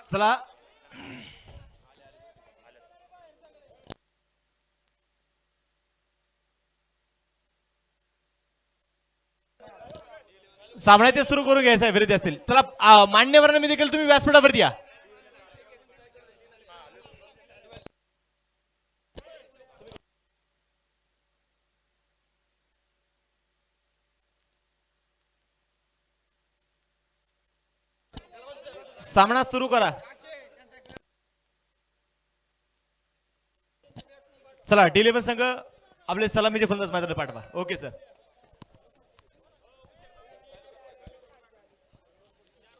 चला सामना ते सुरू करू घ्यायचं आहे विरोधी असतील. चला मान्यवरांनी देखील तुम्ही व्यासपीठावरती या. सामना सुरू करा. चला डी11 संघ आपले सलामीचे फलंदाज मैदानात पाठवा. Okay sir.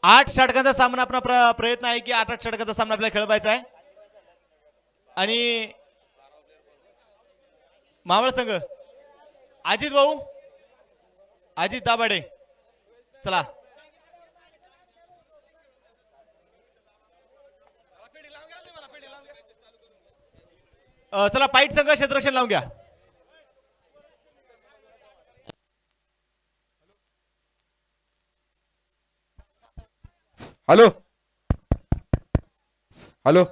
8 षटकांचा सामना आपला प्रयत्न आहे की 8 षटकांचा सामना आपल्याला खेळवायचा आहे. आणि मावळ संघ अजित भाऊ अजित दाभाडे चला. चला पाईट संघ क्षेत्ररक्षण लावून घ्या. हॅलो हॅलो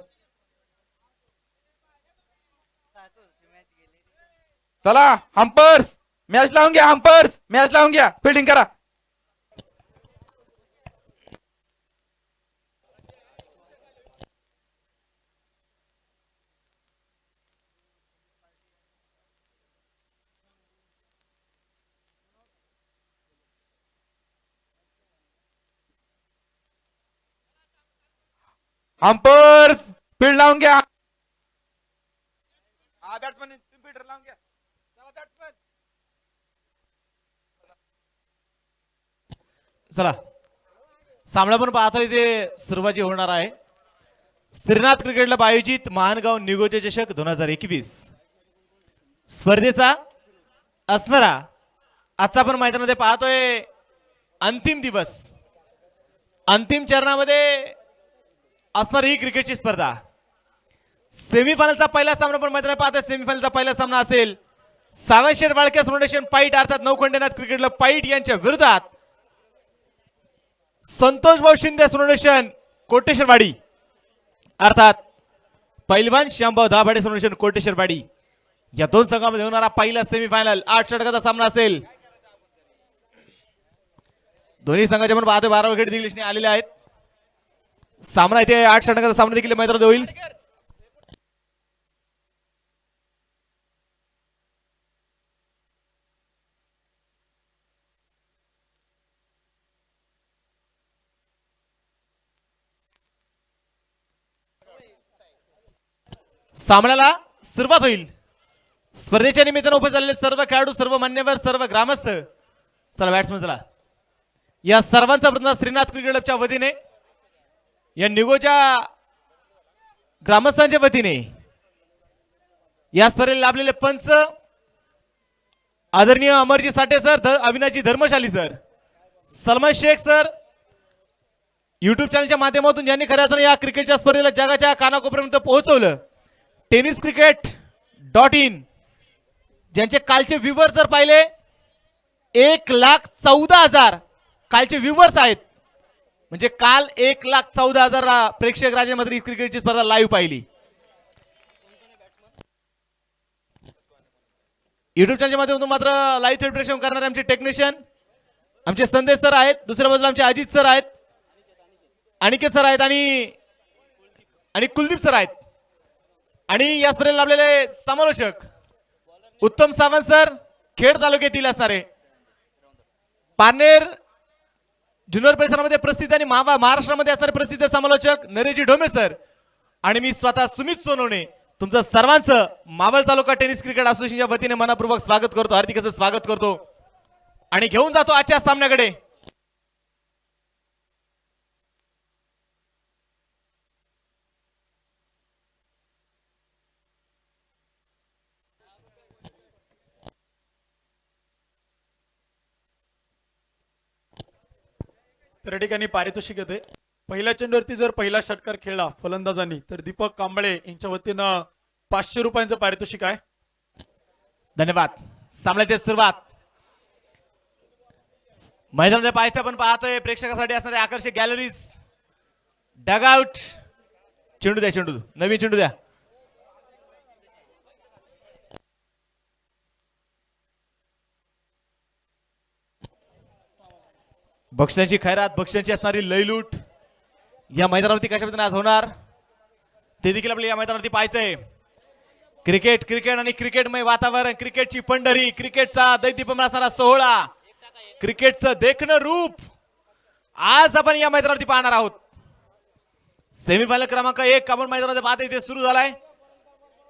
चला हंपर्स मॅच लावून घ्या. हंपर्स मॅच लावून घ्या. फिल्डिंग करा. हंपर्स फील्ड लावून घ्या. हा बॅट्समन फील्डर लावून घ्या. बॅट्समन चला सामना पण पाहतो इथे सुरुवाती होणार आहे. श्रीनाथ क्रिकेट क्लब आयोजित महानगाव निगोजे चषक 2021 स्पर्धेचा असणारा आजचा पण मैदानामध्ये पाहतोय अंतिम दिवस. अंतिम चरणामध्ये असणारी ही क्रिकेटची स्पर्धा. सेमीफायनलचा पहिला सामना पण मैदानात पाहतोय. सेमीफायनलचा पहिला सामना असेल सावंतशेठ वाळके फाउंडेशन पाईट अर्थात नवखंडेनाथ क्रिकेट क्लब पाईट यांच्या विरोधात संतोष भाऊ शिंदे फाउंडेशन कोटेश्वरवाडी अर्थात पैलवान श्यामभाऊ दाभाडे फाउंडेशन कोटेश्वरवाडी या दोन संघांमध्ये होणारा पहिला सेमीफायनल 8 षटकाचा सामना असेल. दोन्ही संघाच्या पण पाहतोय 12 विकेट देखील आलेले आहेत. सामना इथे 8 षटकाचा सामना देखील मैदानात होईल. सामन्याला सुरुवात होईल. स्पर्धेच्या निमित्ताने उपस्थित झालेले सर्व खेळाडू सर्व मान्यवर सर्व ग्रामस्थ चला बॅट्समन चला या सर्वांचा प्रतिसाद श्रीनाथ क्रिकेट क्लबच्या वतीने या निगोच्या ग्रामस्थांच्या वतीने या स्पर्धेला लाभलेले पंच आदरणीय Amarji Sathe sir Avinashji Dharmashali sir Salman Shaikh sir YouTube चॅनलच्या माध्यमातून ज्यांनी खऱ्या अर्थाने या क्रिकेटच्या स्पर्धेला जगाच्या कानाकोपऱ्यापर्यंत पोहोचवलं. tenniscricket.in ज्यांचे कालचे व्ह्यूवर्स जर पाहिले 1,14,000 कालचे व्ह्यूवर्स आहेत. म्हणजे काल 1,14,000 प्रेक्षक राज्यामध्ये क्रिकेटची स्पर्धा लाईव्ह पाहिली. युट्यूब चॅनलच्या माध्यमातून मात्र लाईव्ह थेट प्रेक्षण करणारे आमचे टेक्निशियन आमचे संदेश सर आहेत. दुसऱ्या बाजूला आमचे अजित सर आहेत, अनिकेत सर आहेत आणि कुलदीप सर आहेत. आणि या स्पर्धेला लाभलेले समालोचक उत्तम सावंत सर खेड तालुक्यातील असणारे पारनेर जुन्नर परिसरामध्ये प्रसिद्ध आणि महाराष्ट्रामध्ये असणारे प्रसिद्ध समालोचक नरेशजी ढोमे सर आणि मी स्वतः सुमित सोनवणे तुमचं सर्वांचं मावळ तालुका टेनिस क्रिकेट असोसिएशनच्या वतीने मनपूर्वक स्वागत करतो. हार्दिक असं स्वागत करतो आणि घेऊन जातो आजच्या सामन्याकडे. तर ठिकाणी पारितोषिक येते. पहिल्या चेंडूवरती जर पहिला षटकार खेळला फलंदाजांनी तर दीपक कांबळे यांच्या वतीनं 500 रुपयांचं पारितोषिक आहे. धन्यवाद. सामन्याची सुरुवात मैदानामध्ये पाहायचं पण पाहतोय प्रेक्षकांसाठी असणारे आकर्षक गॅलरीज डगआउट चेंडू द्या, चेंडू नवीन चेंडू द्या. बक्षांची खैरात, बक्षांची असणारी लयलूट या मैदानावरती कशा पद्धतीने आज होणार ते देखील आपल्याला या मैदानावरती पाहायचंय. क्रिकेट क्रिकेट आणि क्रिकेटमय वातावरण, क्रिकेटची पंढरी, क्रिकेटचा दैदीप्यमान असणारा सोहळा, क्रिकेटचं देखणं रूप आज आपण या मैदानावरती पाहणार आहोत. सेमीफायनल क्रमांक 1 आपण मैदानामध्ये पाहता इथे सुरू झालाय.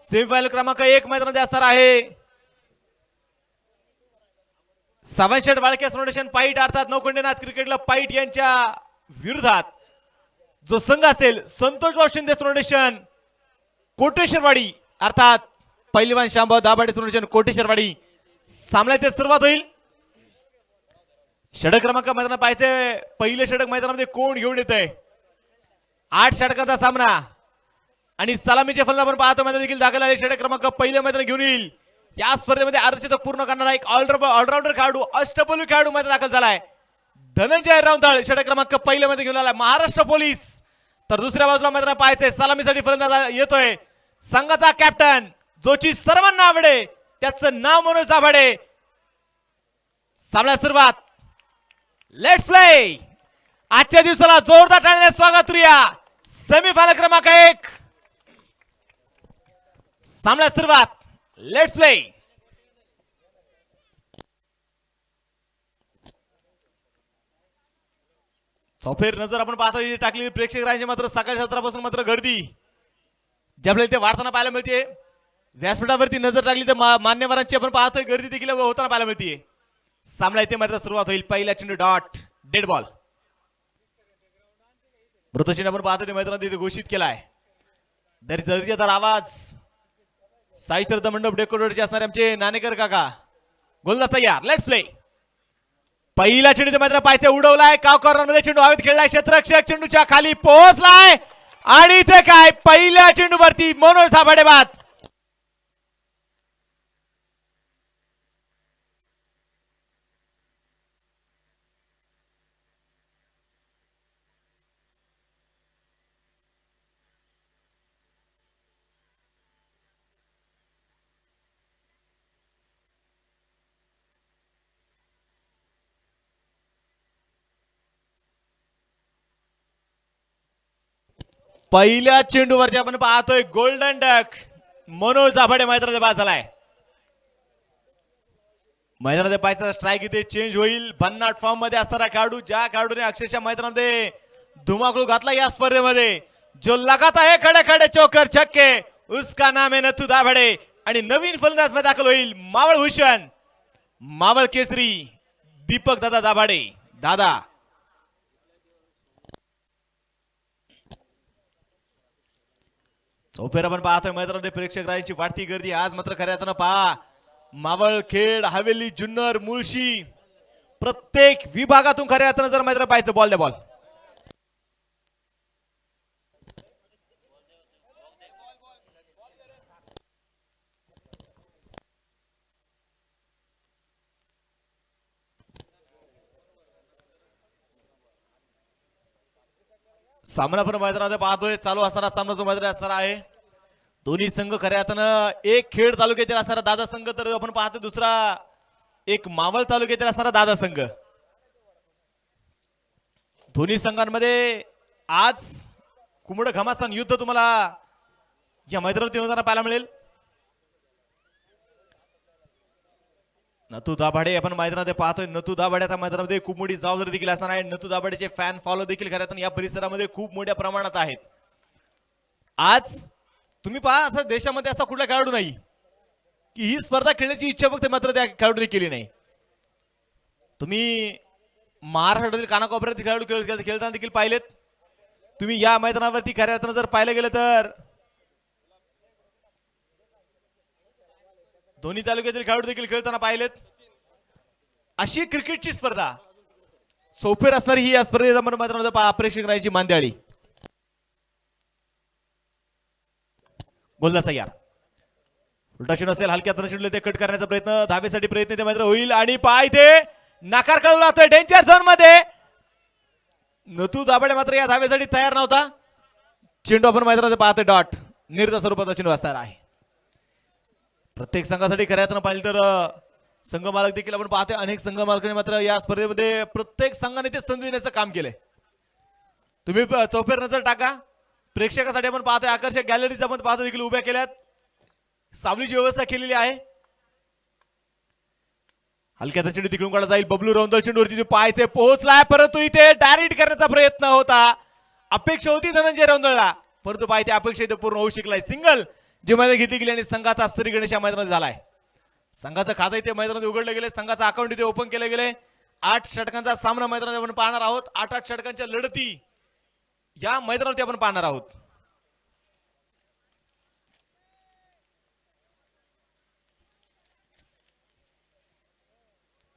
सेमीफायनल क्रमांक 1 मैदानामध्ये असणार आहे सावंतशेठ बाळके फाउंडेशन पाईट अर्थात नौखंडेनाथ क्रिकेट क्लब पाईट यांच्या विरोधात जो संघ असेल संतोषराव शिंदे फाउंडेशन कोटेश्वरवाडी अर्थात पहिलवान शांभाऊ दाभाडे फाउंडेशन कोटेश्वरवाडी. सामन्याची सुरुवात होईल. षटक क्रमांक मैदानात पाहायचे. पहिले षटक मैदानामध्ये कोण घेऊन येत आहे. 8 षटकाचा सामना आणि सलामीचे फलंदाज आपण पाहतो मैदान देखील दाखल आहे. षटक क्रमांक पहिले मैदान घेऊन येईल. या स्पर्धेमध्ये अर्धशतक पूर्ण करणारा एक ऑलराऊंडर खेळाडू, अष्टपैलू खेळाडू मैदान दाखल झालाय. धनंजय रावताळ षटक क्रमांक पहिले मध्ये घेऊन आलाय महाराष्ट्र पोलीस. तर दुसऱ्या बाजूला मैदानात पाहायचंय सलामीसाठी फलंदाज येतोय संघाचा कॅप्टन जोची सर्वांना आवडे त्याचं नाव मनोज दाभाडे. सामन्याला सुरुवात. Let's play. आजच्या दिवसाला जोरदार टाळ्याने स्वागत करूया. सेमीफायनल क्रमांक 1 सामन्याला सुरुवात. Let's play. चौफेर नजर आपण पाहतो इथे टाकलेली प्रेक्षकांची मात्र सकाळी सत्रापासून मात्र गर्दी जी आपल्याला इथे वाढताना पाहायला मिळते. व्यासपीठावरती नजर टाकली तर मान्यवरांची आपण पाहतोय गर्दी देखील होताना पाहायला मिळते. सामना इथे मात्र सुरुवात होईल. पहिला चेंडू डॉट डेड बॉल. मृत चेंडू आपण पाहतो मैदानात इथे घोषित केलाय. दर्जेदार आवाज साई श्रद्धा मंडप डेकोरेटरचे असणारे आमचे नाणेकर काका. गोलंदाज तयार. Let's play. पहिला चेंडू ते मात्र पायथे उडवलाय. काव कॉर्नरमध्ये चेंडू हवेत खेळलाय. क्षेत्ररक्षक चेंडूच्या खाली पोहोचलाय आणि इथे काय पहिल्या चेंडूवरती मनोज दाभाडे बाद. पहिल्या चेंडूवरती आपण पाहतोय गोल्डन डक मनोज दाभाडे मैदानामध्ये बाद झालाय. मैदानामध्ये पाहिजे स्ट्राईक इथे चेंज होईल. भन्नाट फॉर्म मध्ये असणारा खेळाडू ज्या खेळाडूने अक्षरशः मैदानामध्ये धुमाकूळ घातला या स्पर्धेमध्ये जो लगाता है खडे खडे चौकर छक्के उसका नाम है नथू दाभाडे. आणि नवीन फलंदाज मध्ये दाखल होईल मावळ भूषण मावळ केसरी दीपक दादा दाभाडे. दादा चौफेर आपण पाहतोय मैदानामध्ये प्रेक्षक राहायची वाढती गर्दी. आज मात्र खऱ्या अर्थानं पहा मावळ खेड हवेली जुन्नर मुळशी प्रत्येक विभागातून खऱ्या अर्थानं जर मैदान पाहायचं. बॉल द्या बॉल. सामना पण मैदानामध्ये पाहतोय चालू असणारा सामना जो मैदान असणार आहे. दोन्ही संघ खऱ्या अर्थानं एक खेड तालुक्यातील असणारा दादा संघ तर आपण पाहतोय दुसरा एक मावळ तालुक्यातील असणारा दादा संघ. दोन्ही संघांमध्ये आज कुमड घमासान युद्ध तुम्हाला या मैदानावरती होताना पाहायला मिळेल. नथू दाभाडे आपण मैदानामध्ये पाहतोय. नथू दाभाडे आता मैदानामध्ये खूप मोठी जबाबदारी देखील असणार आहे. नथू दाभाडेचे फॅन फॉलो देखील खऱ्या या परिसरामध्ये खूप मोठ्या प्रमाणात आहेत. आज तुम्ही पहा असं देशामध्ये असा कुठला खेळाडू नाही की ही स्पर्धा खेळण्याची इच्छा फक्त मात्र त्या खेळाडूने केली नाही. तुम्ही महाराष्ट्रातील कानाकोपऱ्यातील खेळाडू खेळताना देखील पाहिलेत. तुम्ही या मैदानावरती खऱ्या अर्थानं जर पाहिलं गेलं तर दोन्ही तालुक्यातील खेळाडू देखील खेळताना पाहिलेत. अशी क्रिकेटची स्पर्धा चौफेर असणारी ही या स्पर्धेच्या मैदानामध्ये प्रेक्षक राहायची मांदियाळी. गोलंदाज तयार. उलटा चेंडू असेल हलक्या चेंडूला ते कट करण्याचा प्रयत्न धावेसाठी प्रयत्न ते मात्र होईल आणि पाय ते नकार कळवला जातोय डेंजर झोन मध्ये. नथू दाभाडे मात्र या धावेसाठी तयार नव्हता. चेंडू आपण मैदानात पाहतोय डॉट निर्धार स्वरूपाचा चेंडू असणार आहे. प्रत्येक संघासाठी खऱ्या अर्थानं पाहिलं तर संघ मालक देखील आपण पाहतोय अनेक संघ मालकांनी मात्र या स्पर्धेमध्ये प्रत्येक संघाने ते संधी देण्याचं काम केलंय. तुम्ही चौफेर नजर टाका. प्रेक्षकासाठी आपण पाहतोय आकर्षक गॅलरीज आपण पाहतो देखील उभ्या केल्यात. सावलीची व्यवस्था केलेली आहे. हलक्या चेंडू तिकडून काढला जाईल. बबलू रौंदल चेंडूवरती पायचे पोहोचलाय परंतु इथे डायरेक्ट करण्याचा प्रयत्न होता. अपेक्षा होती धनंजय रौंदळला परंतु पाय ते अपेक्षा इथे पूर्ण होऊ शकलाय. सिंगल जे मैदान घेतली गेली आणि संघाचा अस्तरी गणेश या मैदानात झालाय. संघाचं खातं इथे मैदानात उघडलं गेले. संघाचं अकाउंट इथे ओपन केलं गेले. 8 षटकांचा सामना मैदानात आपण पाहणार आहोत. 8 षटकांच्या लढती या मैदानावरती आपण पाहणार आहोत.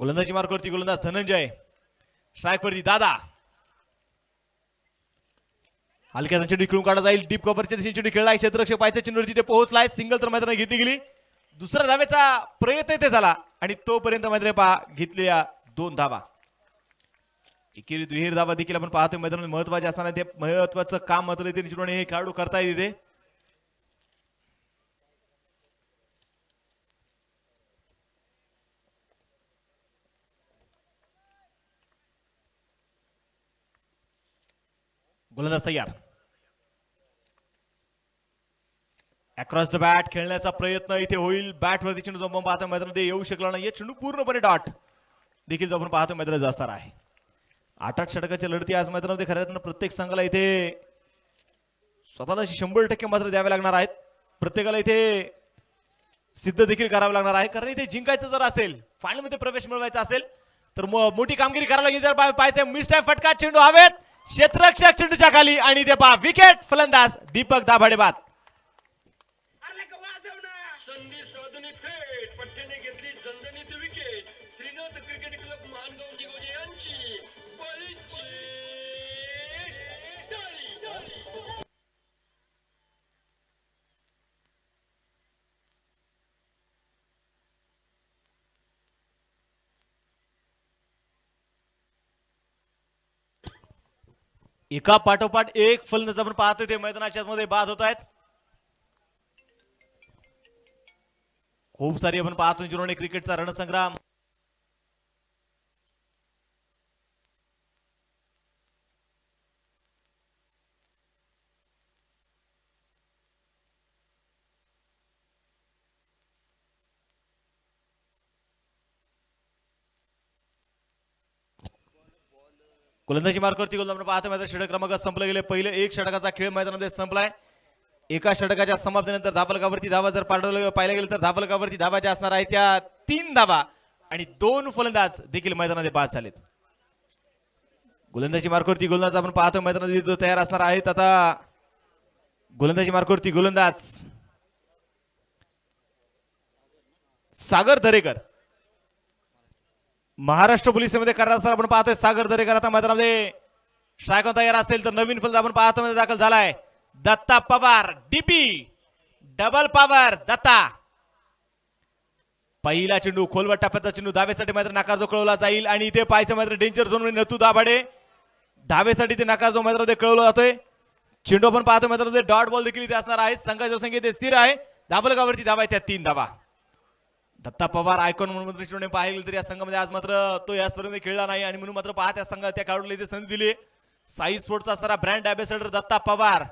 गोलंदाजी मार्कवरती गोलंदाज धनंजय. स्ट्राईकवरती दादा. हलक्या चेंडू इकडून काढला जाईल. डीप कव्हरच्या दिशेने चेंडू खेळलाय. क्षेत्ररक्षक पायथ्या चेंडूवरती ते पोहोचलाय. सिंगल तर मैदानात घेतली गेली. दुसऱ्या धावेचा प्रयत्न इथे झाला आणि तोपर्यंत मैदानात पहा घेतलेल्या 2 धावा. एकेरी दुहेरी धावा देखील आपण पाहतोय मैदानात महत्वाचे असताना ते महत्वाचं काम मात्र इथे निश्चितपणे हे खेळाडू करतायत इथे. गोलंदाज तयार. अक्रॉस द बॅट खेळण्याचा प्रयत्न इथे होईल. बॅट वरती चेंडू आपण पाहतो मैदानामध्ये येऊ शकला नाही. चेंडू पूर्णपणे डॉट देखील आपण पाहतो मैदानात असणार आहे. 8 षटकाच्या लढती आज मैदानामध्ये खऱ्या अर्थानं प्रत्येक संघाला इथे स्वतःला 100% मात्र द्यावे लागणार आहेत. प्रत्येकाला इथे सिद्ध देखील करावं लागणार आहे कारण इथे जिंकायचं जर असेल फायनल मध्ये प्रवेश मिळवायचा असेल तर मोठी कामगिरी करायला लागली. तर पाहायचं मिस्टाय फटका चेंडू हवेत. क्षेत्ररक्षक चेंडूच्या खाली आणि ते पहा विकेट. फलंदाज दीपक दाभाडे बाद. संधी साधून थेट पट्ट्याने घेतली झणझणीत विकेट. श्रीनाथ क्रिकेट क्लब महानगाव निगोजे यांची बळीची टाळी. एका पाठोपाठ एक फलंदाज आपण पाहतोय ते मैदानाच्या मध्ये बाद होत आहेत. खूप सारी आपण पाहतो जिरोने क्रिकेटचा रणसंग्राम. गोलंदाजी मार्कवरती गोल आपण पाहतो मैदान षटक क्रमांक संपले गेले. पहिले 1 षटकाचा खेळ मैदानामध्ये संपलाय. एका षटकाच्या समाप्तीनंतर धाफलकावरती धावा जर पाहिल्या गेलं तर धाफलकावरती धावा ज्या असणार आहेत त्या 3 धावा आणि 2 फलंदाज देखील मैदानामध्ये बाद झालेत. गोलंदाजी मार्कवरती गोलंदाज आपण पाहतो मैदानामध्ये तयार असणार आहेत. आता गोलंदाजी मार्कवरती गोलंदाज सागर दरेकर. महाराष्ट्र पोलीस मध्ये करणार असताना आपण पाहतोय सागर दरेकर आता मैदानामध्ये स्ट्रायक तयार असतील तर नवीन फलंदाज आपण पाहतो मध्ये दाखल झालाय. Datta Pawar DP double power Datta. पहिला चेंडू खोलवर टप्प्याचा चेंडू धावेसाठी मात्र नकार जो कळवला जाईल आणि इथे पाहायचं मात्र डेंजर झोन मध्ये नतू दाभाडे धावेसाठी ते नकार जो मैदानामध्ये कळवला जातोय. चेंडू आपण पाहतो मैदानामध्ये डॉट बॉल देखील इथे असणार आहे. संघाची संख्या ते स्थिर आहे. धाबलगावरती धावा त्या 3 धावा. दत्ता पवार आयकॉन म्हणून दृष्टीने पाहिलं तर या संघामध्ये आज मात्र तो या स्पर्धेमध्ये खेळला नाही आणि म्हणून मात्र पहा त्या संघात त्या खेळाडूला इथे संधी दिली. साई स्पोर्ट्सचा असणारा ब्रँड अँबॅसेडर दत्ता पवार.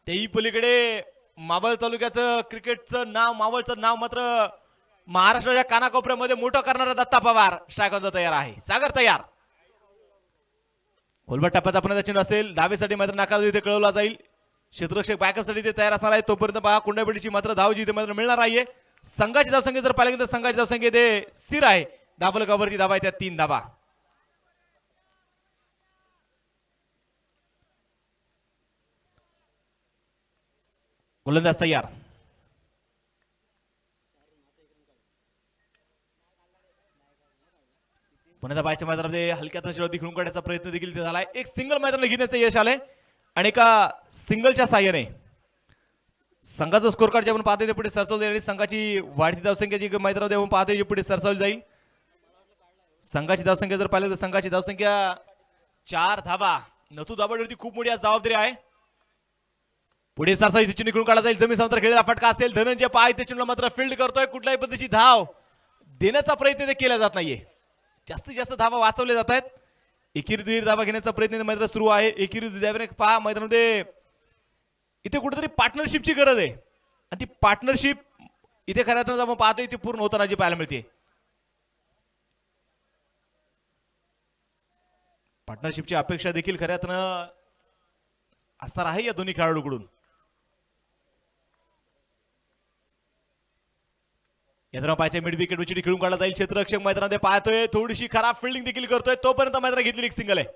तेही पलीकडे मावळ तालुक्याचं क्रिकेटचं नाव मावळचं नाव मात्र महाराष्ट्राच्या कानाकोपऱ्यामध्ये मोठं करणारा दत्ता पवार स्ट्रायकरचा तयार आहे. सागर तयार. खोलवर टप्प्याचा आपण चेंडू असेल धावेसाठी मात्र नकार इथे कळवला जाईल. क्षेत्ररक्षक बॅकअपसाठी ते तयार असणार आहे. तोपर्यंत पहा कुंडापेटीची मात्र धाव जी इथे मात्र मिळणार नाहीये. संघाची धावसंख्या जर पाहिलं तर संघाची धावसंख्या ते स्थिर आहे. धाबलगावरती धावा त्या 3 धावा. गोलंदाज तयार. पुण्याच्या बायच्या मैदानामध्ये हलक्यात खेळून काढण्याचा प्रयत्न देखील झालाय. एक सिंगल मैदान घेण्याचं यश आलंय आणि एका सिंगलच्या साह्याने संघाचं स्कोर कार्ड जे आपण पाहतोय ते पुढे सरसावलं जाईल आणि संघाची वाढती धावसंख्या जी मैदानामध्ये आपण पाहतोय जी पुढे सरसावली जाईल. संघाची धावसंख्या जर पाहिलं तर संघाची धावसंख्या 4 धावा. नथू दाभाडेवरती खूप मोठी जबाबदारी आहे. पुढे सरसा इथे चेंडू खेळून काढला जाईल, जमीन समांतर खेळलेला फटका असेल, धनंजय पाय ते चेंडूला मात्र फील्ड करतोय, कुठल्याही पद्धतीची धाव देण्याचा प्रयत्न ते केला जात नाहीये. जास्तीत जास्त धावा वाचवल्या जात आहेत. एकीर धावा घेण्याचा प्रयत्न मैदानात सुरू आहे. एकीर पहा मैदानामध्ये इथे कुठेतरी पार्टनरशिपची गरज आहे आणि ती पार्टनरशिप इथे खऱ्या अर्थानं आपण पाहतोय ती पूर्ण होताना जी पाहायला मिळते. पार्टनरशिपची अपेक्षा देखील खऱ्या अर्थानं असणार आहे या दोन्ही खेळाडूकडून. या पाहायचे मिड विकेट उचिडी खेळून काढला जाईल, क्षेत्ररक्षक मैदानामध्ये पाहतोय, थोडीशी खराब फिल्डिंग देखील करतोय, तोपर्यंत मैदानात घेतलेली एक सिंगल आहे.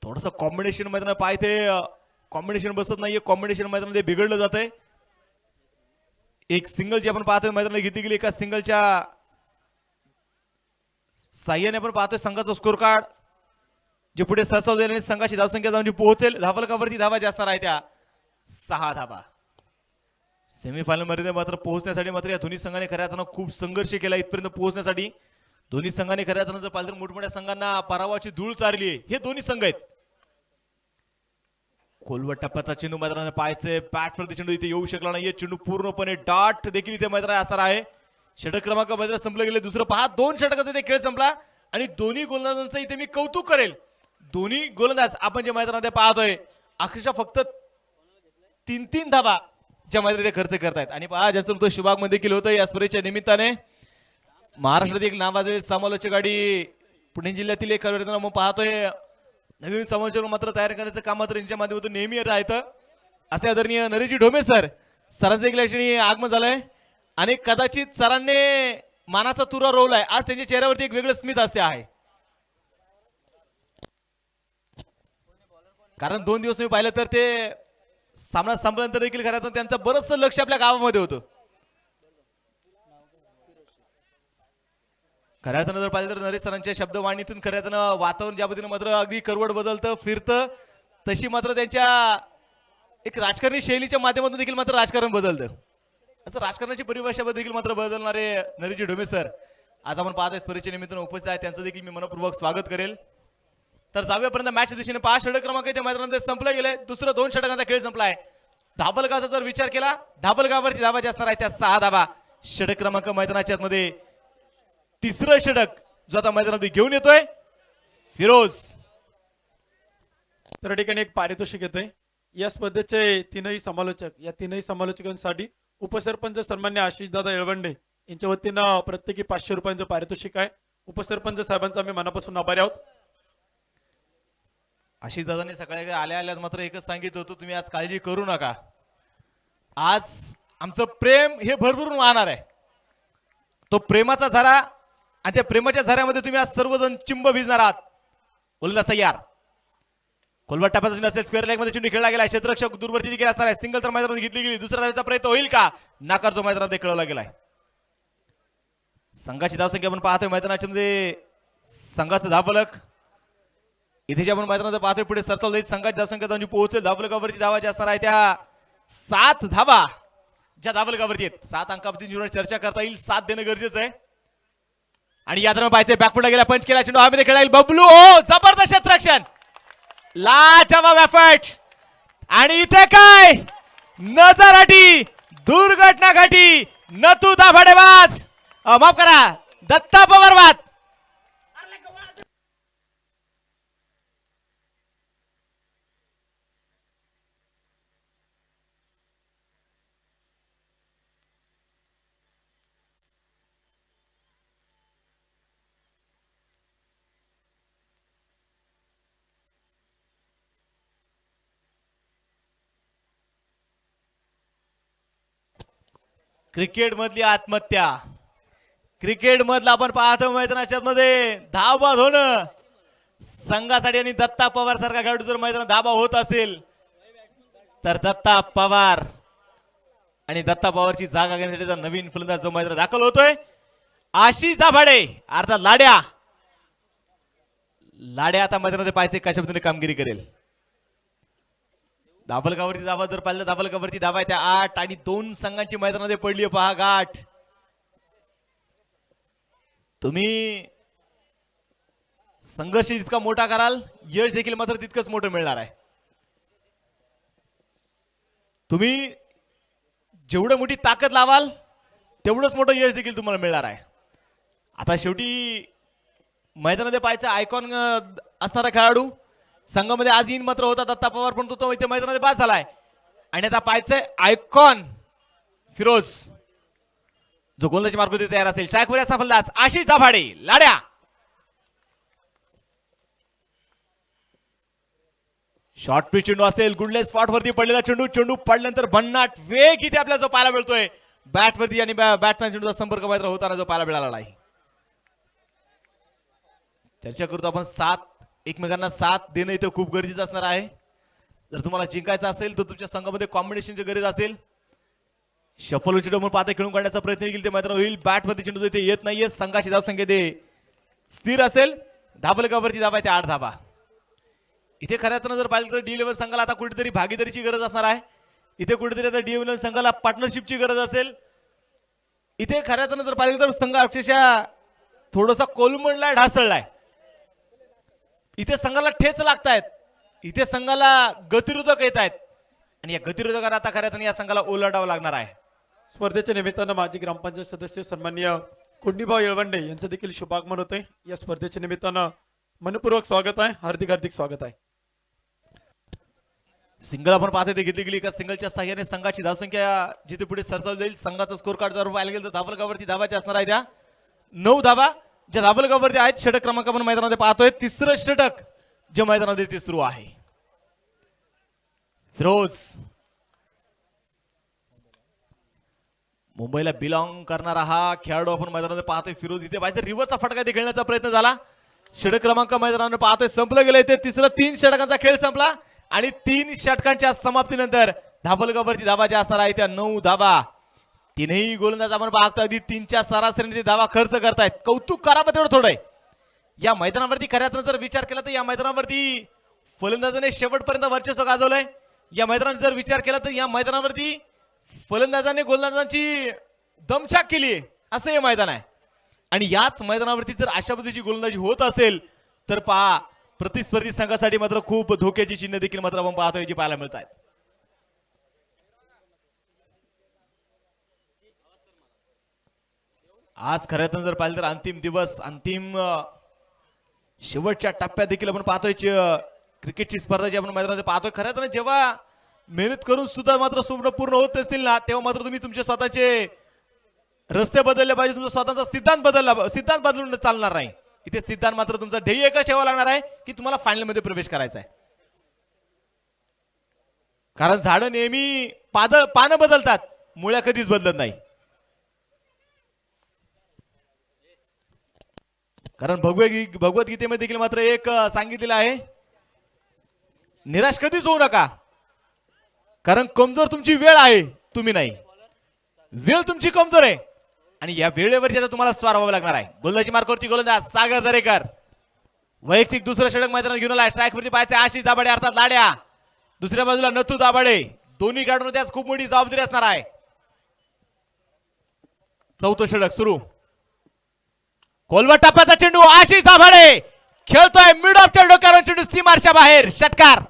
थोडस कॉम्बिनेशन मैदानात पाहते, कॉम्बिनेशन बसत नाहीये, कॉम्बिनेशन मैदानामध्ये बिघडलं जातंय. एक सिंगल जी आपण पाहतोय मैदानात घेतली गेली, एका सिंगलच्या साह्याने आपण पाहतोय संघाचा स्कोर कार्ड जे पुढे सरसावलेले आणि संघाची धावसंख्या जाऊन पोहोचेल. धावलकावरती धावा जास्त आहे त्या 6 धावा. सेमीफायनल मध्ये मात्र पोहोचण्यासाठी मात्र या दोन्ही संघाने खऱ्या अर्थानं खूप संघर्ष केला इथपर्यंत पोहोचण्यासाठी. दोन्ही संघाने खऱ्या अर्थानं जर पाहिलं तर मोठमोठ्या संघांना पराभवाची धूळ चारली आहे. हे दोन्ही संघ आहेत. खोलवर टप्प्याचा चेंडू मैदानाने पाहायचे, बॅट प्रति चेंडू इथे येऊ शकला नाहीये, चेंडू पूर्णपणे डाट देखील इथे मैदानात असणार आहे. षटक क्रमांक मैदानात संपलं गेले. दुसरं पहा, 2 षटकाचा इथे खेळ संपला आणि दोन्ही गोलंदाजांचं इथे मी कौतुक करेल. दोन्ही गोलंदाज आपण जे मैदानात पाहतोय अक्षरशः फक्त 3-3 धावा ज्या मैदानात खर्च करतायत. आणि पहा ज्यांचं तो शुभागमन देखील होतं या स्पर्धेच्या निमित्ताने. महाराष्ट्रात एक नावाजलेले समालोचक गाडी पुणे जिल्ह्यातील एक मग पाहतोय नवीन समालोचक मात्र तयार करण्याचं काम मात्र यांच्या माध्यमातून नेहमी राहतं. असे आदरणीय नरेशजी ढोमे सरांचं देखील या क्षणी आगमन झालंय आणि कदाचित सरांनी मानाचा तुरा रोवलाय. आज त्यांच्या चेहऱ्यावरती एक वेगळं स्मित हास्य आहे, कारण 2 दिवस तुम्ही पाहिलं तर ते सामना संपल्यानंतर देखील खरं तर त्यांचं बरंचसं लक्ष आपल्या गावामध्ये होतं. खऱ्या अर्थानं जर पाहिलं तर नरेश सरांच्या शब्दवाणीतून खऱ्या अर्थानं वातावरण ज्या पद्धतीने मात्र अगदी करवड बदलतं फिरतं, तशी मात्र त्यांच्या एक राजकारणी शैलीच्या माध्यमातून देखील मात्र राजकारण बदलतं. असं राजकारणाची परिभाषा देखील मात्र बदलणारे नरेशजी ढोमे सर आज आपण पाहतोय स्पर्धेच्या निमित्तानं उपस्थित आहे. त्यांचं देखील मी मनपूर्वक स्वागत करेल. तर जाऊयापर्यंत मॅच दिशेने 5 षटक क्रमांक त्या मैदानामध्ये संपलं गेले. दुसरं 2 षटकांचा खेळ संपलाय. धाबलगावचा जर विचार केला, धाबलगाववरती धावा जास्त आहे त्या 6 धावा. षटक क्रमांक मैदानाच्या मध्ये तिसरं षटक जो आता मैदानामध्ये घेऊन येतोय फिरोज. तर ठिकाणी एक पारितोषिक येतंय. या स्पर्धेचे 3ही समालोचक, या 3ही समालोचकांसाठी उपसरपंच सन्मान्य आशिषदादा येळवंडे यांच्या वतीनं प्रत्येकी 500 रुपयांचं पारितोषिक आहे. उपसरपंच साहेबांचा आम्ही मनापासून आभारी आहोत. आशिष दादांनी सकाळी आल्या मात्र एकच सांगितलं होतं, तुम्ही आज काळजी करू नका, आज आमचं प्रेम हे भरभरून वाहणार आहे. तो प्रेमाचा झरा आणि त्या प्रेमाच्या झऱ्यामध्ये तुम्ही आज सर्वजण चिंब भिजणार आहात. गोलंदाज तयार. खोलवर टप्प्याचा चेंडू असेल, स्क्वेअर लेग मध्ये चेंडू खेळला गेला. क्षेत्ररक्षक दूरवरती देखील असणार आहे. सिंगल तर मैदानात घेतली गेली. दुसऱ्या धावेचा प्रयत्न होईल का? नाकार जो मैदानात खेळवला गेलाय. संघाची धावसंख्या आपण पाहतोय मैदानाच्या मध्ये संघाचं धावफलक इथे जे आपण मैदानात पाहतोय पुढे सरसावलं जाईल. संघाची धावसंख्या त्यांची पोहोचेल. धावफलकावरती धावा जास्त आहे त्या 7 धावा ज्या धावफलकावरती आहेत. 7 अंकावरती चर्चा करता येईल. 7 देणं गरजेचं आहे. आणि या दरम्यान पाहायचे बॅकफुटला गेला, पंच केला, चेंडू हवेमध्ये खेळला येईल. बबलू ओ जबरदस्त क्षेत्ररक्षण, लाजवाब एफर्ट. आणि इथे काय नजर हटी, दुर्घटना घटी. नतू दाभाडेबाज, माफ करा दत्ता पवारवाद. क्रिकेट मधली आत्महत्या, क्रिकेट मधला आपण पाहतो मैदानाच्या मध्ये धावबाद होणं संघासाठी. आणि दत्ता पवार सारखा खेळाडू जर मैदानात धाबा होत असेल तर दत्ता पवार आणि दत्ता पवारची जागा घेण्यासाठी नवीन फलंदाज जो मैदानात दाखल होतोय आशिष दाभाडे अर्थात लाड्या. लाड्या आता मैदानामध्ये पाहायचे कशा पद्धतीने कामगिरी करेल. धाबलगावरती धावा जर पाहिलं, धाबलगावरती धावा आहे त्या 8 आणि 2 संघांची मैदानामध्ये पडली. पहा गाठ. तुम्ही संघर्ष जितका मोठा कराल यश देखील मात्र तितकंच मोठं मिळणार आहे. तुम्ही जेवढं मोठी ताकद लावाल तेवढंच मोठं यश देखील तुम्हाला मिळणार आहे. आता शेवटी मैदानामध्ये पाहायचा आयकॉन असणारा खेळाडू संघामध्ये आज इन मात्र होता दत्ता पवार, पण तो इथे मैदानामध्ये बाद झालाय. आणि आता पाहायचंय आयकॉन फिरोज जो गोलंदाजी मार्गावर तयार असेल. ट्रॅकवर असता फलंदाज आशिष दाभाडे लाड्या. शॉर्ट पिच चेंडू असेल, गुडलेस स्पॉट वरती पडलेला चेंडू. चेंडू पडल्यानंतर भन्नाट वेग इथे आपल्याला जो पाहायला मिळतोय बॅट वरती आणि बॅटचा चेंडूचा संपर्क मात्र होताना जो पाहायला मिळाला आहे. चर्चा करतो आपण एकमेकांना साथ देणं इथे खूप गरजेचं असणार आहे. जर तुम्हाला जिंकायचं असेल तर तुमच्या संघामध्ये कॉम्बिनेशनची गरज असेल. शफल चेंडू म्हणून पाहता खेळून काढण्याचा प्रयत्न केला ते मात्र होईल. बॅट वरती चेंडू इथे येत नाहीये. संघाची धावसंख्या ते स्थिर असेल. धाबलकावरती धाबा ते 8 धाबा. इथे खऱ्या अर्थानं जर पाहिलं तर डी लेव्हल संघाला आता कुठेतरी भागीदारीची गरज असणार आहे. इथे कुठेतरी आता डी लेव्हल संघाला पार्टनरशिपची गरज असेल. इथे खऱ्या अर्थानं जर पाहिलं तर संघ अक्षरशः थोडासा कोलमडलाय, ढासळलाय. इथे संघाला ठेच लागतायत. इथे संघाला गतिरोधक येत आहेत आणि या गतिरोधकांना आता खऱ्या अर्थानं या संघाला ओलांडावं लागणार आहे. स्पर्धेच्या निमित्तानं माजी ग्रामपंचायत सदस्य सन्माननीय कुंडीभाऊ येळवंडे यांचं देखील शुभागमन होते. या स्पर्धेच्या निमित्तानं मनपूर्वक स्वागत आहे. हार्दिक हार्दिक स्वागत आहे. सिंगल आपण पाहतोय ते घेतली गेली. एका सिंगलच्या सहाय्याने संघाची धावसंख्या जिथे पुढे सरसावली जाईल. संघाचा स्कोर कार्ड जर पाहायला गेलं तर धाबलगावरती धाबाचे असणार आहे. त्या 9 धाबा ज्या धाबलगावरती आहेत. षटक क्रमांक आपण मैदानामध्ये पाहतोय. तिसरं षटक जे मैदानामध्ये ते सुरू आहे. फिरोज मुंबईला बिलॉंग करणारा हा खेळाडू आपण मैदानामध्ये पाहतोय. फिरोज इथे पाहिजे रिव्हरचा फटका इथे खेळण्याचा प्रयत्न झाला. षटक क्रमांक मैदानामध्ये पाहतोय संपलं गेलं. ते तिसरं 3 षटकांचा खेळ संपला आणि 3 षटकांच्या समाप्तीनंतर धाबलगावरती धाबा ज्या असणार आहे त्या 9 धाबा. तीनही गोलंदाज आपण पाहतो अगदी 3च्या सरासरीने ते धावा खर्च करतायत. कौतुक करावं तेवढं थोडं आहे. या मैदानावरती खऱ्या अर्थानं जर विचार केला तर या मैदानावरती फलंदाजाने शेवटपर्यंत वर्चस्व गाजवलंय. या मैदानात जर विचार केला तर या मैदानावरती फलंदाजाने गोलंदाजांची दमछाक केली असं हे मैदान आहे. आणि याच मैदानावरती जर अशा पद्धतीची गोलंदाजी होत असेल तर पहा प्रतिस्पर्धी संघासाठी मात्र खूप धोक्याची चिन्ह देखील मात्र आपण पाहतोय जी पाहायला मिळत आहेत. आज खऱ्या अर्थानं जर पाहिलं तर अंतिम दिवस, अंतिम शेवटच्या टप्प्यात देखील आपण पाहतोय क्रिकेटची स्पर्धा जी आपण मैदानात पाहतोय. खऱ्या अर्थानं जेव्हा मेहनत करून सुद्धा मात्र स्वप्न पूर्ण होत असतील ना तेव्हा मात्र तुम्ही तुमचे स्वतःचे रस्ते बदलले पाहिजे. तुमचा स्वतःचा सिद्धांत बदलून चालणार नाही. इथे सिद्धांत मात्र तुमचा ध्येय एकच ठेवावं लागणार आहे की तुम्हाला फायनल मध्ये प्रवेश करायचा आहे. कारण झाडं नेहमी पानं बदलतात, मुळ्या कधीच बदलत नाही. कारण भगवद्गीतेमध्ये देखील मात्र एक सांगितलेलं आहे, निराश कधीच होऊ नका. कारण कमजोर तुमची वेळ आहे, तुम्ही नाही. वेळ तुमची कमजोर आहे आणि या वेळेवरती आता तुम्हाला स्वार व्हावं लागणार आहे. गोलंदाजी मार्गावरती गोलंदाज सागर दरेकर वैयक्तिक दुसरं षटक मैदानात घेऊन आला. स्ट्राईक वरती पाहायचे आशिष दाभाडे अर्थात लाड्या. दुसऱ्या बाजूला नथू दाभाडे. दोन्ही खेळाडूंना आज खूप मोठी जबाबदारी असणार आहे. चौथं षटक सुरू. कोलवट टप्प्याचा चेंडू आशिष दाभाडे खेळतोय मिड ऑफच्या डोक्यावर चेंडू सीमारच्या बाहेर. षटकार.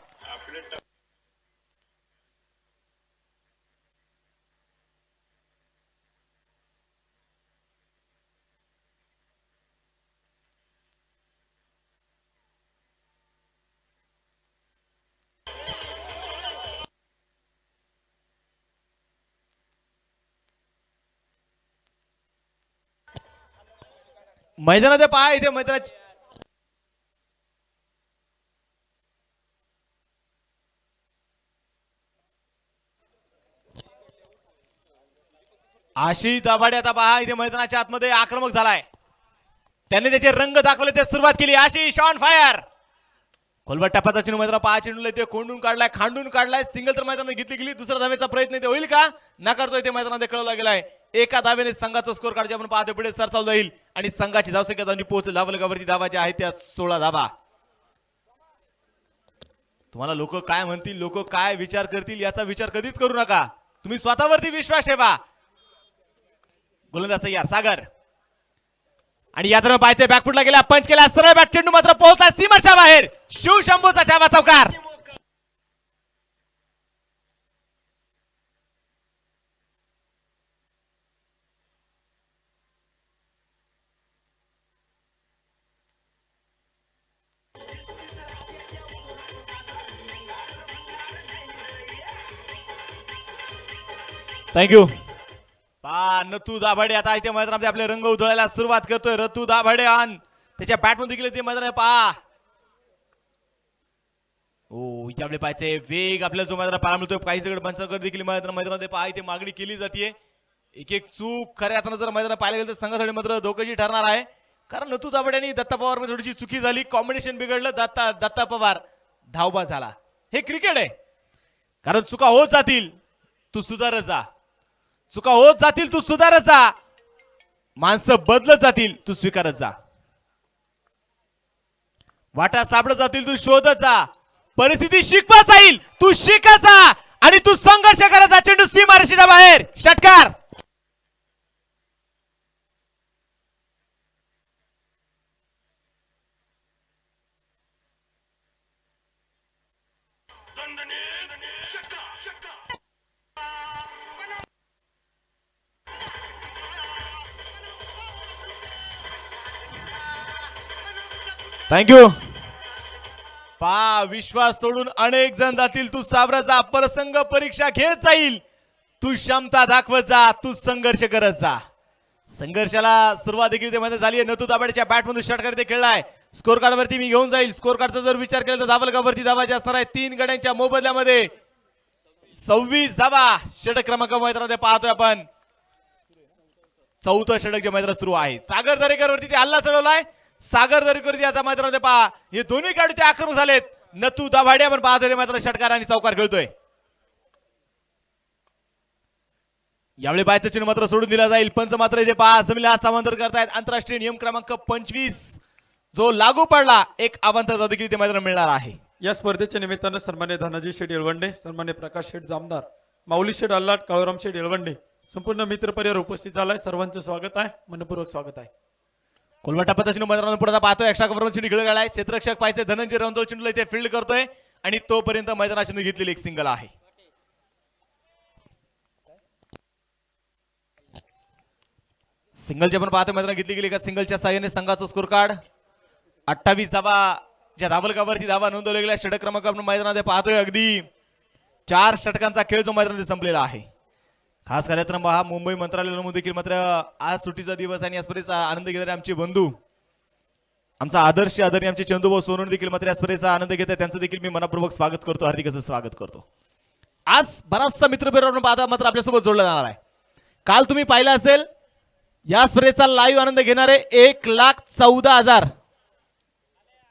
मैदानात पहा इथे मैदानात आशिष दाभाडे आता पहा इथे मैदानाच्या आतमध्ये आक्रमक झालाय. त्यांनी त्याचे रंग दाखवले, ते सुरुवात केली. Ashish on fire. कोलबट टप्प्याचा चेंडू मैदानात पहा. चेंडूला इथे कोंडून काढलाय, खांडून काढलाय. सिंगल तर मैदानात घेतली गेली. दुसऱ्या धावेचा प्रयत्न इथे होईल का? नाकारतो इथे मैदानात कळवला गेलाय. एका धावेने संघाचा स्कोर कार्ड जे आपण पाहतो पुढे सरसावलं जाईल आणि संघाची धावसंख्या पोहोचेल. धावलगावरती धावाच्या आहेत त्या 16 धावा. तुम्हाला लोक काय म्हणतील, लोक काय विचार करतील याचा विचार कधीच करू नका. तुम्ही स्वतःवरती विश्वास ठेवा. गोलंदाज तयार सागर आणि यात्रा पाहायचे बॅकफुटला गेला, पंच केला, सरळ बॅट चेंडू मात्र पोहोचला सीमाच्या बाहेर. शिवशंभूचा चावा चौकार. थँक्यू. पा नतू दाभाडे आता इथे मैदानामध्ये आपले रंग उधळायला सुरुवात करतोय. ऋतू दाभाडे आण त्याच्या बॅटमध्ये देखील ते मैदान पहा. ओ यावेळी पाहायचे वेग आपल्याला जो मैदान पाहायला मिळतोय. काही सगळं पंचांकडे देखील मैदानामध्ये पहा इथे मागणी केली जाते. एक एक चूक खऱ्या अर्थानं जर मैदानात पाहायला गेलं तर संघासाठी मात्र धोक्याची ठरणार आहे. कारण नतू दाभाडे आणि दत्ता पवार मध्ये थोडीशी चुकी झाली. कॉम्बिनेशन बिघडलं. दत्ता पवार धावबा झाला. हे क्रिकेट आहे. कारण चुका होत जातील तू सुधारत जा. चुका होत जातील तू सुधारत जा. माणसं बदलत जातील तू स्वीकारत जा. वाटा सापडत जातील तू शोधत जा. परिस्थिती शिकवत जाईल तू शिकत जा. आणि तू संघर्ष करत जा. चेंडू सी मारशीच्या बाहेर. षटकार. थँक्यू. पा विश्वास सोडून अनेक जण जातील तू सावरत जा. प्रसंग परीक्षा घेत जाईल तू क्षमता दाखवत जा. तू संघर्ष करत जा. संघर्षाला सुरुवात देखील मध्ये झाली आहे. नतू दाभाडेच्या बॅटमधून षटकार ते खेळलाय. स्कोर कार्ड वरती मी घेऊन जाईल. स्कोर कार्डचा जर विचार केला तर धावलगावरती धावाचे असणार आहे. 3 गड्यांच्या मोबदल्यामध्ये 26 धावा. षटक क्रमांक मैदानामध्ये पाहतोय आपण. 4थं षटक जे मैदानात सुरू आहे. सागर दरेकर वरती ते हल्ला चढवलाय. सागर दरेकर आता मैदानामध्ये पहा. हे दोन्ही खेळाडू ते आक्रमक झालेत. नतू दाभाडे आपण पाहतोय ते मात्र षटकार आणि चौकार खेळतोय. यावेळी बायचं चिन्ह मात्र सोडून दिला जाईल. पंच मात्र इथे पहा जमिनीला समांतर करतायत. आंतरराष्ट्रीय नियम क्रमांक 25 जो लागू पडला. एक अवांतर देखील ते मैदान मिळणार आहे. या स्पर्धेच्या निमित्तानं सन्मान्य धनाजी शेठ येळवंडे, सन्मान्य प्रकाश शेठ जामदार, माऊली शेठ अल्लाट, काळूराम शेठ येळवंडे संपूर्ण मित्र परिवार उपस्थित झालाय. सर्वांचं स्वागत आहे. मनपूर्वक स्वागत आहे. कोलवाटा पद्धतीने मैदानात पुढे पाहतोय. एक्स्ट्रा कव्हर चिंडी खेळ गाळाय. क्षेत्ररक्षक पाहिजे धनंजय रणदो चिंडूला इथे फील्ड करतोय आणि तोपर्यंत मैदानाची घेतलेली एक सिंगल आहे. सिंगलचे पण पाहतोय मैदानात घेतली गेली. का सिंगलच्या साहाय्याने संघाचं स्कोर कार्ड 28 धावा ज्या धावलकावरती धावा नोंदवल्या गेल्या. षटक क्रमांक आपण मैदानात पाहतोय. अगदी 4 षटकांचा खेळ जो मैदानात संपलेला आहे. खास कार्यक्रम हा मुंबई मंत्रालयामध्ये देखील मात्र आज सुट्टीचा दिवस आणि या स्पर्धेचा आनंद घेणारे आमचे बंधू आमचा आदर्श आदरणीय आमचे चंदूभाऊ सोनवणे देखील मात्र या स्पर्धेचा आनंद घेत आहेत. त्यांचं देखील मी मनपूर्वक स्वागत करतो. हार्दिक असं स्वागत करतो. आज बराचसा मित्रपरिवार पाहता मात्र आपल्यासोबत जोडला जाणार आहे. काल तुम्ही पाहिलं असेल या स्पर्धेचा लाईव्ह आनंद घेणारे 1,14,000.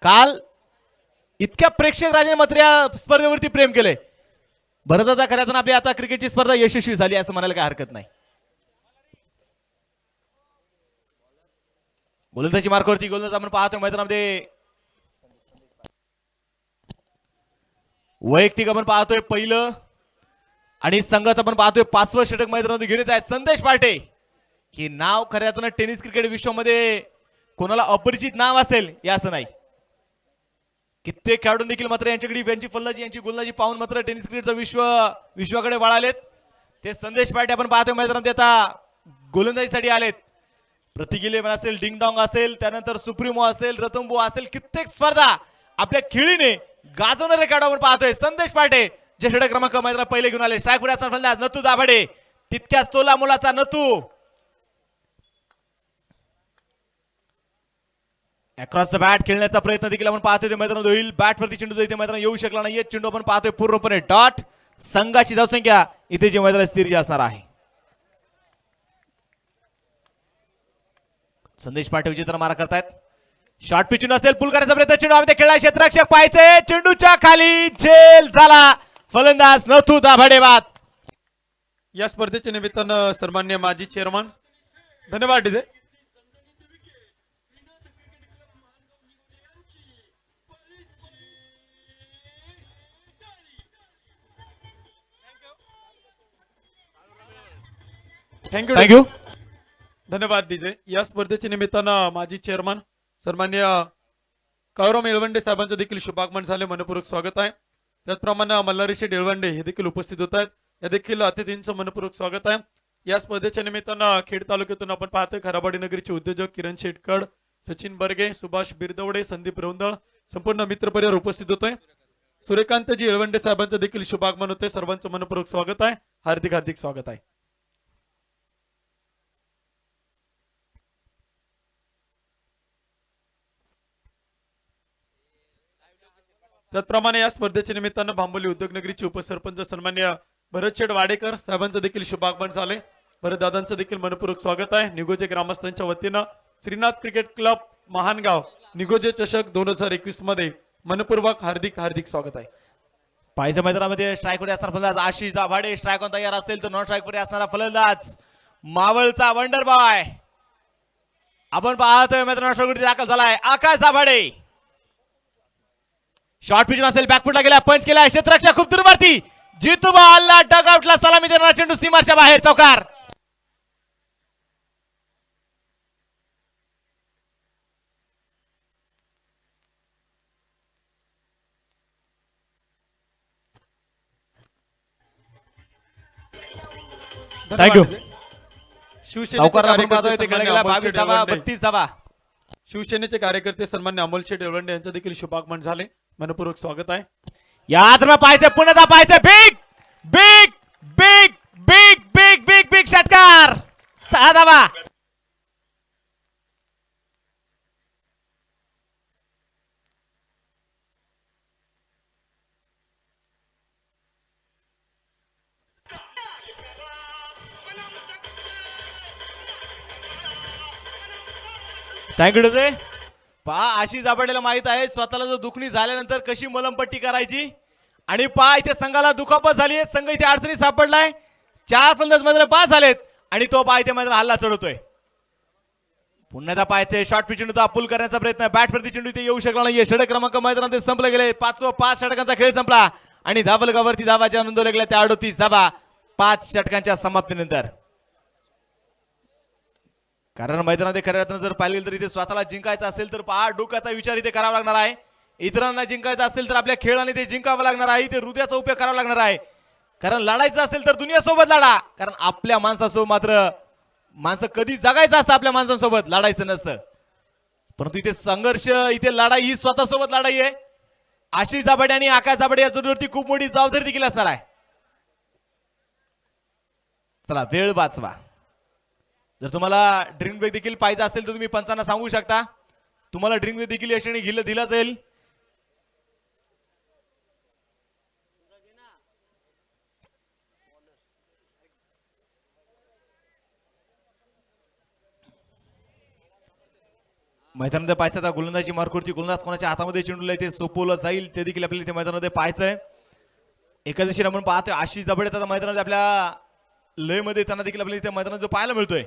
काल इतक्या प्रेक्षक राजाने मात्र या स्पर्धेवरती प्रेम केले. बरं दादा खऱ्या आपली आता क्रिकेटची स्पर्धा यशस्वी झाली असं म्हणायला काही हरकत नाही. गोलंदाजी मार्कवरती गोलंदाज आपण पाहतोय मैदानामध्ये. वैयक्तिक आपण पाहतोय पहिलं आणि संघाचं आपण पाहतोय 5वं षटक मैदानामध्ये घेण्यात आहे. संदेश पार्टे हे नाव खऱ्या अर्थानं टेनिस क्रिकेट विश्वामध्ये कोणाला अपरिचित नाव असेल या असं नाही. कित्येक खेळाडू देखील मात्र यांच्याकडे यांची फलंदाजी यांची गोलंदाजी पाहून मात्र टेनिस क्रिकेटचा विश्वाकडे वळालेत. ते संदेश पार्टे आपण पाहतोय मैदानात आता गोलंदाजीसाठी आलेत. प्रतिगिले असेल, डिंगडॉंग असेल, त्यानंतर सुप्रीमो असेल, रतंबो असेल, कित्येक स्पर्धा आपल्या खेळीने गाजवणारे खेळाडू आपण पाहतोय. संदेश पार्टे जे षटक क्रमांक मैदानात पहिले घेऊन आले. स्ट्राईक पुढे असणार फलंदाज नतू दाभाडे. तितक्याच तोला मुलाचा नतू अक्रॉस द बॅट खेळण्याचा प्रयत्न देखील आपण पाहतोय. ते मैदानात होईल. बॅटवरती चेंडू इथे मैदानात येऊ शकला नाहीये. चेंडू आपण पाहतोय पूर्णपणे डॉट. संघाची धावसंख्या इथे जे मैदानात स्थिर असणार आहे. संदेश पाटे विचित्र मारा करतायत. शॉर्ट पिच असेल, पुल करायचा प्रयत्न. चेंडू आम्ही खेळला. क्षेत्ररक्षक पाहायचे. चेंडूच्या खाली झेल झाला. फलंदाज नथू दाभाडे बाद. या स्पर्धेच्या निमित्तानं सन्मान्य माजी चेअरमन धन्यवाद डीजे. थँक्यू. धन्यवाद डीजे. या स्पर्धेच्या निमित्तानं माजी चेअरमन सन्मान्य काळूराम येळवंडे साहेबांचं देखील शुभागमन झाले. मनपूर्वक स्वागत आहे. त्याचप्रमाणे मल्हारी शेठ येळवंडे हे देखील उपस्थित होत आहेत. या देखील अतिथींचं मनपूर्वक स्वागत आहे. या स्पर्धेच्या निमित्तानं खेड तालुक्यातून आपण पाहतोय खराबाडी नगरीचे उद्योजक किरण शेटकड, सचिन बर्गे, सुभाष बिरदवडे, संदीप रौंदळ संपूर्ण मित्रपरिवार उपस्थित होतोय. सूर्यकांतजी येळवंडे साहेबांचं देखील शुभागमन होते. सर्वांचं मनपूर्वक स्वागत आहे. हार्दिक हार्दिक स्वागत आहे. त्याचप्रमाणे या स्पर्धेच्या निमित्तानं भांबोली उद्योगनगरीचे उपसरपंच सन्मान्य भरतशेठ वाडेकर साहेबांचं देखील शुभागमन झाले. भरत दादांचं देखील मनपूर्वक स्वागत आहे. निगोजे ग्रामस्थांच्या वतीनं श्रीनाथ क्रिकेट क्लब महानगाव निगोजे चषक 2021 मध्ये मनपूर्वक हार्दिक हार्दिक स्वागत आहे. पाहिजे मैदानामध्ये स्ट्राईक वर असणारा फलंदाज आशिष दाभाडे, स्ट्राईक ऑन तयार असेल तर नॉन स्ट्राईक वर असणारा फलंदाज मावळचा वंडर बॉय. आपण पाहतोय मैदानावर दाखल झालाय आकाश दाभाडे. शॉर्ट पिच असेल, बॅकफुटला गेला, पंच केला, क्षेत्ररक्षक खूप दूरवरती, जितू बॉलला डग आउटला सलामी देणारा चेंडू सीमाच्या बाहेर, चौकार. थँक्यू. चौकार आपण पाहतोय ते गेला 22 धावा 32 धावा. शिवसेनेचे कार्यकर्ते सन्मान्य अमोल शेठ येवलंडे यांचं देखील शुभागमन झाले. मनपूर्वक स्वागत आहे. या तर पाहायचं पुन्हा पाहायचं big big big big big big big षटकार 6 धावा. Thank you Doge. पहा आशिष दाभाडेला माहित आहे स्वतःला जो दुखणी झाल्यानंतर कशी मलमपट्टी करायची. आणि पहा इथे संघाला दुखापत झाली आहे, संघ इथे अडचणी सापडलाय. 4 फलंदाज मैदानात पास झालेत आणि तो पहा इथे मैदानात हल्ला चढवतोय. पुन्हा पाहायचे शॉर्ट पिच चेंडू पुल करण्याचा प्रयत्न, बॅट प्रति चेंडू इथे येऊ शकला नाहीये. षटक क्रमांक मैदानात संपले गेले. 5 षटकांचा खेळ संपला आणि धावलगावरती धावाच्या नोंदवल्या गेल्या त्या 38 धावा 5 षटकांच्या समाप्तीनंतर. कारण मैदानात खऱ्या अर्थानं जर पाहिलं तर इथे स्वतःला जिंकायचं असेल तर पहा डोक्याचा विचार इथे करावा लागणार आहे. इतरांना जिंकायचं असेल तर आपल्या खेळाने ते जिंकावं लागणार आहे. इथे हृदयाचा उपयोग करावा लागणार आहे. कारण लढायचं असेल तर दुनियासोबत लढा. कारण आपल्या माणसासोबत मात्र माणसं कधी जगायचं असतं, आपल्या माणसांसोबत लढायचं नसतं. परंतु इथे संघर्ष, इथे लढाई ही स्वतःसोबत लढाई आहे. आशिष दाभाडे आणि आकाश दाभाडे याच्यावरती खूप मोठी जबाबदारी देखील असणार आहे. चला वेळ वाचवा. जर तुम्हाला ड्रिंक ब्रेक देखील पाहिजे असेल तर तुम्ही पंचांना सांगू शकता. तुम्हाला ड्रिंक ब्रेक देखील यशस्वी दिला जाईल. मैदानामध्ये पाहायचं आता गोलंदाजी मार्कवरती गोलंदाज कोणाच्या हातामध्ये चेंडूला ते सोपवलं जाईल ते देखील आपल्याला इथे मैदानामध्ये पाहायचंय. एका दिवशी आपण पाहतोय आशिष दाभाडे आता मैदानामध्ये आपल्या लयमध्ये त्यांना देखील आपल्याला इथे मैदानात जो पाहायला मिळतोय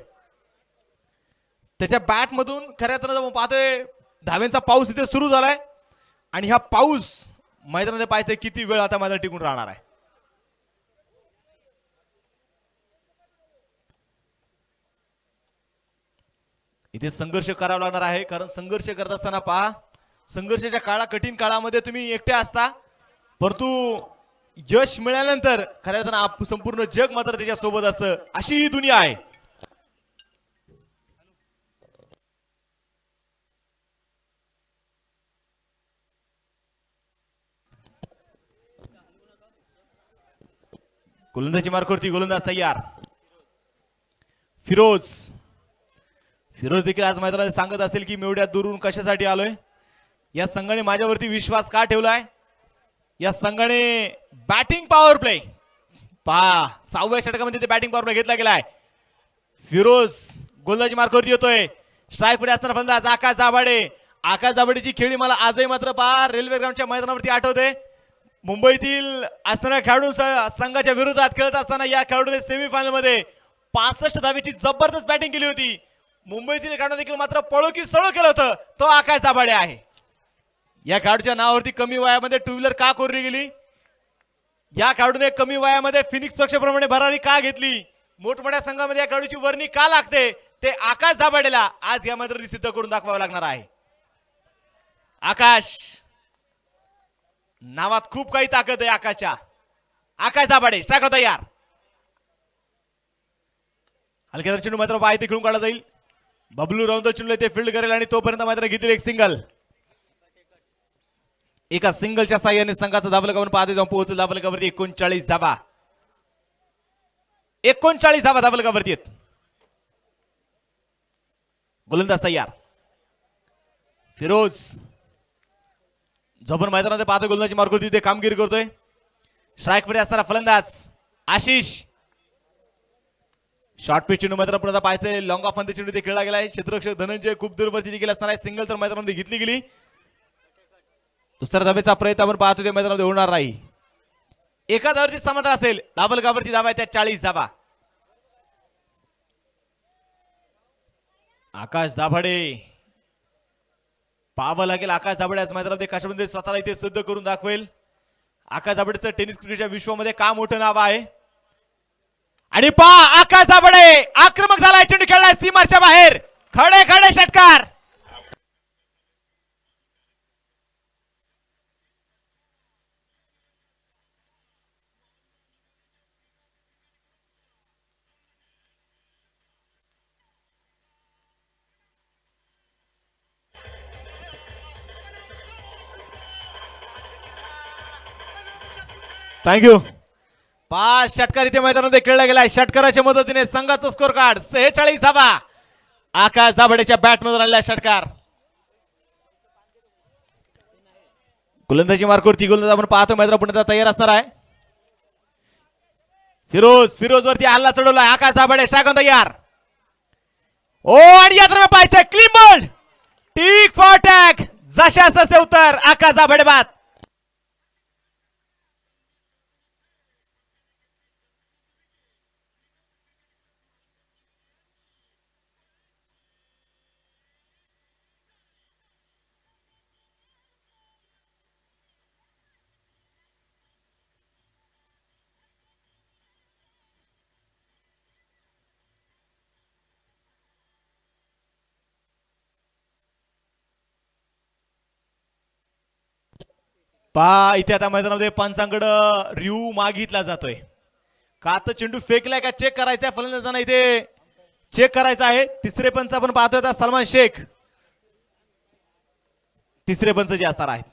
त्याच्या बॅट मधून खऱ्या अर्थानं आपण पाहतोय धाव्यांचा पाऊस इथे सुरू झालाय. आणि हा पाऊस मैदानामध्ये पाहायचंय किती वेळ आता मैदान टिकून राहणार आहे. इथे संघर्ष करावा लागणार आहे. कारण संघर्ष करत असताना पहा संघर्षाच्या कठीण काळामध्ये तुम्ही एकटे असता, परंतु यश मिळाल्यानंतर खऱ्या अर्थानं संपूर्ण जग मात्र त्याच्या सोबत असतं. अशी ही दुनिया आहे. गोलंदाजी मार्कवरती गोलंदाज तयार. फिरोज देखील आज मैदानात सांगत असेल की मी एवढ्या दूरून कशासाठी आलोय, या संघाने माझ्यावरती विश्वास का ठेवलाय, या संघाने बॅटिंग पॉवर प्ले पहा 6व्या षटकामध्ये ते बॅटिंग पॉवर प्ले घेतला गेलाय. फिरोज गोलंदाजी मार्कवरती येतोय. स्ट्राईक पुढे असणारा फलंदाज आकाश दाभाडेची खेळी मला आजही मात्र पहा रेल्वे ग्राउंडच्या मैदानावरती आठवते. मुंबईतील असणाऱ्या खेळाडू संघाच्या विरोधात खेळत असताना या खेळाडूने सेमीफायनल मध्ये 65 धावेची जबरदस्त बॅटिंग केली होती. मुंबईतील खेळाडू देखील मात्र पळो की सळो केलं होतं तो आकाश दाभाडे आहे. या खेळाडूच्या नावावरती कमी वयामध्ये 2 व्हीलर का कोरली गेली, या खेळाडूने कमी वयामध्ये फिनिक्स पक्षाप्रमाणे भरारी का घेतली, मोठमोठ्या संघामध्ये या खेळाडूची वर्णी का लागते, ते आकाश दाभाडेला आज या मैदानात सिद्ध करून दाखवावं लागणार आहे. आकाश नावात खूप काही ताकद आहे आकाशच्या. आकाश दाभाडे स्ट्राईक होता यार. हलक्या चेंडू मात्र पाय ते खेळून काढला जाईल. बबलू राऊंड चेंडू ते फील्ड करेल आणि तोपर्यंत मात्र घेतील एक सिंगल. एका सिंगलच्या साह्याने संघाचा धावलगावर पाहते जाऊन पोहोचल धावलगावरती 39 धावा. 39 धावा धावलगावरती आहेत. गोलंदाज तयार. फिरोज जबर मैदानामध्ये पाहतो गोलंदाजी मार्ग तिथे कामगिरी करतोय. स्ट्राईक मध्ये असणारा फलंदाज आशिष. शॉर्ट पिच चेंडू मैदानात पुन्हा पाहायचंय. लॉंग ऑफ मध्ये चेंडू ते खेळला गेलाय. क्षेत्ररक्षक धनंजय खूप दूरवरती देखील असणार आहे. सिंगल तर मैदानामध्ये घेतली गेली. दुसऱ्या धाबेचा प्रयत्न आपण पाहतो ते मैदानामध्ये होणार नाही. एका धावावरती समाधान असेल. डबल गावरती धावा आहे त्या 40 धावा. आकाश दाभाडे पाहावं लागेल. आकाश दाभाडे आज मैदानामध्ये कशामध्ये स्वतःला इथे सिद्ध करून दाखवेल. आकाश दाभाडेचं टेनिस क्रिकेटच्या विश्वामध्ये का मोठं नाव आहे. आणि आकाश दाभाडे आक्रमक झालाय. चेंडू खेळलाय सीमाच्या बाहेर. खडे खडे षटकार. थँक्यू. 5 षटकार इथे मैदानामध्ये खेळला गेलाय. षटकाराच्या मदतीने संघाचं स्कोर कार्ड 46 धावा. आकाश दाभाडेच्या बॅट मधून आलेला षटकार. गोलंदाजी मार्कवरती गोलंदाज आपण पाहतो मैदान पुन्हा तयार असणार आहे. फिरोज वरती हल्ला चढवलाय. आकाश दाभाडे शाखा तयार. ओ आणि या दरम्यान पाहायचं clean ball. Tit for tat. जशास तसे उत्तर. आकाश दाभाडे बाद. इथे आता मैदानामध्ये पंचांकडे रिव्ह्यू मागितला जातोय. का तर चेंडू फेकलाय का चेक करायचा आहे. फलंदाजांना इथे चेक करायचा आहे. तिसरे पंच आपण पाहतोय आता सलमान शेख. तिसरे पंच जे असणार आहे.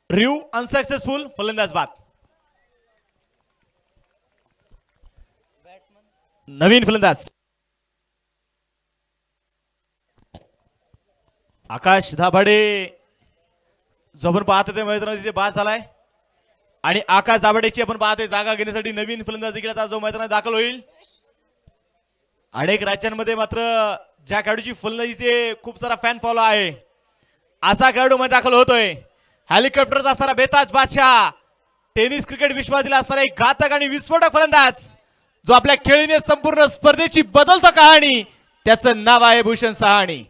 Review unsuccessful. फलंदाज बाद. नवीन फलंदाज आकाश दाभाडे. जो आपण पाहतो ते मैदानात तिथे बाद झालाय. आणि आकाश दाभाडेची आपण पाहतोय जागा घेण्यासाठी नवीन फलंदाज देखील आता जो मैदानात दाखल होईल. अनेक राज्यांमध्ये मात्र ज्या खेळाडूची फलंदाजीचे खूप सारा फॅन फॉलो आहे असा खेळाडू मध्ये दाखल होतोय. हेलिकॉप्टरचा असणारा बेताज बादशाह. टेनिस क्रिकेट विश्वातील असणारा एक घातक आणि विस्फोटक फलंदाज जो आपल्या खेळीने संपूर्ण स्पर्धेची बदलतो कहाणी. त्याचं नाव आहे भूषण सहाणी.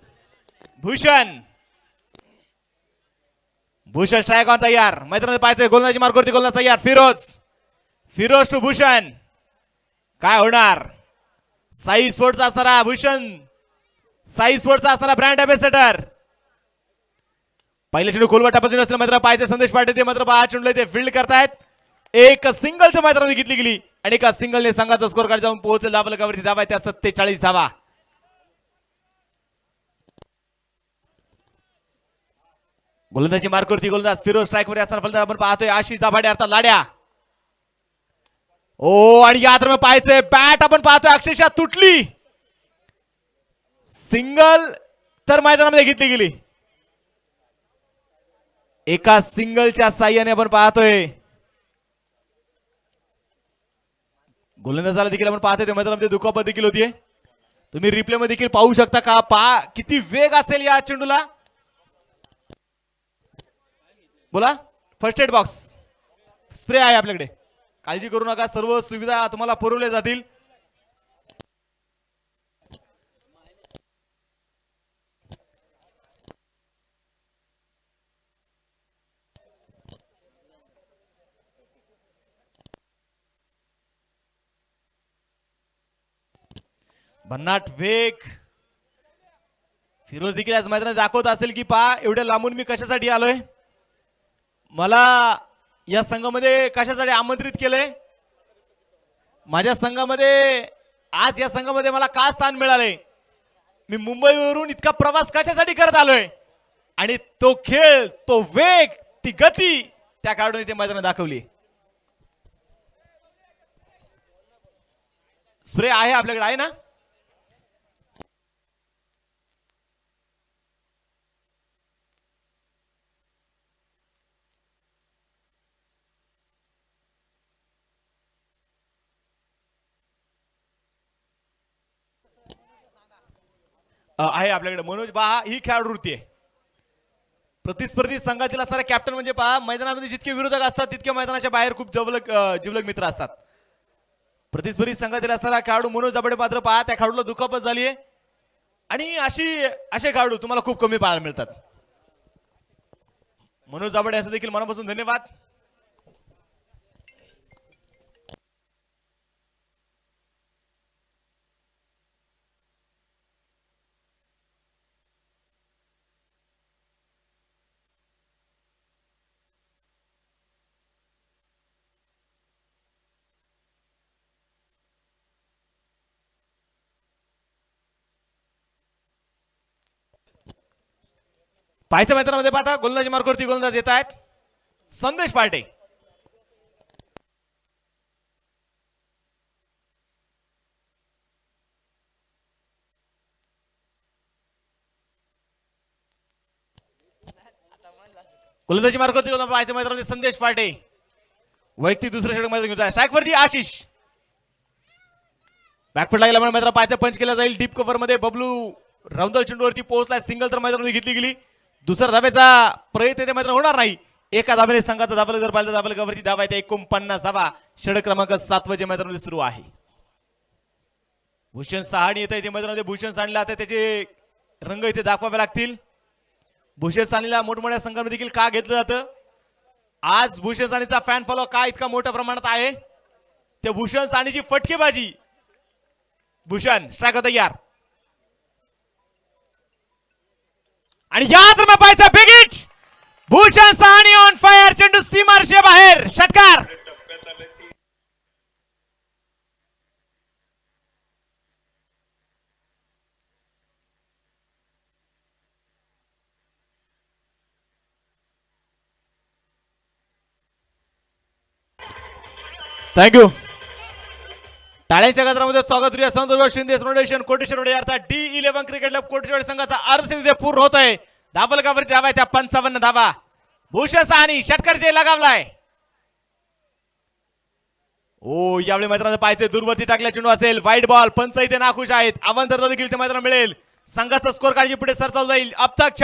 भूषण स्ट्राईक ऑन तयार. मैदानात पाहायचंय. गोलंदाजी मार्गावरती गोलंदाज तयार. फिरोज टू भूषण. काय होणार. साई स्पोर्ट्सचा असणारा भूषण. साई स्पोर्ट्सचा असणारा ब्रँड अँबॅसेडर. पहिल्या चेंडू खोलवर टापायचे नसलं मात्र पाहायचे संदेश पाटील. ते मात्र हा चेंडू ते फील्ड करतायत. एक सिंगलच्या मैदानामध्ये घेतली गेली आणि एका सिंगलने संघाचा स्कोर कार्ड जाऊन पोहोचले. धावलकावरती धावा आहे त्या 47 धावा. गोलंदाजी मार्कवरती गोलंदाज फिरोज. स्ट्राईक वर असताना फलंदाज आपण पाहतोय आशिष दाभाडे अर्थात लाड्या. ओ आणि या दरम्यान पाहायचंय बॅट आपण पाहतोय अक्षरशः तुटली. सिंगल तर मैदानामध्ये घेतली गेली. एका सिंगलच्या साह्याने आपण पाहतोय. गोलंदाजाला देखील आपण पाहतोय त्या मैदानामध्ये दुखापत देखील होतीये. तुम्ही रिप्ले मध्ये देखील पाहू शकता का किती वेग असेल या चेंडूला. बोला. फर्स्ट एड बॉक्स स्प्रे आहे आपल्याकडे. काळजी करू नका. सर्व सुविधा तुम्हाला पुरवल्या जातील. भन्नाट वेग. फिरोज देखील आज मैदानात दाखवत असेल की एवढ्या लांबून मी कशासाठी आलोय. मला या संघामध्ये कशासाठी आमंत्रित केलंय. माझ्या संघामध्ये आज या संघामध्ये मला का स्थान मिळाले. मी मुंबईवरून इतका प्रवास कशासाठी करत आलोय आणि तो खेळ, तो वेग, ती गती त्या खेळाडूने ते मैदानात दाखवली. स्प्रे आहे आपल्याकडे, आहे ना? आहे आपल्याकडे. मनोज पहा, ही खेळाडू वृत्ती आहे. प्रतिस्पर्धी संघातील असणारा कॅप्टन म्हणजे पहा, मैदानामध्ये जितके विरोधक असतात तितके मैदानाच्या बाहेर खूप जिवलग मित्र असतात. प्रतिस्पर्धी संघातील असणारा खेळाडू मनोज दाभाडे पात्र पहा, त्या खेळाडूला दुखापत झाली आहे आणि असे खेळाडू तुम्हाला खूप कमी पाहायला मिळतात. मनोज दाभाडे असं देखील मनापासून धन्यवाद. पाहायचं मैदानामध्ये पाहता गोलंदाजी मार्गावरती गोलंदाज येत आहेत संदेश पार्टे. गोलंदाजी मार्गावरती गोलंदाज पाहायचं मैदानामध्ये संदेश पार्टे. वैयक्तिक दुसऱ्या षटक मैदान घेत आहे. स्ट्राईक वरती आशिष. बॅकफुट लागला म्हणून मैदान पाहायचं पंच केला जाईल. डीप कव्हर मध्ये बबलू राऊंडल चेंडूवरती पोहोचलाय. सिंगल तर मैदानामध्ये घेतली गेली. दुसऱ्या धाब्याचा प्रयत्न ते मैदान होणार नाही. एका धाब्याने संघाचा धाबल जर पाहिलं धाबल कव्हरती धाबा येते 49 धाबा. षटक क्रमांक 7 जे मैदानामध्ये सुरू आहे. भूषण सहाणी येत आहे मैदानामध्ये. भूषण साहणीला आता त्याचे रंग इथे दाखवावे लागतील. भूषण साहणीला मोठमोठ्या संघांमध्ये देखील का घेतलं जातं? आज भूषण साहणीचा फॅन फॉलो का इतका मोठ्या प्रमाणात आहे? ते भूषण साहणीची फटकेबाजी. भूषण स्ट्राईक होता यार आणि याद पाहायचा big hit. Bhushan Sahni on fire. चेंडू सीमारेषे बाहेर. षटकार. थँक्यू. टाळ्यांच्या गजरामध्ये स्वागत करूया संतोष शिंदे फाउंडेशन कोटेश्वर अर्थात D11 क्रिकेट क्लब कोटेश्वर संघाचा अर्धशतक पूर्ण होत आहे. धाबल कावर धावा त्या 55 धावा. भूषण साहनी षटकार ते लगावलाय. ओ यावेळी मैदानात पाहायचे दूरवरती टाकल्या चेंडू असेल. वाईट बॉल. पंच इथे नाखुश आहेत. अवंतर देखील ते मैदानात मिळेल. संघाचा स्कोर काळजी पुढे सरसावला जाईल. अब तक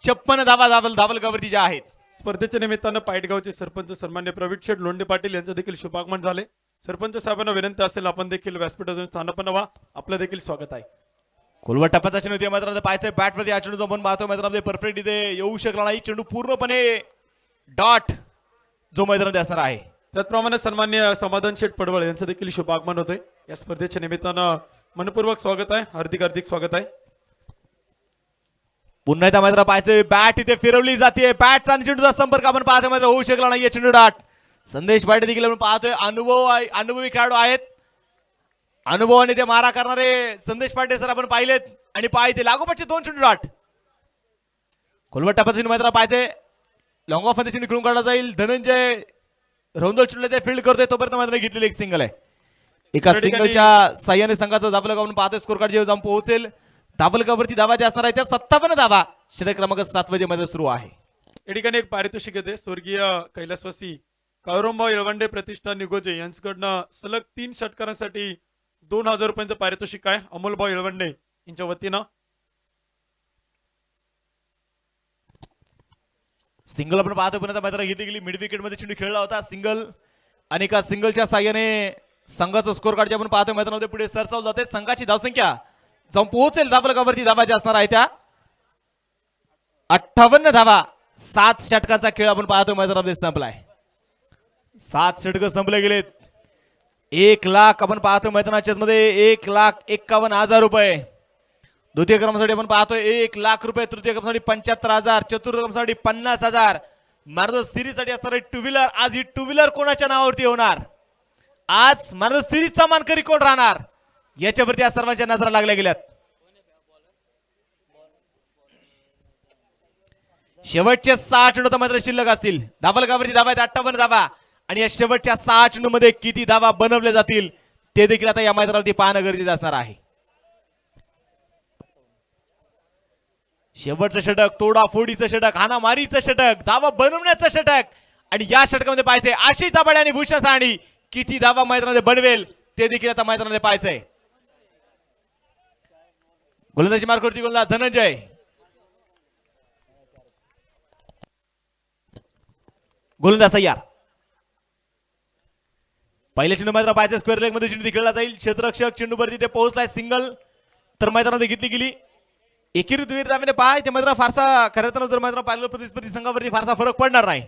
56 धावा धाबल कावरती ज्या आहेत. स्पर्धेच्या निमित्तानं पायटगावचे सरपंच सन्मान्य प्रवीण शेठ लोंढे पाटील यांचं देखील शुभागमन झाले. सरपंच साहेबांना विनंती असेल आपण देखील व्यासपीठातून स्थानापन्न व्हा. आपलं देखील स्वागत आहे. कोलवट टप्प्याचा चेंडू त्या मैदानात पाहायचं. बॅट प्रती हा चेंडू आपण पाहतो मैदानामध्ये परफेक्ट इथे येऊ शकला नाही. चेंडू पूर्णपणे डॉट जो मैदानात असणार आहे. त्याचप्रमाणे सन्मान्य समाधान शेठ पडवळ यांचं देखील शुभागमन होते. या स्पर्धेच्या निमित्तानं मनपूर्वक स्वागत आहे. हार्दिक स्वागत आहे. पुन्हा एकदा मैदानात पाहायचं. बॅट इथे फिरवली जाते. बॅटचा आणि चेंडूचा संपर्क आपण पाहतो मात्र होऊ शकला नाहीये. चेंडू डॉट. संदेश पाटील देखील आपण पाहतोय. अनुभवी खेळाडू आहेत. अनुभवाने ते मारा करणारे संदेश पाटील सर आपण पाहिलेत आणि पाहिजे लागोपाठचे 2 चेंडू डॉट. कोलवट टप्प्याचा मैदानात पाहायचे. लॉंग ऑफ मध्ये चेंडू खेळून काढला जाईल. धनंजय रौंदल चेंडू ते फील्ड करतोय तोपर्यंत मैदानात घेतलेली एक सिंगल आहे. एका सिंगलच्या साह्याने संघाचा धाबल आपण पाहतोय. स्कोर कार्ड जे जाऊन पोहोचेल. धाबल कावरती धावा जे असणार आहे त्या 57 धावा. षटक क्रमांक 7 मध्ये मैदान सुरू आहे. या ठिकाणी एक पारितोषिक येते. स्वर्गीय कैलासवासी काळुरामभाऊ येळवंडे प्रतिष्ठान निगोजे यांच्याकडनं सलग 3 षटकारांसाठी 2000 रुपयांचं पारितोषिक आहे. अमोलभाऊ येळवंडे यांच्या वतीनं. सिंगल आपण पाहतो पुन्हा मैदानात घेतली गेली. मिड विकेट मध्ये चेंडू खेळला होता. सिंगल आणि एका सिंगलच्या साह्याने संघाचं स्कोर कार्ड जे आपण पाहतो मैदानामध्ये पुढे सरसावलं जाते. संघाची धावसंख्या जाऊन पोहोचेल धाबल कावरती धावा ज्या असणार आहे त्या 58 धावा. 7 षटकाचा खेळ आपण पाहतो मैदानामध्ये संपलाय. 7 षटक संपले गेलेत. 1 लाख आपण पाहतो मैदानाच्या मध्ये 1,51,000 रुपये. द्वितीय क्रमांकासाठी आपण पाहतोय 1 लाख रुपये. तृतीय क्रमांकासाठी 75,000. चतुर्थ क्रमांकासाठी 50,000. मार्दस सिरीजसाठी असणारे 2 व्हीलर. आज ही 2 व्हीलर कोणाच्या नावावरती होणार? आज मार्दस सिरीजचा मानकरी कोण राहणार याच्यावरती आज सर्वांच्या नजरा लागल्या गेल्यात. शेवटचे 6 चेंडू तर मात्र शिल्लक असतील. धाबलकावरती धावा आहेत 58 धावा आणि या शेवटच्या 6 चेंडू मध्ये किती धावा बनवले जातील ते देखील आता या मैदानावरती पाहणं गरजेचं असणार आहे. शेवटचं षटक, तोडाफोडीचं षटक, हाणामारीचं षटक, धावा बनवण्याचं षटक आणि या षटकामध्ये पाहायचंय आशिष दाभाडे आणि भूषण साहनी किती धावा मैदानामध्ये बनवेल ते देखील आता मैदानामध्ये पाहायचंय. गोलंदाजी मार्कवरती गोलंदाज धनंजय. गोलंदाज तयार. पहिल्या चेंडू मैदानात पाहायचं स्क्वेअर लेग मध्ये चेंडू खेळला जाईल. क्षेत्ररक्षक चेंडूवरती ते पोहोचलाय. सिंगल तर मैदानामध्ये घेतली गेली. एकेरीत पहा इथे मैदान फारसा खरं तर जर मैदान पाहिलं प्रतिस्पर्धी संघावरती फारसा फरक पडणार नाही,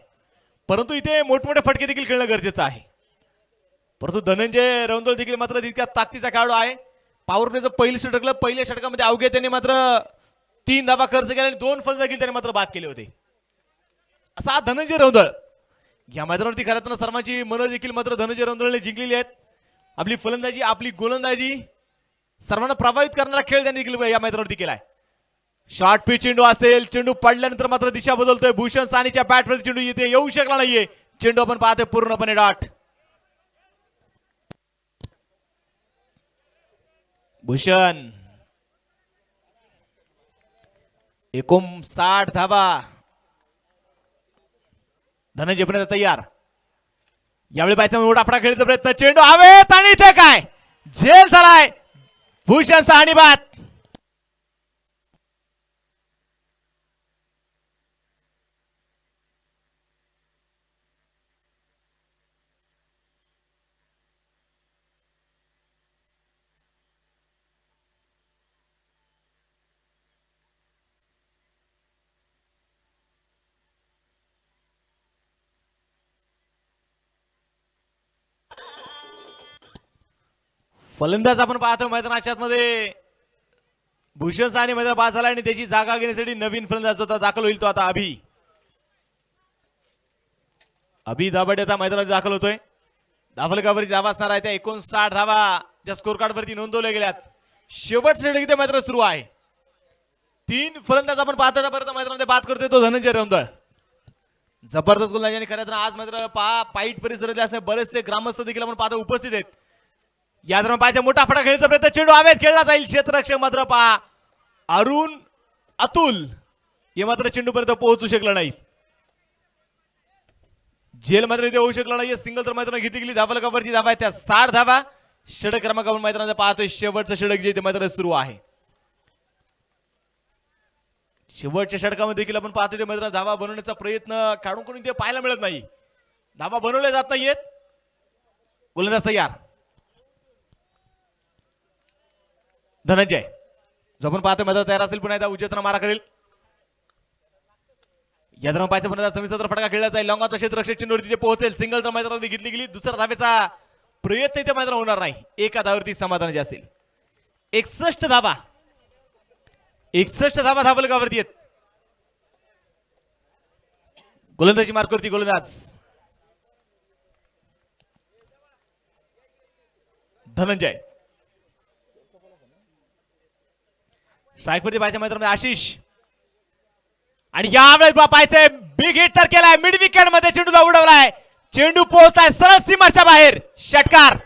परंतु इथे मोठमोठे फटके देखील खेळणं गरजेचं आहे. परंतु धनंजय रौंदळ देखील मात्र तितक्या ताकदीचा खेळाडू आहे. पॉवर प्लेचं पहिलं षटकलं. पहिल्या षटकामध्ये अवघे त्यांनी मात्र 3 धावा खर्च केला आणि 2 फलंदाज देखील त्यांनी मात्र बाद केले होते. असा धनंजय रौंदळ या मैदानावरती खरं तर सर्वांची मनं देखील मात्र धनंजय रौंदळने जिंकलेली आहेत. आपली फलंदाजी, आपली गोलंदाजी सर्वांना प्रभावित करणारा खेळ त्यांनी देखील या मैदानावरती केलाय. शॉर्ट पिच चेंडू असेल. चेंडू पडल्यानंतर मात्र दिशा बदलतोय. भूषण साहनीच्या बॅटवरती चेंडू येथे येऊ शकला नाहीये. चेंडू आपण पाहतोय पूर्णपणे डॉट. भूषण 59 धावा. धनंजय पण तयार. यावेळी पाहायचा मोठा फटा खेळायचा प्रयत्न. चेंडू हवेत आणि इथे काय झेल झालाय. भूषण साहनी बाद. फलंदाज आपण पाहतो मैदानाच्या मध्ये भूषण साहनी मैदान पास झाला आणि त्याची जागा घेण्यासाठी नवीन फलंदाज होता दाखल होईल तो आता अभि दाभाडे आता मैदानात दाखल होतोय. धावलकावरती धावा असणार आहे त्या 59 धावा ज्या स्कोर कार्ड वरती नोंदवल्या गेल्यात. शेवटचे षटक इथे मात्र सुरू आहे. 3 फलंदाज आपण पाहतो परत मैदानामध्ये बाद करतोय तो धनंजय रौंदळ. जबरदस्त गोलंदाजी आणि खरं तर आज मात्र पाईट परिसरातले असणे बरेचसे ग्रामस्थ देखील आपण पाहतो उपस्थित आहेत. या दरम्यान पाहायचा मोठा फटा खेळायचा प्रयत्न. चेंडू हवेत खेळला जाईल. क्षेत्ररक्षक मात्र पहा अरुण अतुल हे मात्र चेंडूपर्यंत पोहोचू शकलं नाही. जेल मात्र इथे होऊ शकला नाही. सिंगल तर मैदानात घेतली गेली. धावलकावरती धावा त्या 60 धावा. षटक क्रमांकावर मैदानात पाहतोय शेवटचं षटक जे इथे मैदानात सुरू आहे. शेवटच्या षटकामध्ये देखील आपण पाहतोय मैदानात धावा बनवण्याचा प्रयत्न खेळाडूंकडून ते पाहायला मिळत नाही. धावा बनवल्या जात नाहीयेत. गोलंदाज तयार. धनंजय जो आपण पाहतोय मैदान तयार असेल पुन्हा एकदा उजेतना मारा करेल. या दरम्यान पाहायचं पुन्हा समिसत्र फटका खेळला जाईल. लॉंगाचा क्षेत्ररक्षक चेंडूवरती ते पोहोचेल. सिंगल तर मैदानामध्ये घेतली गेली. दुसऱ्या धावेचा प्रयत्न इथे मैदान होणार नाही. एका धावेवरती समाधान जे असेल. 61 धावा. 61 धावा धावलकावरती आहेत. गोलंदाजी मार्कवरती गोलंदाज धनंजय. स्ट्राईकवरती पाहायच्या मैदानामध्ये आशिष आणि यावेळेस पाहायचंय बिग हिट तर केलाय. मिड विकेट मध्ये चेंडूला उडवलाय. चेंडू पोहोचलाय सरळ सीमाच्या बाहेर. षटकार.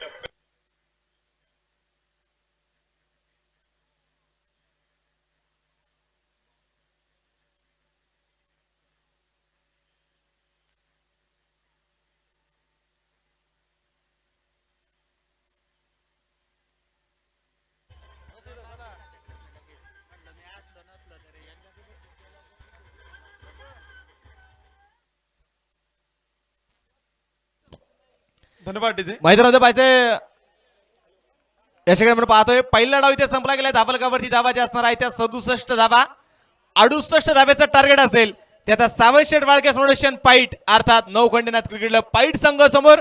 धन्यवाद डीजे. मैदानामध्ये पाहायचंय या सगळ्या आपण पाहतोय पहिला डाव इथे संपला गेलाय. धावलकावरती धावा ज्या असणार आहे त्या 67 धावा. 68 धावेचं टार्गेट असेल. त्याचा सावशेठ वाळके फाउंडेशन पाईट अर्थात नवखंडनाथ क्रिकेट पाईट संघ समोर.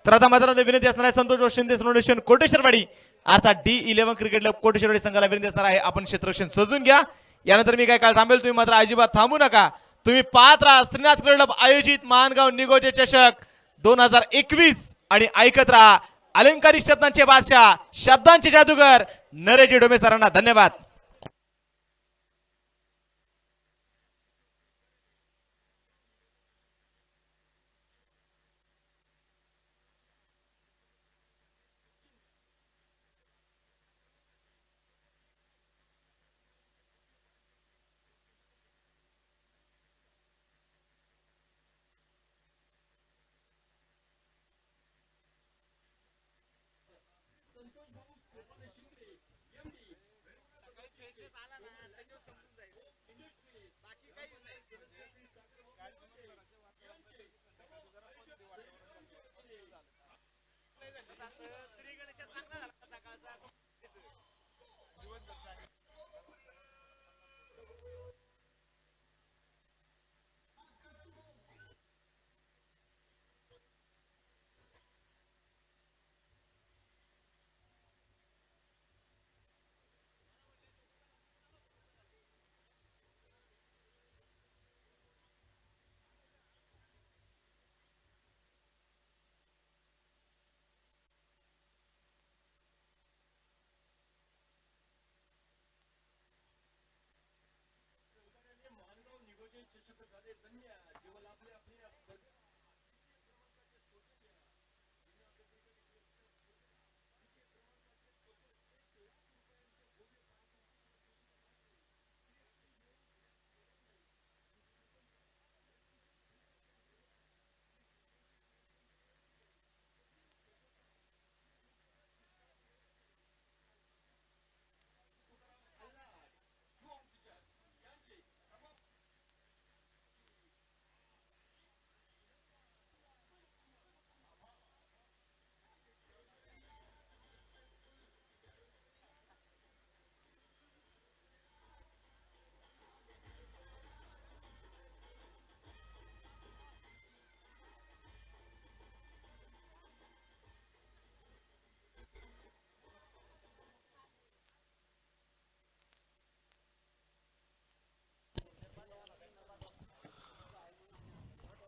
तर आता मैदानामध्ये विनंती असणार आहे संतोष शिंदे फाउंडेशन कोटेश्वरवाडी अर्थात D11 क्रिकेट क्लब कोटेश्वरवाडी संघाला विनंती असणार आहे आपण क्षेत्ररक्षण सजून घ्या. यानंतर मी काय काळ थांबेल. तुम्ही मात्र अजिबात थांबू नका. तुम्ही पाहत राहा श्रीनाथ क्लब आयोजित मानगाव निगोजे चषक 2021 आणि ऐकत राहा अलंकारिक शब्दांचे बादशाह शब्दांचे जादूगर नरेजी डोमे सरांना धन्यवाद.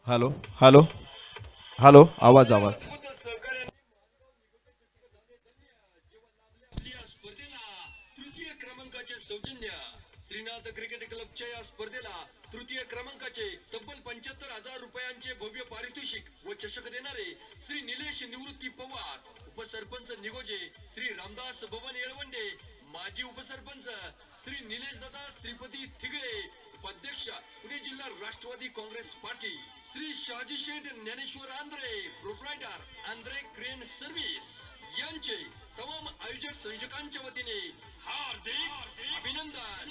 हॅलो हॅलो हॅलो आवाज आवाज अद्भुत सहकार्याने आपल्या या स्पर्धेला तृतीय क्रमांकाचे सौजन्य श्रीनाथ क्रिकेट क्लबच्या या स्पर्धेला तृतीय क्रमांकाचे तब्बल 75,000 रुपयांचे भव्य पारितोषिक व चषक देणारे श्री निलेश निवृत्ती पवार, उपसरपंच निगोजे श्री रामदास भवन येळवंडे, माजी उपसरपंच श्री निलेश दादा श्रीपती थिगळे, उपाध्यक्ष पुणे जिल्हा Rashtrawadi Congress party Shri Shahaji Sheth Dnyaneshwar Andhre, proprietor Andhre crane service यांचे तमाम आयोजक संयोजकांच्या वतीने हार्दिक अभिनंदन.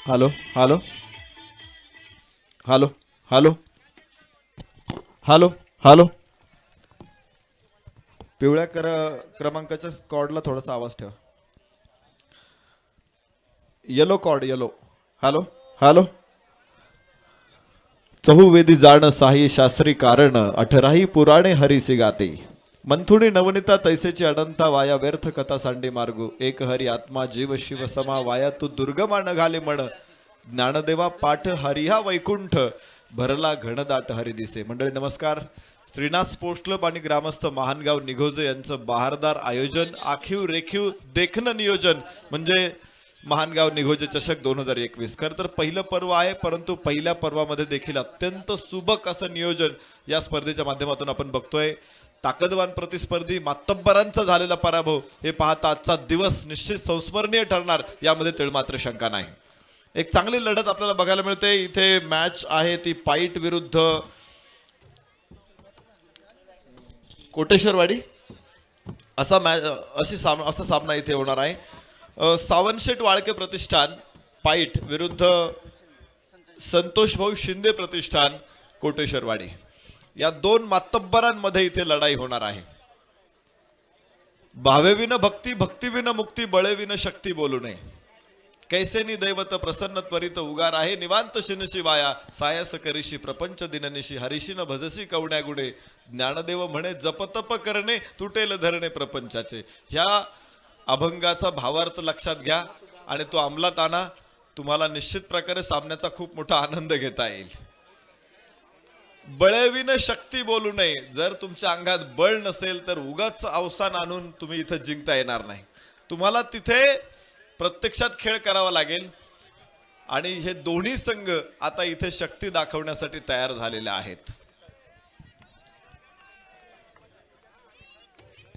Hello hello hello hello hello hello पिवळ्या क्रमांकाच्या कॉर्डला थोडासा आवाज ठेवा. Yellow cord yellow. Hello hello चहुवेदी जाण साही शास्त्री कारण 18 पुराणे हरिसी गाते मंथुणी नवनिता तैसेची अनंता वाया व्यर्थ कथा सांडे मार्गू एक हरी आत्मा जीव शिव समा वाया तू दुर्गमा न घाले म्हण ज्ञानदेवा पाठ हरिहा वैकुंठ भरला घनदाट हरी दिसे. मंडळी नमस्कार. श्रीनाथ स्पोर्ट्स क्लब आणि ग्रामस्थ महानगाव निघोजे यांचं बहारदार आयोजन आखीव रेखीव देखणं नियोजन म्हणजे महानगाव निघोजे चषक 2021. खरं तर पहिलं पर्व आहे, परंतु पहिल्या पर्वामध्ये देखील अत्यंत सुबक असं नियोजन या स्पर्धेच्या माध्यमातून आपण बघतोय. ताकदवान प्रतिस्पर्धी मातब्बरांचा झालेला पराभव हे पाहता आजचा दिवस निश्चित संस्मरणीय ठरणार यामध्ये तिळमात्र शंका नाही. एक चांगली लढत आपल्याला बघायला मिळते. इथे मॅच आहे ती पाईट विरुद्ध कोटेश्वरवाडी असा असा सामना इथे होणार आहे. सावनशेठ वाळके प्रतिष्ठान पाईट विरुद्ध संतोष भाऊ शिंदे प्रतिष्ठान कोटेश्वरवाडी या दोन मातब्बरांमध्ये इथे लढाई होणार आहे. भावेविन भक्ती भक्तीविन मुक्ती बळेविन शक्ती बोलू नये कैसेनी दैवत प्रसन्न त्वरित उगार आहे निवांत शिनशी वाया सायस करीशी प्रपंच दिननिशी हरिशीन भजसी कवड्या गुडे ज्ञानदेव म्हणे जपतप करणे तुटेल धरणे प्रपंचाचे. ह्या अभंगाचा भावार्थ लक्षात घ्या आणि तो अंमलात आणा. तुम्हाला निश्चित प्रकारे सामन्याचा खूप मोठा आनंद घेता येईल. बळेविन शक्ती बोलू नये. जर तुमच्या अंगात बळ नसेल तर उगाच अवसान आणून तुम्ही इथं जिंकता येणार नाही. तुम्हाला तिथे प्रत्यक्षात खेळ करावा लागेल आणि हे दोन्ही संघ आता इथे शक्ती दाखवण्यासाठी तयार झालेले आहेत.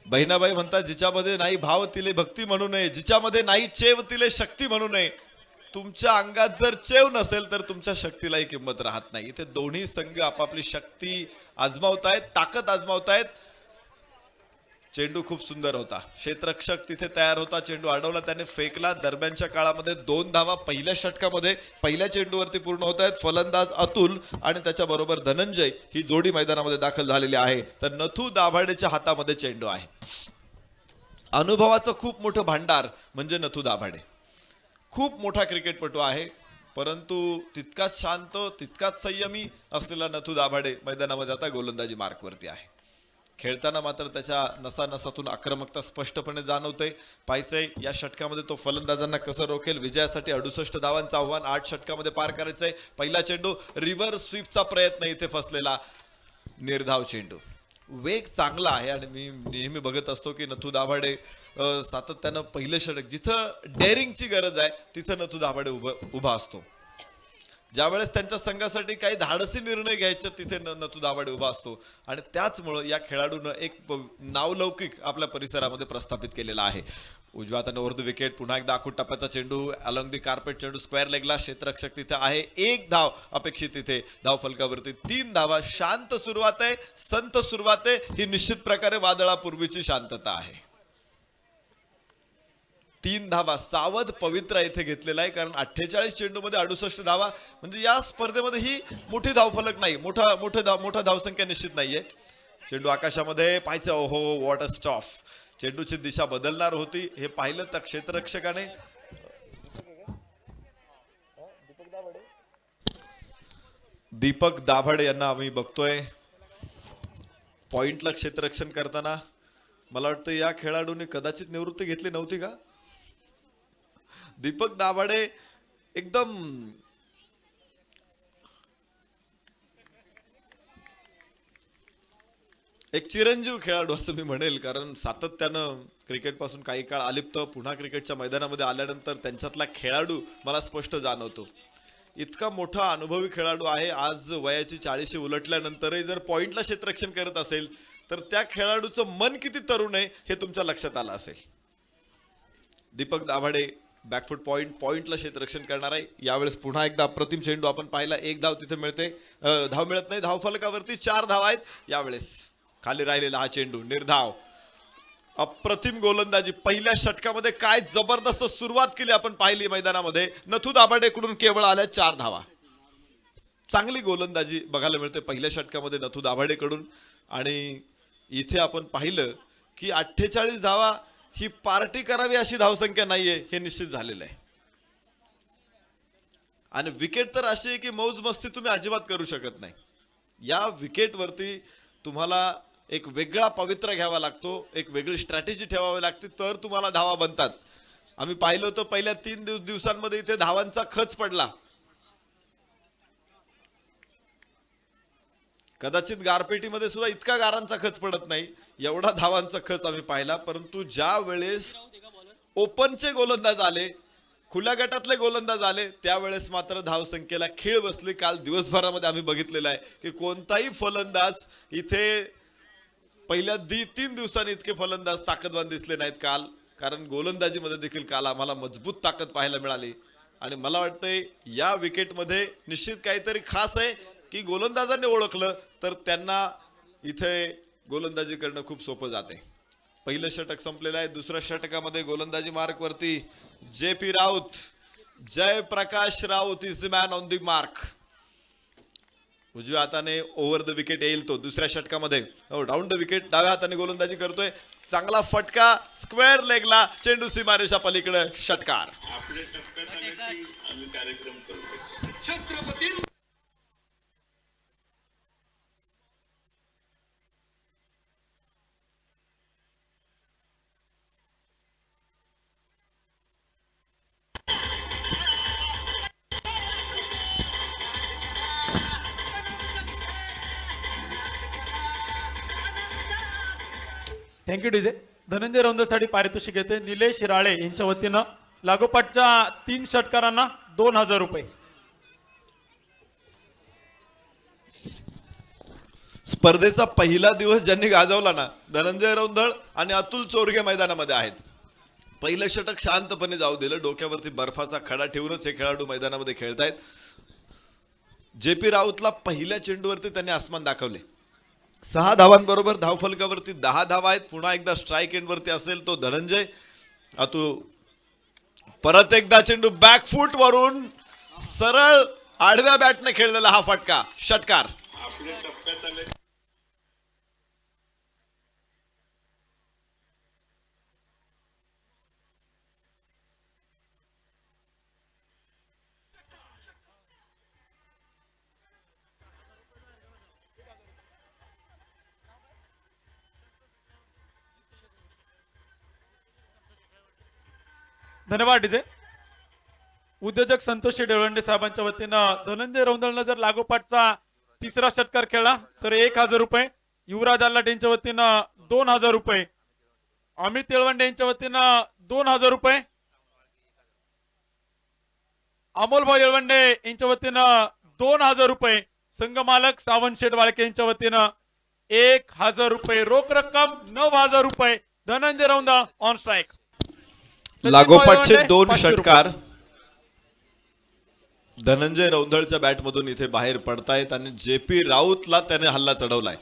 बहिणाबाई म्हणतात जिच्यामध्ये नाही भाव तिले भक्ती म्हणू नये, जिच्यामध्ये नाही चेव तिले शक्ती म्हणू नये. तुमच्या अंगात जर चेव नसेल तर तुमच्या शक्तीलाही किंमत राहत नाही. इथे दोन्ही संघ आपापली शक्ती आजमावतायत, ताकद आजमावतायत. चेंडू खूप सुंदर होता. क्षेत्ररक्षक तिथे तयार होता. चेंडू अडवला, त्याने फेकला. दरम्यानच्या काळामध्ये 2 धावा पहिल्या षटकामध्ये पहिल्या चेंडूवरती पूर्ण होत आहेत. फलंदाज अतुल आणि त्याच्याबरोबर धनंजय ही जोडी मैदानामध्ये दाखल झालेली आहे. तर नथू दाभाडेच्या हातामध्ये चेंडू आहे. अनुभवाचं खूप मोठं भांडार म्हणजे नथू दाभाडे. खूप मोठा क्रिकेटपटू आहे, परंतु तितकाच शांत तितकाच संयमी असलेला नथू दाभाडे मैदानामध्ये आता गोलंदाजी मार्कवरती आहे. खेळताना मात्र त्याच्या नसानसातून आक्रमकता स्पष्टपणे जाणवते. पाहायचंय या षटकामध्ये तो फलंदाजांना कसं रोखेल. विजयासाठी 68 धावांचं आव्हान 8 षटकामध्ये पार करायचंय. पहिला चेंडू रिव्हर्स स्वीपचा प्रयत्न इथे फसलेला निर्धाव चेंडू. वेग चांगला आहे आणि मी नेहमी बघत असतो की नथू दाभाडे सातत्यानं पहिलं षटक जिथं डेअरिंगची गरज आहे तिथं नथू दाभाडे उभा असतो. ज्यावेळेस त्यांच्या संघासाठी काही धाडसी निर्णय घ्यायचे तिथे नथू दाभाडे उभा असतो आणि त्याचमुळं या खेळाडूनं एक नावलौकिक आपल्या परिसरामध्ये प्रस्थापित केलेला आहे. उजव्या हाताने ओव्हर द विकेट. पुन्हा एकदा आखूड टप्प्याचा चेंडू अलॉंग दी कार्पेट चेंडू स्क्वेअर लेगला. क्षेत्ररक्षक तिथे आहे. 1 धाव अपेक्षित तिथे. धाव फलकावरती 3 धावा. शांत सुरुवात आहे, संत सुरुवात आहे. ही निश्चित प्रकारे वादळापूर्वीची शांतता आहे. 3 धावा सावध पवित्रा इथे घेतलेला आहे, कारण 48 चेंडूमध्ये 68 धावा म्हणजे या स्पर्धेमध्ये ही मोठी धावफलक नाही, मोठा धावसंख्या निश्चित नाहीये. चेंडू आकाशामध्ये पाहायचं. ओहो व्हॉट अ स्टॉफ. चेंडूची दिशा बदलणार होती हे पाहिलं तर क्षेत्ररक्षकाने. दीपक दाभाडे यांना आम्ही बघतोय पॉइंटला क्षेत्ररक्षण करताना. मला वाटतं या खेळाडूने कदाचित निवृत्ती घेतली नव्हती का? दीपक दाभाडे एकदम एक चिरंजीव खेळाडू असं मी म्हणेल, कारण सातत्यानं क्रिकेट पासून काही काळ अलिप्त, पुन्हा क्रिकेटच्या मैदानामध्ये आल्यानंतर त्यांच्यातला खेळाडू मला स्पष्ट जाणवतो. इतका मोठा अनुभवी खेळाडू आहे. आज वयाची 40 उलटल्यानंतरही जर पॉइंटला क्षेत्ररक्षण करत असेल तर त्या खेळाडूचं मन किती तरुण आहे हे तुमच्या लक्षात आलं असेल. दीपक दाभाडे बॅकफुट पॉइंटला क्षेत्ररक्षण करणार आहे. यावेळेस पुन्हा एकदा अप्रतिम चेंडू आपण पाहिला. एक धाव तिथे मिळते, धाव मिळत नाही. धावफलकावरती 4 धाव आहेत. यावेळेस खाली राहिलेला हा चेंडू निर्धाव. अप्रतिम गोलंदाजी. पहिल्या षटकामध्ये काय जबरदस्त सुरुवात केली आपण पाहिली मैदानामध्ये. नथू दाभाडेकडून केवळ आल्या 4 धावा. चांगली गोलंदाजी बघायला मिळते पहिल्या षटकामध्ये नथू दाभाडेकडून. आणि इथे आपण पाहिलं की 48 धावा ही पार्टी करावी अशी धावसंख्या नाहीये हे निश्चित झालेलं आहे. आणि विकेट तर अशी आहे की मौज मस्ती तुम्ही अजिबात करू शकत नाही. या विकेटवरती तुम्हाला एक वेगळा पवित्रा घ्यावा लागतो, एक वेगळी स्ट्रॅटेजी ठेवावी लागते, तर तुम्हाला धावा बनतात. आम्ही पाहिलं होतं पहिल्या 3 दिवसांमध्ये इथे धावांचा खच पडला. कदाचित गारपेटीमध्ये सुद्धा इतका गारांचा खच पडत नाही, एवढा धावांचा खच आम्ही पाहिला. परंतु ज्या वेळेस ओपनचे गोलंदाज आले, खुल्या गटातले गोलंदाज आले, त्यावेळेस मात्र धावसंख्येला खीळ बसली. काल दिवसभरामध्ये आम्ही बघितलेलं आहे की कोणताही फलंदाज इथे पहिल्या 3 दिवसांनी इतके फलंदाज ताकदवान दिसले नाहीत काल. कारण गोलंदाजीमध्ये देखील काल आम्हाला मजबूत ताकद पाहायला मिळाली. आणि मला वाटतंय या विकेटमध्ये निश्चित काहीतरी खास आहे की गोलंदाजांनी ओळखलं तर त्यांना इथे गोलंदाजी करणं खूप सोपं जाते. पहिलं षटक संपलेलं आहे. दुसऱ्या षटकामध्ये गोलंदाजी मार्क वरती JP Raut, Jayprakash Raut is the man on the mark. उजव्या हाताने ओव्हर द विकेट येईल तो दुसऱ्या षटकामध्ये. डाऊन द विकेट डाव्या हाताने गोलंदाजी करतोय. चांगला फटका स्क्वेअर लेगला, चेंडू सीमारेषा पलीकडे, षटकार. Chhatrapati thank you DJ. धनंजय रौंदसाठी पारितोषिक येते निलेश राळे यांच्या वतीनं लागोपाठच्या 3 षटकारांना 2000 रुपये. स्पर्धेचा पहिला दिवस ज्यांनी गाजवला ना, धनंजय रौंदळ आणि अतुल चोरगे मैदानामध्ये आहेत. पहिलं षटक शांतपणे जाऊ दिलं. डोक्यावरती बर्फाचा खडा ठेवूनच हे खेळाडू मैदानामध्ये खेळतायत. JP राऊतला पहिल्या चेंडूवरती त्यांनी आसमान दाखवले. 6 धावांबरोबर धावफलकावरती 10 धावा आहेत. पुन्हा एकदा स्ट्राईक एंड वरती असेल तो धनंजय. परत एकदा चेंडू बॅकफूट वरून सरळ आडव्या बॅटने खेळलेला हा फटका, षटकार. धन्यवाद डीजे. उद्योजक संतोषी डेवळंडे साहेबांच्या वतीनं धनंजय रौंदळनं जर लागोपाठचा 3रा षटकार खेळला तर 1000 रुपये. युवराज आल्लाट यांच्या वतीनं 2000 रुपये. अमित येळवंडे यांच्या वतीनं 2000 रुपये. अमोलभाऊ येळवंडे यांच्या वतीनं 2000 रुपये. संघ मालक सावंत शेठ वाळके यांच्या वतीनं 1000 रुपये. रोख रक्कम 9000 रुपये. Dhananjay Raundal on strike. लागोपाठचे 2 षटकार धनंजय रौंदळच्या बॅटमधून इथे बाहेर पडतायत आणि JP राऊतला त्याने हल्ला चढवलाय.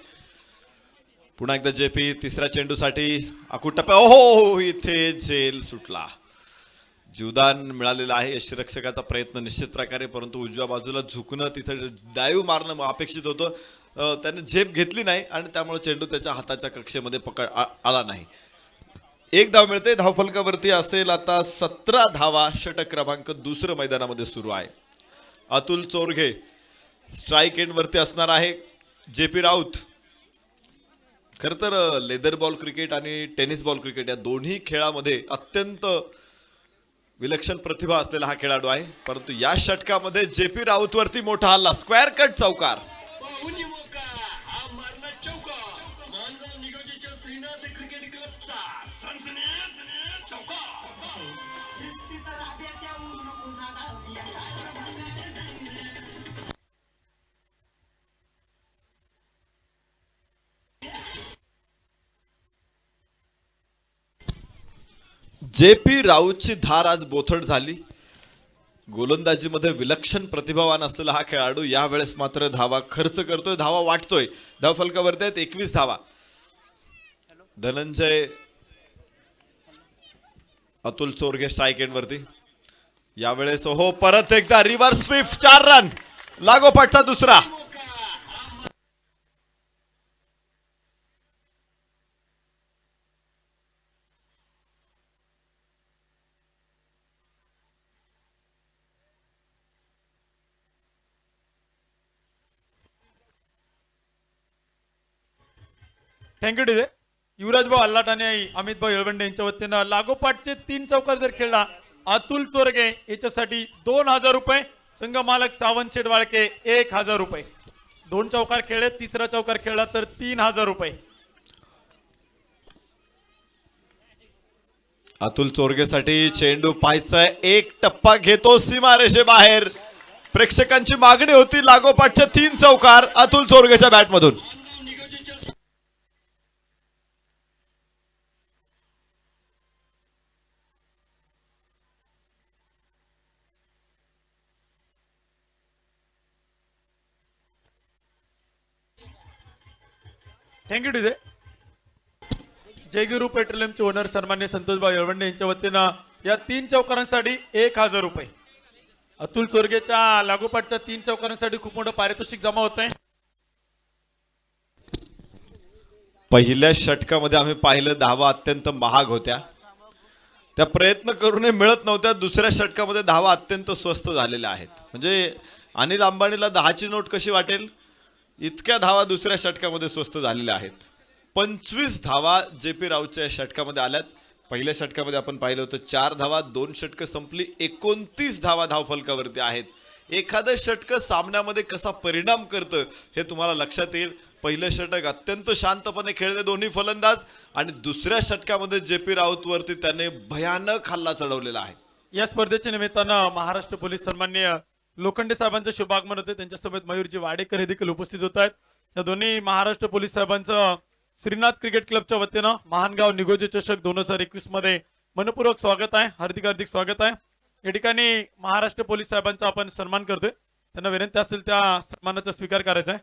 पुन्हा एकदा JP 3ऱ्या चेंडूसाठी अकुट टप्प्या. ओहो, इथे झेल सुटला. जीवदान मिळालेलं आहे. यष्टिरक्षकाचा प्रयत्न निश्चित प्रकारे, परंतु उजव्या बाजूला झुकणं, तिथे डाईव्ह मारणं अपेक्षित होतं. त्याने झेप घेतली नाही आणि त्यामुळे चेंडू त्याच्या हाताच्या कक्षेमध्ये आला नाही. 1 धाव मिळते. धावफलकावरती असेल आता 17 धावा. षटक क्रमांक 2 मैदानामध्ये सुरू आहे. अतुल चोरगे स्ट्राईक एंड वरती असणार आहे. JP राऊत खरं तर लेदर बॉल क्रिकेट आणि टेनिस बॉल क्रिकेट या दोन्ही खेळामध्ये अत्यंत विलक्षण प्रतिभा असलेला हा खेळाडू आहे, परंतु या षटकामध्ये जेपी राऊत वरती मोठा हल्ला, स्क्वेअर कट चौकार. पाहुणी मोका हा मारला चौका. मानगाव निगोजीच्या श्रीनाथ क्रिकेट क्लबचा सनसनीत चौका. जेपी राऊतची धार आज बोथट झाली. गोलंदाजीमध्ये विलक्षण प्रतिभावान असलेला हा खेळाडू यावेळेस मात्र धावा खर्च करतोय, धावा वाटतोय. धावफलकावरती आहेत 21 धावा. धनंजय अतुल चोरगे स्ट्राईक एंड वरती. यावेळेस हो परत एकदा रिव्हर्स स्विफ्ट 4 रन, लागोपाठचा दुसरा. Thank you DJ. युवराज भाऊ अल्लाट आणि अमित भाऊ येळवंडे यांच्या वतीनं लागोपाठचे 3 चौकार जर खेळला अतुल चोरगे याच्यासाठी 2000 रुपये, संघ मालक सावंत शेडवाळके 1000 रुपये. 2 चौकार खेळले, तिसरा चौकार खेळला तर 3000 रुपये. अतुल चोरगेसाठी चेंडू पाहायचाय, एक टप्पा घेतो सीमारेषे बाहेर. प्रेक्षकांची मागणी होती लागोपाठचे 3 चौकार अतुल चोरगेच्या बॅटमधून. मानगाव निगोजीच्या थँक्यू डिजे. जयगिरू पेट्रोलियमचे ओनर सन्मान्य संतोषभाऊ येळवंडे यांच्या वतीनं या 3 चौकारांसाठी 1000 रुपये. अतुल चोरगेच्या लागोपाठच्या 3 चौकारांसाठी खूप मोठं पारितोषिक जमा होत आहे. पहिल्या षटकामध्ये आम्ही पाहिलं धावा अत्यंत महाग होत्या, त्या प्रयत्न करूनही मिळत नव्हत्या. दुसऱ्या षटकामध्ये धावा अत्यंत स्वस्त झालेल्या आहेत. म्हणजे अनिल अंबानीला 10ची नोट कशी वाटेल इतक्या धावा दुसऱ्या षटकामध्ये स्वस्त झालेल्या आहेत. 25 धावा जेपी राऊतच्या षटकामध्ये आल्यात. पहिल्या षटकामध्ये आपण पाहिलं होतं 4 धावा, 2 षटकं संपली, 29 धावा धावफलकावरती आहेत. एखादं षटक सामन्यामध्ये कसा परिणाम करतं हे तुम्हाला लक्षात येईल. पहिलं षटक अत्यंत शांतपणे खेळले दोन्ही फलंदाज आणि दुसऱ्या षटकामध्ये जेपी राऊत वरती त्याने भयानक हल्ला चढवलेला आहे. या स्पर्धेच्या निमित्तानं महाराष्ट्र पोलीस सन्माननीय लोखंडे साहेबांचं शुभागमन होते. त्यांच्यासोबत मयूरजी वाडेकर हे देखील उपस्थित होत आहेत. या दोन्ही महाराष्ट्र पोलीस साहेबांचं श्रीनाथ क्रिकेट क्लबच्या वतीनं महानगाव निगोजी चषक 2021 मध्ये मनपूर्वक स्वागत आहे, हार्दिक हार्दिक स्वागत आहे. या ठिकाणी महाराष्ट्र पोलीस साहेबांचा आपण सन्मान करतोय. त्यांना विनंती असेल त्या सन्मानाचा स्वीकार करायचा आहे.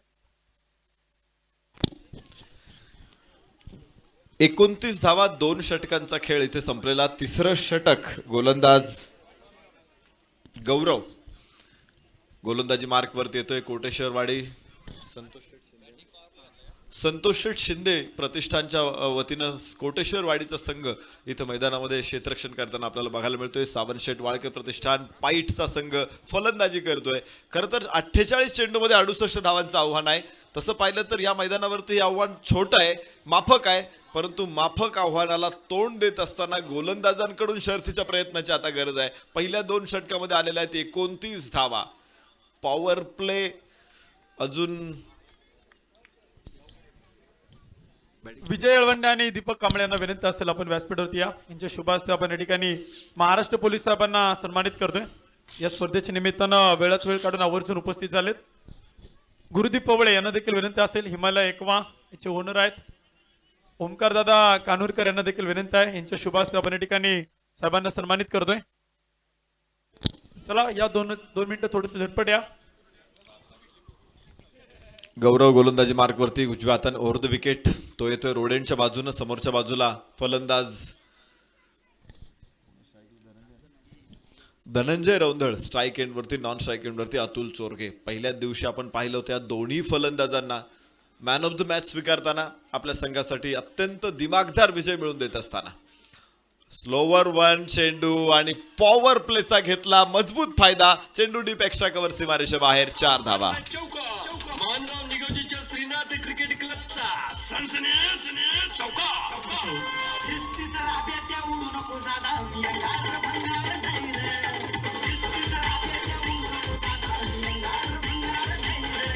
29 धावा, 2 षटकांचा खेळ इथे संपलेला. तिसरं षटक गोलंदाज गौरव गोलंदाजी मार्क वरती येतोय. कोटेश्वरवाडी संतोष शेठ शिंदे प्रतिष्ठानच्या वतीनं कोटेश्वरवाडीचा संघ इथं मैदानामध्ये क्षेत्ररक्षण करताना आपल्याला बघायला मिळतोय. सावंत शेठ वाळके प्रतिष्ठान पाईटचा संघ फलंदाजी करतोय. खरं तर 48 चेंडूमध्ये 68 धावांचं आव्हान आहे. तसं पाहिलं तर या मैदानावरती हे आव्हान छोटं आहे, माफक आहे, परंतु माफक आव्हानाला तोंड देत असताना गोलंदाजांकडून शर्थीच्या प्रयत्नाची आता गरज आहे. पहिल्या 2 षटकामध्ये आलेल्या आहेत 29 धावा. पॉवर प्ले अजून विजय येळवंडे आणि दीपक कांबळे यांना विनंती असेल आपण व्यासपीठावरती या. यांच्या शुभ हस्ते आपण या ठिकाणी महाराष्ट्र पोलीस साहेबांना सन्मानित करतोय. या स्पर्धेच्या निमित्तानं वेळात वेळ काढून आवर्जून उपस्थित झालेत. गुरुदीप पवळे यांना देखील विनंती असेल. हिमालय एकवा याचे ओनर आहेत. ओमकार दादा कानूरकर यांना देखील विनंती आहे. यांच्या शुभ हस्ते आपण या ठिकाणी साहेबांना सन्मानित करतोय. चला या 2 मिनिटं थोडस झटपट या. गौरव गोलंदाजी मार्कवरती उजव्या हाताने ओव्हर द विकेट. तो येतोय रोडेंच्या बाजूनं. समोरच्या बाजूला फलंदाज धनंजय रौंदळ. स्ट्राईक एंड वरती, नॉन स्ट्राईक एंड वरती अतुल चोरगे. पहिल्या दिवशी आपण पाहिलं होतं या दोन्ही फलंदाजांना मॅन ऑफ द मॅच स्वीकारताना आपल्या संघासाठी अत्यंत दिमागदार विजय मिळवून देत असताना. स्लोवर 1 चेंडू आणि पॉवर प्लेचा घेतला मजबूत फायदा. चेंडू डीप एक्स्ट्रा कव्हर सीमारेषे बाहेर. 4 धावा. चौका. मानगाव निगोजीच्या श्रीनाथ क्रिकेट क्लबचा सनसनीत चौका शिस्तीत राब्यात्या उडू नको जादा मी अंगार भंगार नाही रे शिस्तीत राब्यात्या उडू नको जादा मी अंगार भंगार नाही रे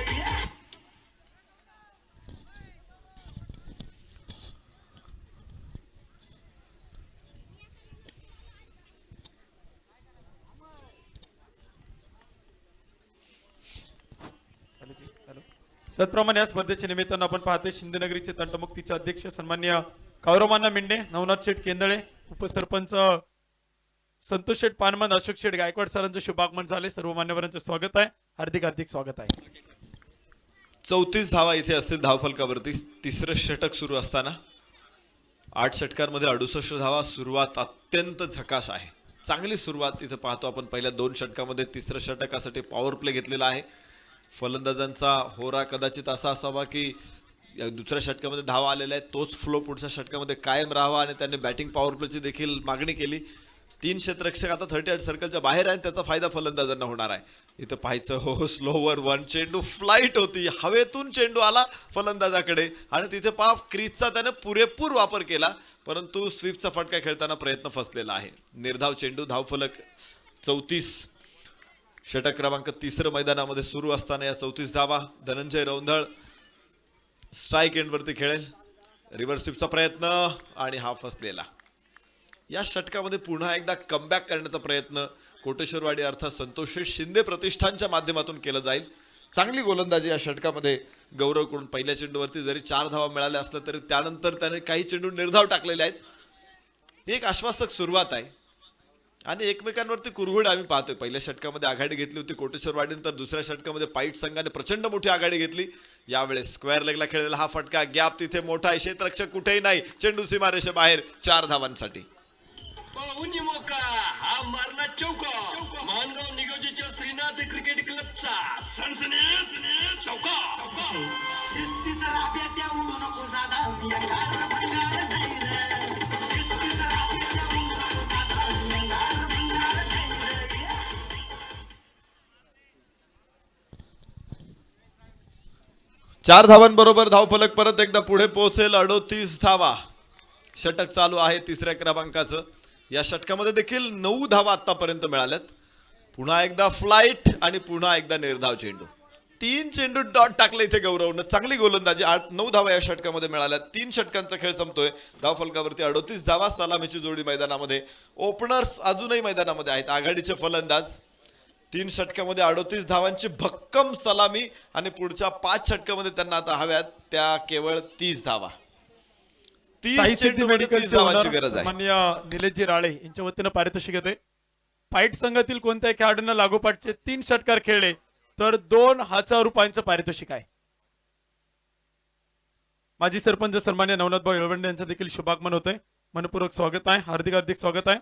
त्याचप्रमाणे या स्पर्धेच्या निमित्तानं आपण पाहतोय शिंदेनगरीचे तंटमुक्तीचे अध्यक्ष सन्माननीय कौरवमान्य मिंडे, नवनाथ शेठ केंदळे, उपसरपंच संतोष शेठ पानमन, अशोक शेठ गायकवाड सरांचं शुभागमन झाले. सर्व मान्यवरांचं स्वागत आहे. हार्दिक हार्दिक स्वागत आहे. 34 धावा इथे असतील धावफलकावरती. तिसरं षटक सुरू असताना 8 षटकांमध्ये 68 धावा. सुरुवात अत्यंत झकास आहे. चांगली सुरुवात इथे पाहतो आपण. पहिल्या 2 षटकामध्ये तिसरं षटकासाठी पॉवर प्ले घेतलेला आहे. फलंदाजांचा होरा कदाचित असा असावा की या दुसऱ्या षटकामध्ये धावा आलेल्या आहेत, तोच फ्लो पुढच्या षटकामध्ये कायम राहावा आणि त्यांनी बॅटिंग पॉवर प्लेची देखील मागणी केली. 3 क्षेत्ररक्षक आता 38 सर्कलच्या बाहेर आहे. त्याचा फायदा फलंदाजांना होणार आहे. इथं पाहायचं हो स्लोवर 1 चेंडू फ्लाईट होती, हवेतून चेंडू आला फलंदाजाकडे आणि तिथे पहा क्रीजचा त्याने पुरेपूर वापर केला, परंतु स्वीपचा फटका खेळताना प्रयत्न फसलेला आहे. निर्धाव चेंडू. धावफलक 34. षटक क्रमांक 3 मैदानामध्ये सुरू असताना या 34 धावा. धनंजय रौंधळ स्ट्राईक एंडवरती खेळेल. रिव्हर्स स्वीपचा प्रयत्न आणि हा फसलेला. या षटकामध्ये पुन्हा एकदा कमबॅक करण्याचा प्रयत्न कोटेश्वरवाडी अर्थात संतोष शेठ शिंदे प्रतिष्ठानच्या माध्यमातून केला जाईल. चांगली गोलंदाजी या षटकामध्ये गौरवकडून. पहिल्या चेंडूवरती जरी 4 धावा मिळाल्या असल्या तरी त्यानंतर त्याने काही चेंडू निर्धाव टाकलेले आहेत. एक आश्वासक सुरुवात आहे आणि एकमेकांवरती कुरघोड आम्ही पाहतोय. पहिल्या षटकामध्ये आघाडी घेतली होती कोटेश्वरवाडीनंतर दुसऱ्या षटकामध्ये पाईट संघाने प्रचंड मोठी आघाडी घेतली. यावेळेस स्क्वेअर लेगला खेळलेला हा फटका. गॅप तिथे मोठा आहे. क्षेत्ररक्षक कुठेही नाही. चेंडू सीमारेषेबाहेर 4 धावांसाठी. पाहुणी मोका हा मारला चौका. मानगाव निगोजीच्या श्रीनाथ क्रिकेट क्लबचा सनसनीत चौका शिस्तीत राब्यात्या उडू नको जादा मी अंगार भंगार नाही रे शिस्तीत राब्यात्या उडू नको जादा मी अंगार भंगार नाही रे 4 धावांबरोबर धावफलक परत एकदा पुढे पोहोचेल. 38 धावा. षटक चालू आहे 3ऱ्या क्रमांकाचं. या षटकामध्ये देखील 9 धावा आतापर्यंत मिळाल्यात. पुन्हा एकदा फ्लाईट आणि पुन्हा एकदा निर्धाव चेंडू. 3 चेंडू डॉट टाकले इथे गौरवनं. चांगली गोलंदाजी. 8-9 धावा या षटकामध्ये मिळाल्या. 3 षटकांचा खेळ संपतोय. धावफलकावरती 38 धावा. सलामीची जोडी मैदानामध्ये. ओपनर्स अजूनही मैदानामध्ये आहेत. आघाडीचे फलंदाज. 3 षटकामध्ये 38 धावांची भक्कम सलामी आणि पुढच्या 5 षटकामध्ये त्यांना आता हव्यात त्या केवळ 30 धावा. 30 चेंडूमध्ये 30 धावांची गरज आहे. माननीय निलेशजी राळे यांच्या वतीनं पारितोषिक येते. पाईट संघातील कोणत्याही खेळाडूंना लागोपाठचे 3 षटकार खेळले तर 2,000 रुपयांचं पारितोषिक आहे. माजी सरपंच सन्मान्य नवनाथभाऊ येळवंडे यांचं देखील शुभागमन होतंय. मनपूर्वक स्वागत आहे. हार्दिक हार्दिक स्वागत आहे.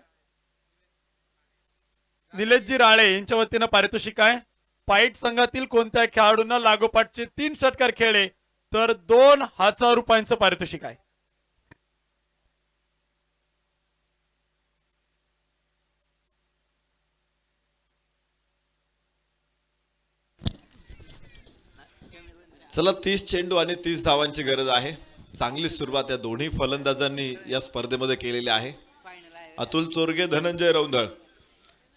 निलेशजी राळे यांच्या वतीनं पारितोषिक आहे. पाईट संघातील कोणत्याही खेळाडूंना लागोपाठचे 3 षटकार खेळले तर 2,000 रुपयांचं पारितोषिक आहे. चला 30 चेंडू आणि 30 धावांची गरज आहे. चांगली सुरुवात या दोन्ही फलंदाजांनी या स्पर्धेमध्ये केलेली आहे. अतुल चोरगे, धनंजय रौंधळ.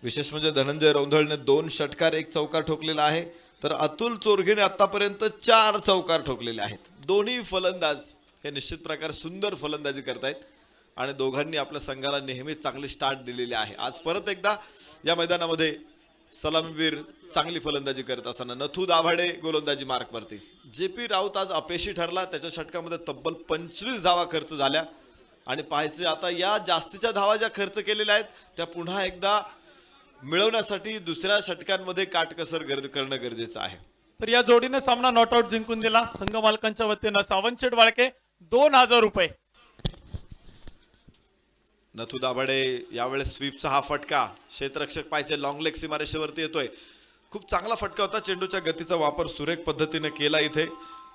विशेष म्हणजे धनंजय रौंधळने 2 षटकार 1 चौकार ठोकलेला आहे, तर अतुल चोरगेने आतापर्यंत 4 चौकार ठोकलेले आहेत. दोन्ही फलंदाज हे निश्चित प्रकारे सुंदर फलंदाजी करतायत आणि दोघांनी आपल्या संघाला नेहमीच चांगली स्टार्ट दिलेली आहे. आज परत एकदा या मैदानामध्ये सलामीवीर चांगली फलंदाजी करत असताना नथू दाभाडे गोलंदाजी मार्कवरती. JP राऊत आज अपयशी ठरला. त्याच्या षटकामध्ये तब्बल 25 धावा खर्च झाल्या आणि पाहायचे आता या जास्तीच्या धावा ज्या खर्च केलेल्या आहेत त्या पुन्हा एकदा मिळवण्यासाठी दुसऱ्या षटकांमध्ये काटकसर करणं गरजेचं आहे. तर या जोडीने सामना नॉट आउट जिंकून दिला. संघ मालकांच्या वतीनं सावंतशेठ वाळके 2,000 रुपये. नथू दाभाडे यावेळेस स्वीपचा हा फटका. क्षेत्ररक्षक पाहिजे लॉंग लेग सीमारेषेवरती येतोय. खूप चांगला फटका होता. चेंडूच्या गतीचा वापर सुरेख पद्धतीने केला इथे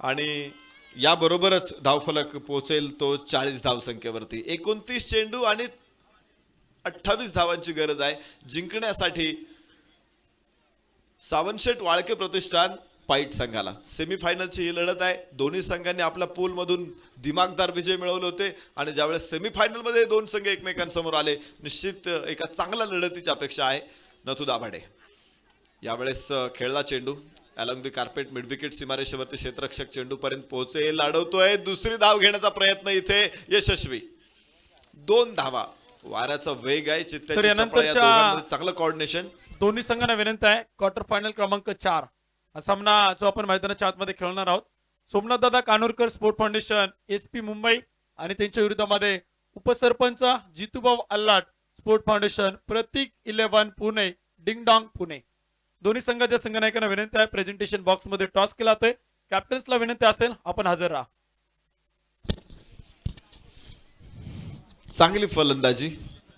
आणि याबरोबरच धावफलक पोहोचेल तो 40 धावसंख्येवरती. 29 चेंडू आणि 28 धावांची गरज आहे जिंकण्यासाठी. सावंतशेठ वाळके प्रतिष्ठान पाईट संघाला. सेमीफायनलची ही लढत आहे. दोन्ही संघांनी आपल्या पूलमधून दिमागदार विजय मिळवले होते आणि ज्यावेळेस सेमीफायनलमध्ये दोन संघ एकमेकांसमोर आले, निश्चित एका चांगल्या लढतीची अपेक्षा आहे. नथू दाभाडे यावेळेस खेळला चेंडू along the carpet mid wicket सीमारेषेवरती क्षेत्ररक्षक चेंडू पर्यंत पोहोचेल, अडवतोय. दुसरी धाव घेण्याचा प्रयत्न इथे यशस्वी. 2 धावा. वाऱ्याचा वेग आहे, चित्त्याची चपळा, या दोघांमध्ये चांगलं कोऑर्डिनेशन. दोन्ही संघांना विनंती आहे क्वार्टर फायनल क्रमांक 4 हा सामना जो आपण मैदानाच्या आतमध्ये खेळणार आहोत. सोमनाथ दादा Kanorkar sport foundation SP Mumbai आणि त्यांच्या विरोधामध्ये उपसरपंच जितूभाऊ अल्लाट स्पोर्ट फाउंडेशन प्रतीक 11 पुणे डिंगडॉंग पुणे. दोन्ही संघाच्या संघनायकांना विनंती आहे प्रेझेंटेशन बॉक्स मध्ये टॉस केला जातोय. कॅप्टन्सला विनंती असेल आपण हजर राहा. चांगली फलंदाजी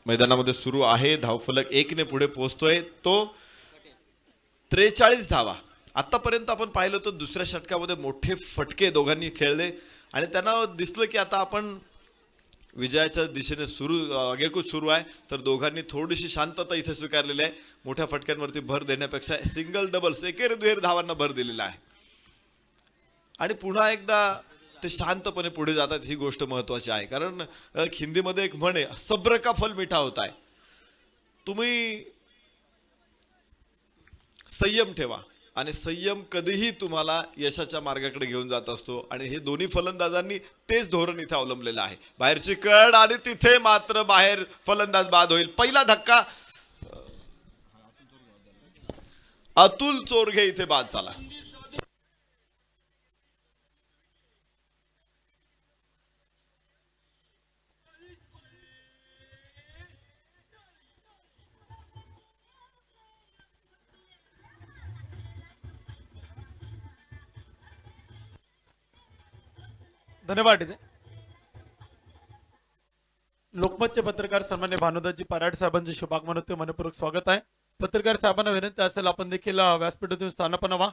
मैदानामध्ये सुरू आहे. धावफलक 1 ने पुढे पोहोचतोय. तो 43 धावा. आतापर्यंत आपण पाहिलं तर दुसऱ्या षटकामध्ये मोठे फटके दोघांनी खेळले आणि त्यांना दिसलं की आता आपण विजयाच्या दिशेने आगेकूच सुरू आहे. तर दोघांनी थोडीशी शांतता इथे स्वीकारलेली आहे. मोठ्या फटक्यांवरती भर देण्यापेक्षा सिंगल डबल्स एकेरी दुहेरी धावांना भर दिलेला आहे आणि पुन्हा एकदा ते शांतपणे पुढे जातात. ही गोष्ट महत्वाची आहे कारण हिंदीमध्ये एक म्हण आहे, सब्र का फल मीठा होता है. तुम्ही संयम ठेवा आणि संयम कधीही तुम्हाला यशाच्या मार्गाकडे घेऊन जात असतो आणि हे दोन्ही फलंदाजांनी तेच धोरण इथे अवलंबलेलं आहे. बाहेरची कड आणि तिथे मात्र बाहेर फलंदाज बाद होईल. पहिला धक्का अतुल चोरघे इथे बाद झाला. धन्यवाद. लोकमतचे पत्रकार सन्मान्य भानुदासजी पराड साहेबांचे शुभागमन होते. मनपूर्वक स्वागत आहे. पत्रकार साहेबांना विनंती असेल आपण देखील व्यासपीठातून स्थानापन्न व्हा.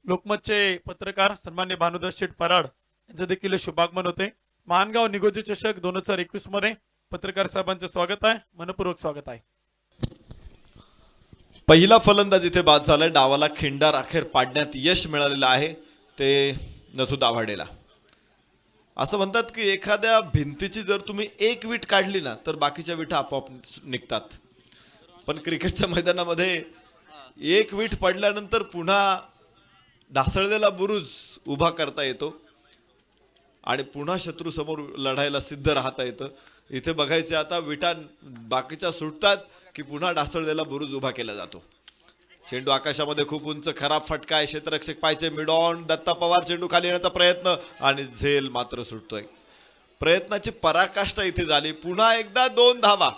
लोकमतचे पत्रकार सन्मान्य भानुदास शेठ पराड यांचे देखील शुभागमन होते. मानगाव निगोजी चषक 2021 मध्ये पत्रकार साहेबांचे स्वागत आहे. मनपूर्वक स्वागत आहे. पहिला फलंदाज इथे बाद झालाय. डावाला खिंडार अखेर पाडण्यात यश मिळालेलं आहे ते नथू दाभाडेला. असं म्हणतात की एखाद्या भिंतीची जर तुम्ही एक वीट काढली ना तर बाकीच्या विटा आपोआप निघतात. पण क्रिकेटच्या मैदानामध्ये एक वीट पडल्यानंतर पुन्हा ढासळलेला बुरुज उभा करता येतो आणि पुन्हा शत्रू समोर लढायला सिद्ध राहता येतं. इथे बघायचे आता विटा बाकीच्या सुटतात की पुन्हा ढासळलेला बुरुज उभा केला जातो. चेंडू आकाशामध्ये खूप उंच, खराब फटका आहे. क्षेत्ररक्षक पाहिजे मिड ऑन. दत्ता पवार चेंडू खाली येण्याचा प्रयत्न आणि झेल मात्र सुटतोय. प्रयत्नाची पराकाष्ठा इथे झाली. पुन्हा एकदा 2 धावा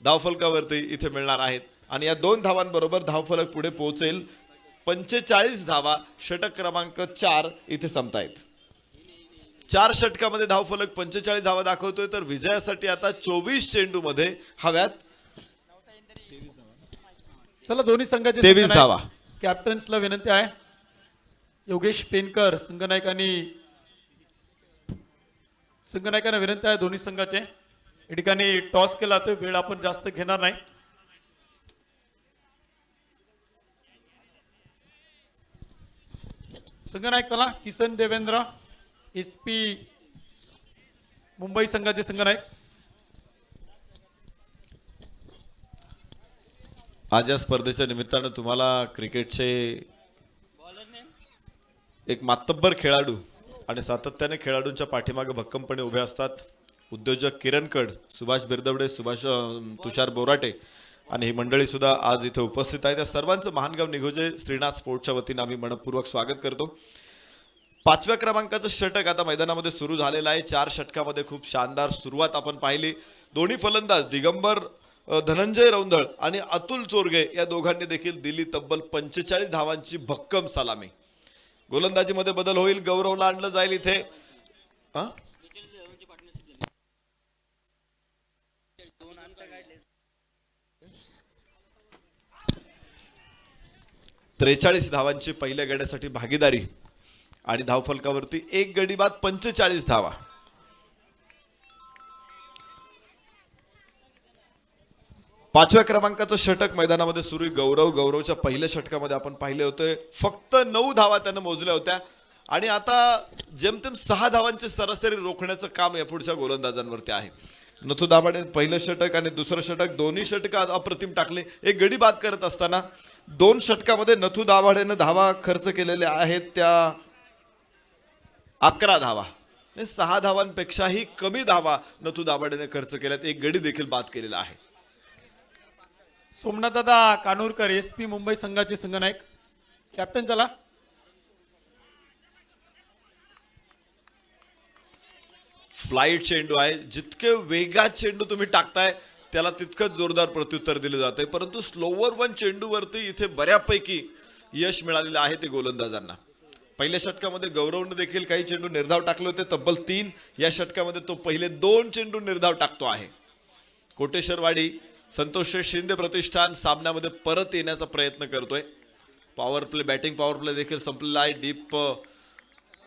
धावफलकावरती इथे मिळणार आहेत आणि या 2 धावांबरोबर धावफलक पुढे पोहोचेल. 45 धावा. षटक क्रमांक 4 इथे संपतायत. 4 षटकामध्ये धावफलक 45 धावा दाखवतोय तर विजयासाठी आता 24 चेंडू मध्ये हव्यात. चला दोन्ही संघाचे 23 धावा. कॅप्टन्सला विनंती आहे. योगेश पेनकर संघनायकांना विनंती आहे दोन्ही संघाचे. या ठिकाणी टॉस केला तर वेळ आपण जास्त घेणार नाही. संघनायक चला किसन देवेंद्र SP मुंबई संघाचे संघनायक. आज या स्पर्धेच्या निमित्तानं तुम्हाला क्रिकेटचे एक मातब्बर खेळाडू आणि सातत्याने खेळाडूंच्या पाठीमागे भक्कमपणे उभे असतात उद्योजक किरण कड, सुभाष बिरदवडे, तुषार बोराटे आणि ही मंडळी सुद्धा आज इथे उपस्थित आहेत. त्या सर्वांचं महानगाव निगोजे श्रीनाथ स्पोर्ट्सच्या वतीनं आम्ही मनपूर्वक स्वागत करतो. 5व्या क्रमांकाचं षटक आता मैदानामध्ये सुरू झालेलं आहे. 4 षटकामध्ये खूप शानदार सुरुवात आपण पाहिली. दोन्ही फलंदाज दिगंबर धनंजय रौंदळ आणि अतुल चोरगे या दोघांनी देखील दिली तब्बल 45 धावांची भक्कम सलामी. गोलंदाजीमध्ये बदल होईल. गौरवला आणलं जाईल इथे. 43 धावांची पहिल्या गड्यासाठी भागीदारी आणि धावफलकावरती 1 गडी बाद 45 धावा. 5व्या क्रमांकाचं षटक मैदानामध्ये सुरू आहे. गौरवच्या पहिल्या षटकामध्ये आपण पाहिले होते फक्त 9 धावा त्यानं मोजल्या होत्या आणि आता जेमतेम 6 धावांची सरासरी रोखण्याचं काम या पुढच्या गोलंदाजांवरती आहे. नथू दाभाडे पहिलं षटक आणि दुसरं षटक दोन्ही षटक अप्रतिम टाकले. एक गडी बाद करत असताना 2 षटकामध्ये नथू दाभाडेनं धावा खर्च केलेल्या आहेत त्या 11 धावा. 6 धावांपेक्षाही कमी धावा नथू दाभाडेने खर्च केल्यात. एक गडी देखील बाद केलेला आहे. सोमनाथदादा कानूरकर SP मुंबई संघाचे संघनायक. कॅप्टन चला. फ्लाईट चेंडू आहे. जितके वेगात चेंडू तुम्ही टाकताय त्याला तितकंच जोरदार प्रत्युत्तर दिलं जातंय. परंतु स्लोवर वन चेंडूवरती इथे बऱ्यापैकी यश मिळालेलं आहे ते गोलंदाजांना. पहिल्या षटकामध्ये गौरवने देखील काही चेंडू निर्धाव टाकले होते, तब्बल 3. या षटकामध्ये तो पहिले 2 चेंडू निर्धाव टाकतो आहे. कोटेश्वरवाडी संतोष शिंदे प्रतिष्ठान सामन्यामध्ये परत येण्याचा प्रयत्न करतोय. Power play, batting power play देखील संपलेला आहे.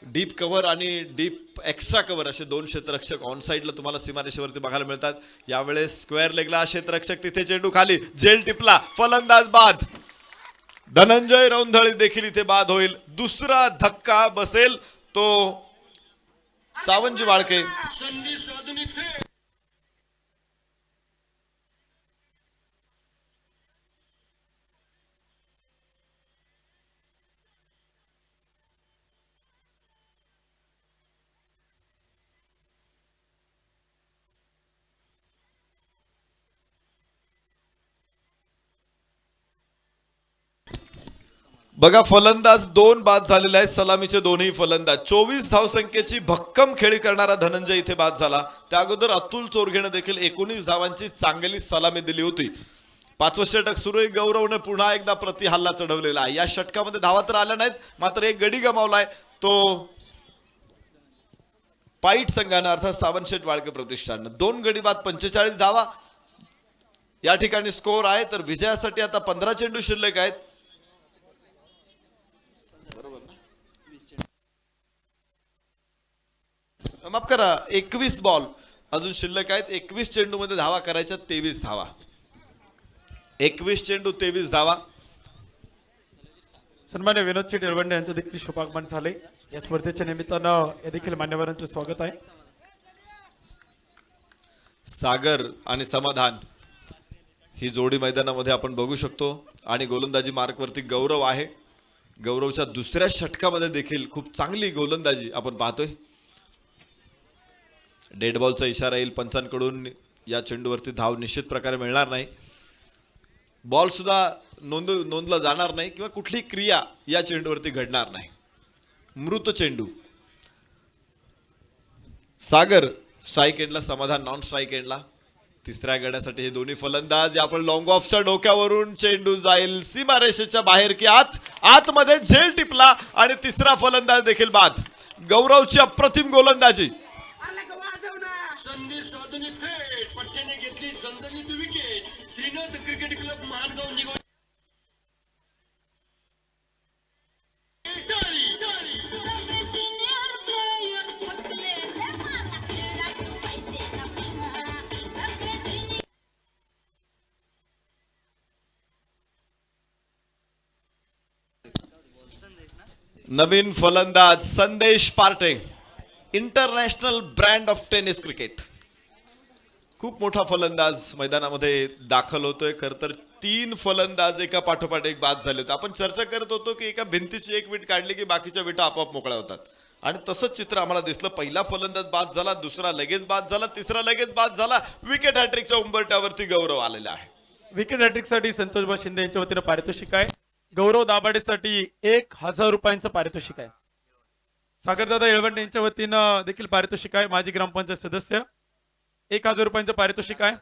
डीप कव्हर आणि डीप एक्स्ट्रा कव्हर असे 2 क्षेत्ररक्षक ऑन साईडला तुम्हाला सीमारेषेवरती बघायला मिळतात. यावेळेस स्क्वेअर लेगला क्षेत्ररक्षक, तिथे चेंडू खाली, झेल टिपला, फलंदाज बाद. धनंजय रौंधळे देखील इथे बाद होईल. दुसरा धक्का बसेल तो सावंजी वाळके. संधी साधून इथे बघा फलंदाज 2 बाद झालेले आहेत. सलामीचे दोन्ही फलंदाज. 24 धावसंख्येची भक्कम खेळी करणारा धनंजय इथे बाद झाला. त्या अगोदर अतुल चोरघेनं देखील 19 धावांची चांगली सलामी दिली होती. 5वं षटक सुरू आहे. गौरवने पुन्हा एकदा प्रति हल्ला चढवलेला आहे. या षटकामध्ये धावा तर आल्या नाहीत, मात्र एक गडी गमावलाय तो पाईट संघानं अर्थात सावंतशेठ वाळके प्रतिष्ठाननं. 2 गडी बाद 45 धावा या ठिकाणी स्कोर आहे. तर विजयासाठी आता 15 चेंडू शिल्लक आहेत. माफ करा, 21 बॉल अजून शिल्लक आहेत. 21 चेंडू मध्ये धावा करायच्या, 23 धावा. 21 चेंडू 23 धावा. सन्मान्य विनोद शेठ येळवंडे यांचं देखील शुभागमन झाले. या स्पर्धेच्या निमित्तानं या देखील मान्यवरांचं स्वागत आहे. सागर आणि समाधान ही जोडी मैदानामध्ये आपण बघू शकतो आणि गोलंदाजी मार्कवरती गौरव आहे. गौरवच्या दुसऱ्या षटकामध्ये देखील खूप चांगली गोलंदाजी आपण पाहतोय. डेड बॉलचा इशारा येईल पंचांकडून. या चेंडूवरती धाव निश्चित प्रकारे मिळणार नाही. बॉल सुद्धा नोंदला जाणार नाही किंवा कुठली क्रिया या चेंडूवरती घडणार नाही. मृत चेंडू. सागर स्ट्राईक एंडला, समाधान नॉन स्ट्राईक एंडला. तिसऱ्या गड्यासाठी हे दोन्ही फलंदाज. आपण लॉंग ऑफच्या डोक्यावरून चेंडू जाईल सीमारेषेच्या बाहेर की आतमध्ये झेल टिपला आणि तिसरा फलंदाज देखील बाद. गौरवची अप्रतिम गोलंदाजी. संधी साधून थेट पट्ट्याने घेतली झणझणीत विकेट. श्रीनाथ क्रिकेट क्लब महानगाव निगो नवीन फलंदाज संदेश Partey. International brand of tennis cricket. खूप मोठा फलंदाज मैदानामध्ये दाखल होतोय. खर तर 3 फलंदाज एका पाठोपाठ एक बाद झाले होते. आपण चर्चा करत होतो की एका भिंतीची एक विट काढली की बाकीच्या विटा आपोआप मोकळ्या होतात आणि तसंच चित्र आम्हाला दिसलं. पहिला फलंदाज बाद झाला, दुसरा लगेच बाद झाला, तिसरा लगेच बाद झाला. विकेट हॅट्रिकच्या उंबरट्यावरती गौरव आलेला आहे. विकेट हॅट्रिकसाठी संतोषबा शिंदे यांच्या वतीनं पारितोषिक आहे. गौरव दाभाडेसाठी 1000 रुपयांचं पारितोषिक आहे. सागरदादा येळवंडे यांच्या वतीनं देखील पारितोषिक आहे. माजी ग्रामपंचायत सदस्य 1000 रुपयांचं पारितोषिक आहे.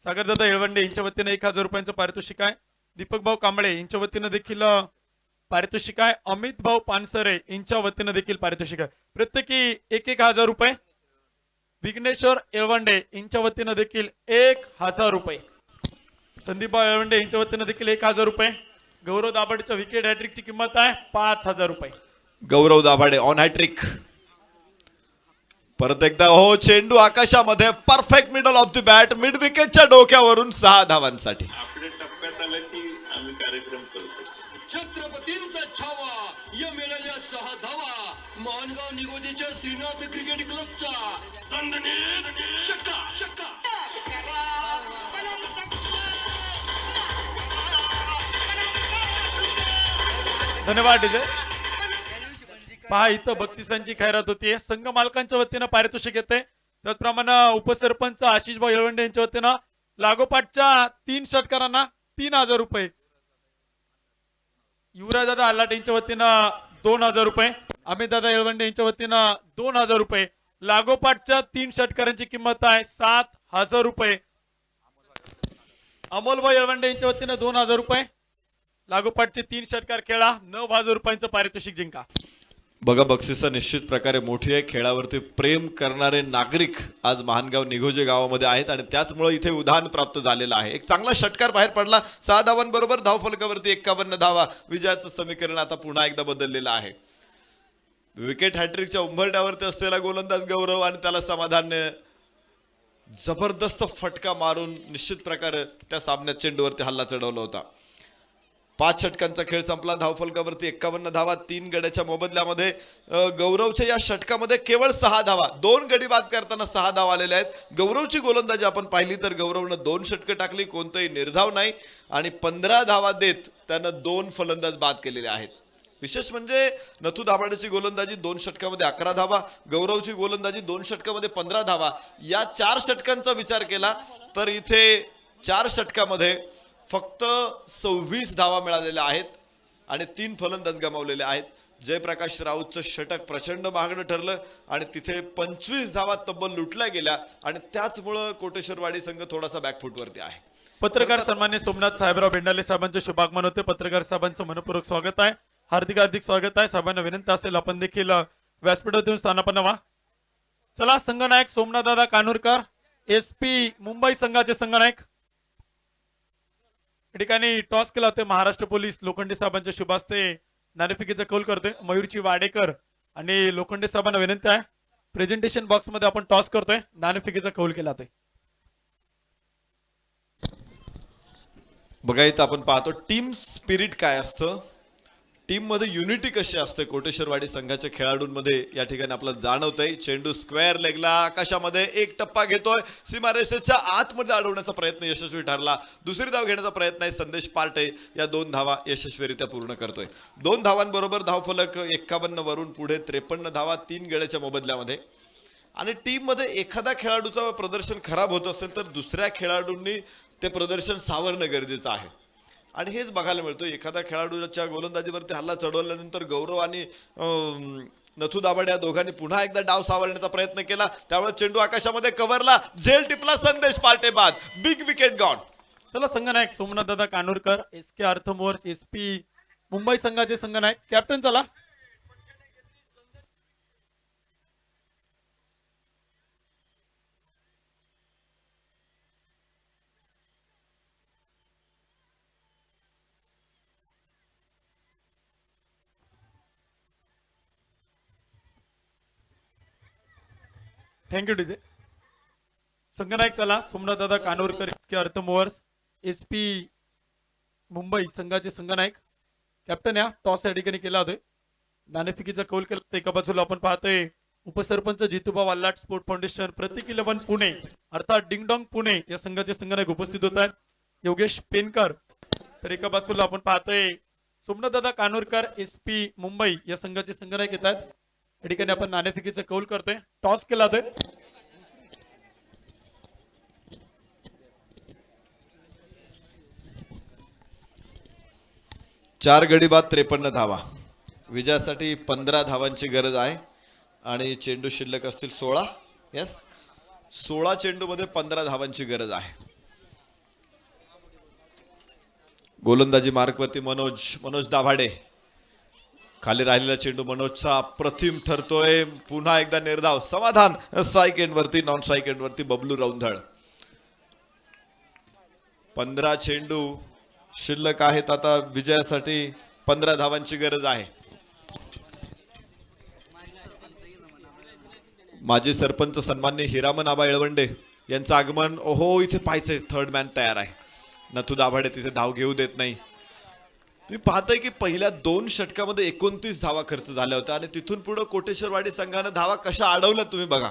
सागरदादा येळवंडे यांच्या वतीनं 1000 रुपयांचं पारितोषिक आहे. दीपक भाऊ कांबळे यांच्या वतीनं देखील पारितोषिक आहे. अमित भाऊ पानसरे यांच्या वतीनं देखील पारितोषिक आहे. प्रत्येकी 1000 रुपये. विघ्नेश्वर येळवंडे यांच्या वतीनं देखील 1000 रुपये. संदीप येळवंडे यांच्या वतीनं देखील 1000 रुपये. गौरव दाभाडेच्या विकेट हॅट्रिकची किंमत आहे 5000 रुपये. Gaurav Dabhade on hattrick. परत एकदा हो, चेंडू आकाशामध्ये, perfect middle of the bat, mid विकेटच्या डोक्यावरून 6 धावांसाठी. आपल्या टप्प्यात आलं की आम्ही कार्यक्रम करतो. छत्रपतींचा छावा या मिळाल्या 6 धावा मानगाव निगोजीच्या श्रीनाथ क्रिकेट क्लबचा दणदणीत षटका षटका. धन्यवाद डीजे. पहा इथं बक्षिसांची खैरात होती. संघ मालकांच्या वतीनं पारितोषिक येते. त्याचप्रमाणे उपसरपंच आशिष भाऊ येळवंडे यांच्या वतीनं लागोपाठच्या 3 षटकारांना 3000 रुपये, युवराज दादा आलाट यांच्या वतीनं 2000 रुपये, अमित दादा येळवंडे यांच्या वतीनं 2000 रुपये. लागोपाठच्या 3 षटकारांची किंमत आहे 7000 रुपये. अमोलभाऊ येळवंडे यांच्या वतीनं 2000 रुपये. लागोपाठचे 3 षटकार खेळा, 9000 रुपयांचं पारितोषिक जिंका. बघा, बक्षिसं निश्चित प्रकारे मोठी आहे. खेळावरती प्रेम करणारे नागरिक आज महानगाव निघोजे गावामध्ये आहेत आणि त्याचमुळे इथे उधाण प्राप्त झालेलं आहे. एक चांगला षटकार बाहेर पडला. 6 धावांबरोबर धावफलकावरती 51 धावा. विजयाचं समीकरण आता पुन्हा एकदा बदललेलं आहे. विकेट हॅट्रिकच्या उंबरठ्यावरती असलेला गोलंदाज गौरव आणि त्याला समाधानने जबरदस्त फटका मारून निश्चित प्रकारे त्या सामन्यात चेंडूवरती हल्ला चढवला होता. 5 षटकांचा खेळ संपला. धावफलकावरती 51 धावा. 3 गड्याच्या मोबदल्यामध्ये गौरवच्या या षटकामध्ये केवळ 6 धावा. 2 गडी बाद करताना 6 धावा आलेल्या आहेत. गौरवची गोलंदाजी आपण पाहिली तर गौरवनं 2 षटकं टाकली, कोणतंही निर्धाव नाही आणि 15 धावा देत त्यानं 2 फलंदाज बाद केलेले आहेत. विशेष म्हणजे नथू दाभाडेची गोलंदाजी 2 षटकामध्ये 11 धावा, गौरवची गोलंदाजी 2 षटकामध्ये 15 धावा. या 4 षटकांचा विचार केला तर इथे 4 षटकामध्ये फक्त 26 धावा मिळालेल्या आहेत आणि 3 फलंदाज गमावलेले आहेत. जयप्रकाश राऊतचं षटक प्रचंड महागडं ठरलं आणि तिथे 25 धावा तब्बल लुटल्या गेल्या आणि त्याचमुळं कोटेश्वरवाडी संघ थोडासा बॅकफुटवरती आहे. पत्रकार सन्मान्य सोमनाथ साहेबराव बेंडाले साहेबांचे शुभागमन होते. पत्रकार साहेबांचं मनपूर्वक स्वागत आहे. हार्दिक हार्दिक स्वागत आहे. साहेबांना विनंती असेल आपण देखील व्यासपीठावर येऊन स्थानापन्न व्हा. चला, संघनायक सोमनाथदादा कानूरकर, SP मुंबई संघाचे संघनायक. या ठिकाणी टॉस केला होते महाराष्ट्र पोलीस लोखंडे साहेबांच्या शुभ हस्ते नाणेफेकीचा कौल करतोय मयूरची वाडेकर आणि लोखंडे साहेबांना विनंती आहे प्रेझेंटेशन बॉक्स मध्ये आपण टॉस करतोय, नाणेफेकीचा कौल केला होता. बघा, इथं आपण पाहतो टीम स्पिरिट काय असतं, टीम मध्ये युनिटी कशी असते कोटेश्वरवाडी संघाच्या खेळाडूंमध्ये या ठिकाणी आपल्याला जाणवतंय. चेंडू स्क्वेअर लेगला आकाशामध्ये 1 टप्पा घेतोय, सीमारेषेच्या आतमध्ये अडवण्याचा प्रयत्न यशस्वी ठरला. दुसरी धाव घेण्याचा प्रयत्न आहे संदेश पार्टे, या 2 धावा यशस्वीरित्या पूर्ण करतोय. 2 धावांबरोबर धावफलक 51 वरून पुढे 53 धावा 3 गड्याच्या मोबदल्यामध्ये. आणि टीम मध्ये एखादा खेळाडूचं प्रदर्शन खराब होत असेल तर दुसऱ्या खेळाडूंनी ते प्रदर्शन सावरणं गरजेचं आहे आणि हेच बघायला मिळतं. एखादा खेळाडूच्या गोलंदाजीवरती हल्ला चढवल्यानंतर गौरव आणि नथू दाभाडे या दोघांनी पुन्हा एकदा डाव सावरण्याचा प्रयत्न केला. त्यामुळे चेंडू आकाशामध्ये कव्हरला, झेल टिपला, संदेश पार्टे बाद, बिग विकेट गॉन. चला, संघनायक सोमनाथदादा कानूरकर, SK अर्थमोर्स SP मुंबई संघाचे संघनायक. कॅप्टन चला. Thank you DJ. संघनायक चला, सोमनाथदादा कानूरकर, SK अर्थमोर्स SP मुंबई संघाचे संघनायक. कॅप्टन या टॉस या ठिकाणी केला होतोय, नाणेफेकीचा कौल केला. एका बाजूला आपण पाहतोय उपसरपंच जितूबा वाल्लाट स्पोर्ट फाउंडेशन, प्रतीक 11 पुणे अर्थात डिंगडॉंग पुणे या संघाचे संघनायक उपस्थित होत आहेत. योगेश पेनकर. तर एका बाजूला आपण पाहतोय सोमनाथदादा कानूरकर SP मुंबई या संघाचे संघनायक येत आहेत. या ठिकाणी आपण नाणेफेकीचा कौल करतोय, टॉस केला होतोय. चार गडी बाद 53 धावा. विजयासाठी 15 धावांची गरज आहे आणि चेंडू शिल्लक असतील 16. येस, 16 चेंडू मध्ये 15 धावांची गरज आहे. गोलंदाजी मार्कवरती मनोज दाभाडे. खाली राहिलेला चेंडू मनोजचा अप्रतिम ठरतोय. पुन्हा एकदा निर्धाव, समाधान. स्ट्राईक एंड वरती, नॉन स्ट्राईक एंड वरती बबलू रौंधळ. 15 चेंडू शिल्लक आहेत. आता विजयासाठी 15 धावांची गरज आहे. माजी सरपंच सन्मान्य हिरामन आबा येळवंडे यांचं आगमन. ओहो, इथे पाहायचंय, थर्ड मॅन तयार आहे. नथू दाभाडे तिथे धाव घेऊ देत नाही. तुम्ही पाहताय की पहिल्या 2 षटकामध्ये 29 धावा खर्च झाल्या होत्या आणि तिथून पुढे कोटेश्वरवाडी संघानं धावा कशा अडवल्या तुम्ही बघा.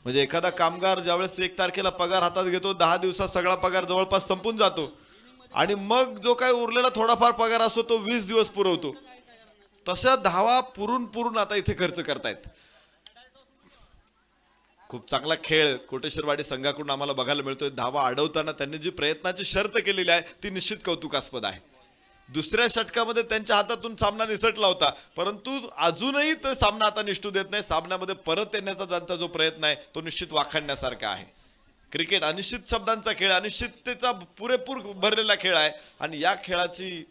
म्हणजे एखादा कामगार ज्यावेळेस 1 तारखेला पगार हातात घेतो, 10 दिवसात सगळा पगार जवळपास संपून जातो आणि मग जो काय उरलेला थोडाफार पगार असतो तो 20 दिवस पुरवतो. तशा धावा पुरून आता इथे खर्च करतायत. खूप चांगला खेळ कोटेश्वरवाडी संघाकडून आम्हाला बघायला मिळतोय. धावा अडवताना त्यांनी जी प्रयत्नाची शर्त केलेली आहे ती निश्चित कौतुकास्पद आहे. दुसऱ्या षटकामध्ये त्यांच्या हातातून सामना निसटला होता, परंतु अजूनही तो सामना आता निष्ठू देत नाही. सामन्यामध्ये परत येण्याचा त्यांचा जो प्रयत्न आहे तो निश्चित वाखाणण्यासारखा आहे. क्रिकेट अनिश्चित शब्दांचा खेळ, अनिश्चिततेचा पुरेपूर भरलेला खेळ आहे आणि या खेळाची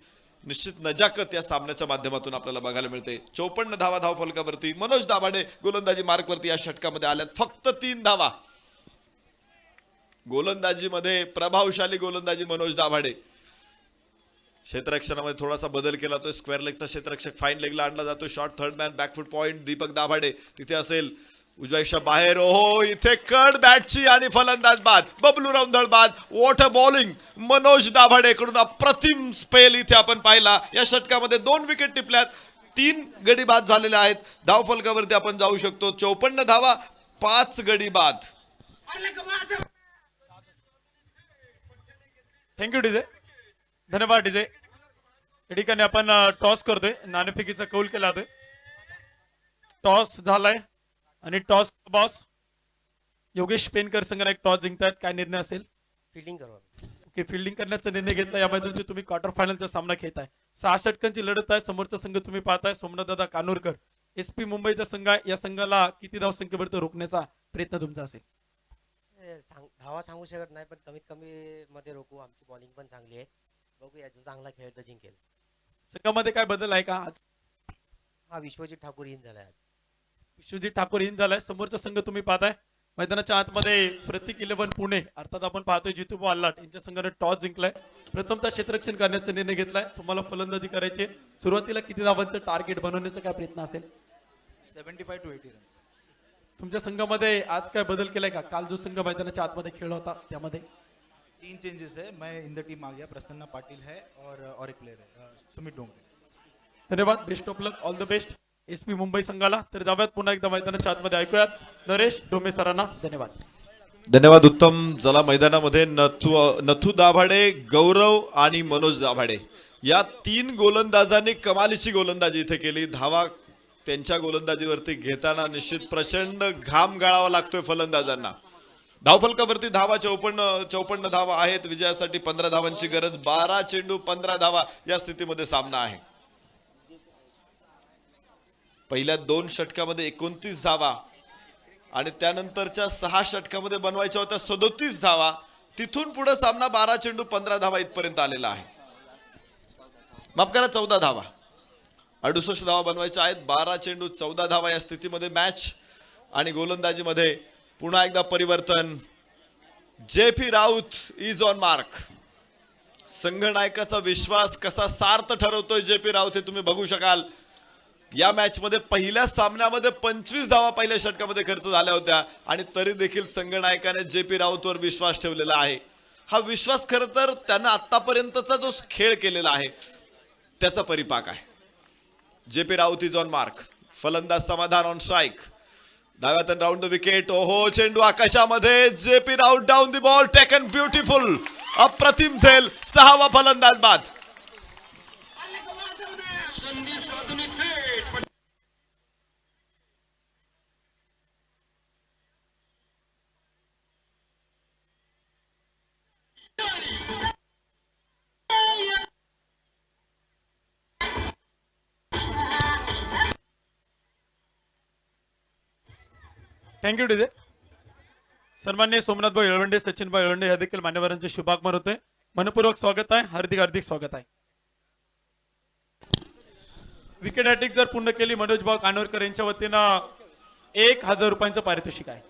निश्चित नजाकत या सामन्याच्या माध्यमातून आपल्याला बघायला मिळते. 54 धावा धावफलकावरती. मनोज दाभाडे गोलंदाजी मार्कवरती या षटकामध्ये आल्यात. फक्त 3 धावा. गोलंदाजीमध्ये प्रभावशाली गोलंदाजी मनोज दाभाडे. क्षेत्ररक्षणामध्ये थोडासा बदल केला तो. स्क्वेअर लेगचा क्षेत्ररक्षक फाईन लेगला आणला जातो. Short third man back foot point Deepak Dabhade तिथे असेल. उजव्या बाहेर. ओहो, इथे कड बॅटची आणि फलंदाज बाद. बबलू रौंदळ बाद. What a bowling Manoj Dabhade कडून. अप्रतिम स्पेल इथे आपण पाहिला. या षटकामध्ये 2 विकेट टिपल्यात. 3 गडी बाद झालेले आहेत. धावफलकावरती आपण जाऊ शकतो. 54 धावा, 5 गडी बाद. Thank you DJ. धन्यवाद डीजे. या ठिकाणी आपण टॉस करतोय. नाणेफेकीचा कौल केला जातोय. टॉस झालाय आणि टॉस बॉस योगेश पेनकर संघाने एक टॉस जिंकतायत. काय निर्णय असेल? फिल्डिंग करू. ओके, फिल्डिंग करण्याचा निर्णय घेतला. या मैदानाची तुम्ही क्वार्टर फायनलचा सामना खेळताय. 6 षटकांची लढत आहे. समोरचा संघ तुम्ही पाहताय सोमनाथदादा कानोरकर. एसपी मुंबईचा संघ आहे. या संघाला किती धावसंख्येपर्यंत रोखण्याचा प्रयत्न तुमचा असेल? धावा सांगू शकत नाही, पण कमीत कमी मध्ये रोखू. आमची बॉलिंग पण चांगली आहे. बघूया, जो चांगला खेळ तो जिंकेल. संघामध्ये काय बदल आहे का आज? हा विश्वजित ठाकूर इन झालाय. विश्वजित ठाकूर इन झालाय. समोरचा संघ तुम्ही पाहताय मैदानाच्या आतमध्ये प्रतीक 11 पुणे अर्थात आपण पाहतोय जितू आल्लाट यांच्या संघाने टॉस जिंकलाय. प्रथमतः क्षेत्ररक्षण करण्याचा निर्णय घेतलाय. तुम्हाला फलंदाजी करायची. सुरुवातीला किती धावांचं टार्गेट बनवण्याचा काय प्रयत्न असेल? 75 to 80 रन. तुमच्या संघामध्ये आज काय बदल केलाय का? काल जो संघ मैदानाच्या आतमध्ये खेळला होता त्यामध्ये 3 चेंजेस है. मैं इन द टीम आ गया. प्रसन्ना पाटिल है और एक प्लेयर है सुमित डोंगरे. धन्यवाद. Best of luck. All the best SP Mumbai संघाला. तर जाऊयात पुन्हा एकदा मैदानाच्या आतमध्ये. ऐकूयात नरेश डोमे सरांना. धन्यवाद. धन्यवाद. उत्तम. चला मैदानामध्ये नथू दाभाडे, गौरव आणि मनोज दाभाडे या 3 गोलंदाजांनी कमालीची गोलंदाजी इथे केली. धावा त्यांच्या गोलंदाजीवरती घेताना निश्चित प्रचंड घाम गाळावा लागतोय फलंदाजांना. धावफलकावरती धावा 54 धावा आहेत. विजयासाठी 15 धावांची गरज. 12 चेंडू 15 धावा या स्थितीमध्ये सामना आहे. पहिल्या 2 षटकामध्ये 29 धावा आणि त्यानंतरच्या 6 षटकामध्ये बनवायच्या होत्या 37 धावा. तिथून पुढे सामना 12 चेंडू 15 धावा इथपर्यंत आलेला आहे. माफ करा, 14 धावा. 68 धावा बनवायच्या आहेत. 12 चेंडू 14 धावा या स्थितीमध्ये मॅच. आणि गोलंदाजीमध्ये पुन्हा एकदा परिवर्तन. JP Raut is on mark. संघनायकाचा विश्वास कसा सार्थ ठरवतोय JP राऊत हे तुम्ही बघू शकाल. या मॅच मध्ये पहिल्या सामन्यामध्ये 25 धावा पहिल्या षटकामध्ये खर्च झाल्या होत्या आणि तरी देखील संघनायकाने JP राऊतवर विश्वास ठेवलेला आहे. हा विश्वास खरं तर त्यानं आतापर्यंतचा जो खेळ केलेला आहे त्याचा परिपाक आहे. JP Raut is on mark. फलंदाज समाधान ऑन स्ट्राइक. डाव्यातून राऊंड द विकेट. ओहो, चेंडू आकाशामध्ये. JP Raut down the ball. Taken beautiful. अप्रतिम झेल. 6वा फलंदाज बाद. संधी साधून थेट थँक्यू डीजे. सन्मान्य सोमनाथभाई येळवंडे, सचिनभाई येळवंडे या देखील मान्यवरांचे शुभागमन होते. मनपूर्वक स्वागत आहे. हार्दिक स्वागत आहे. विकेट हॅट्रिक जर पूर्ण केली मनोज भाऊ कानोरकर यांच्या वतीनं 1000 रुपयांचं पारितोषिक आहे.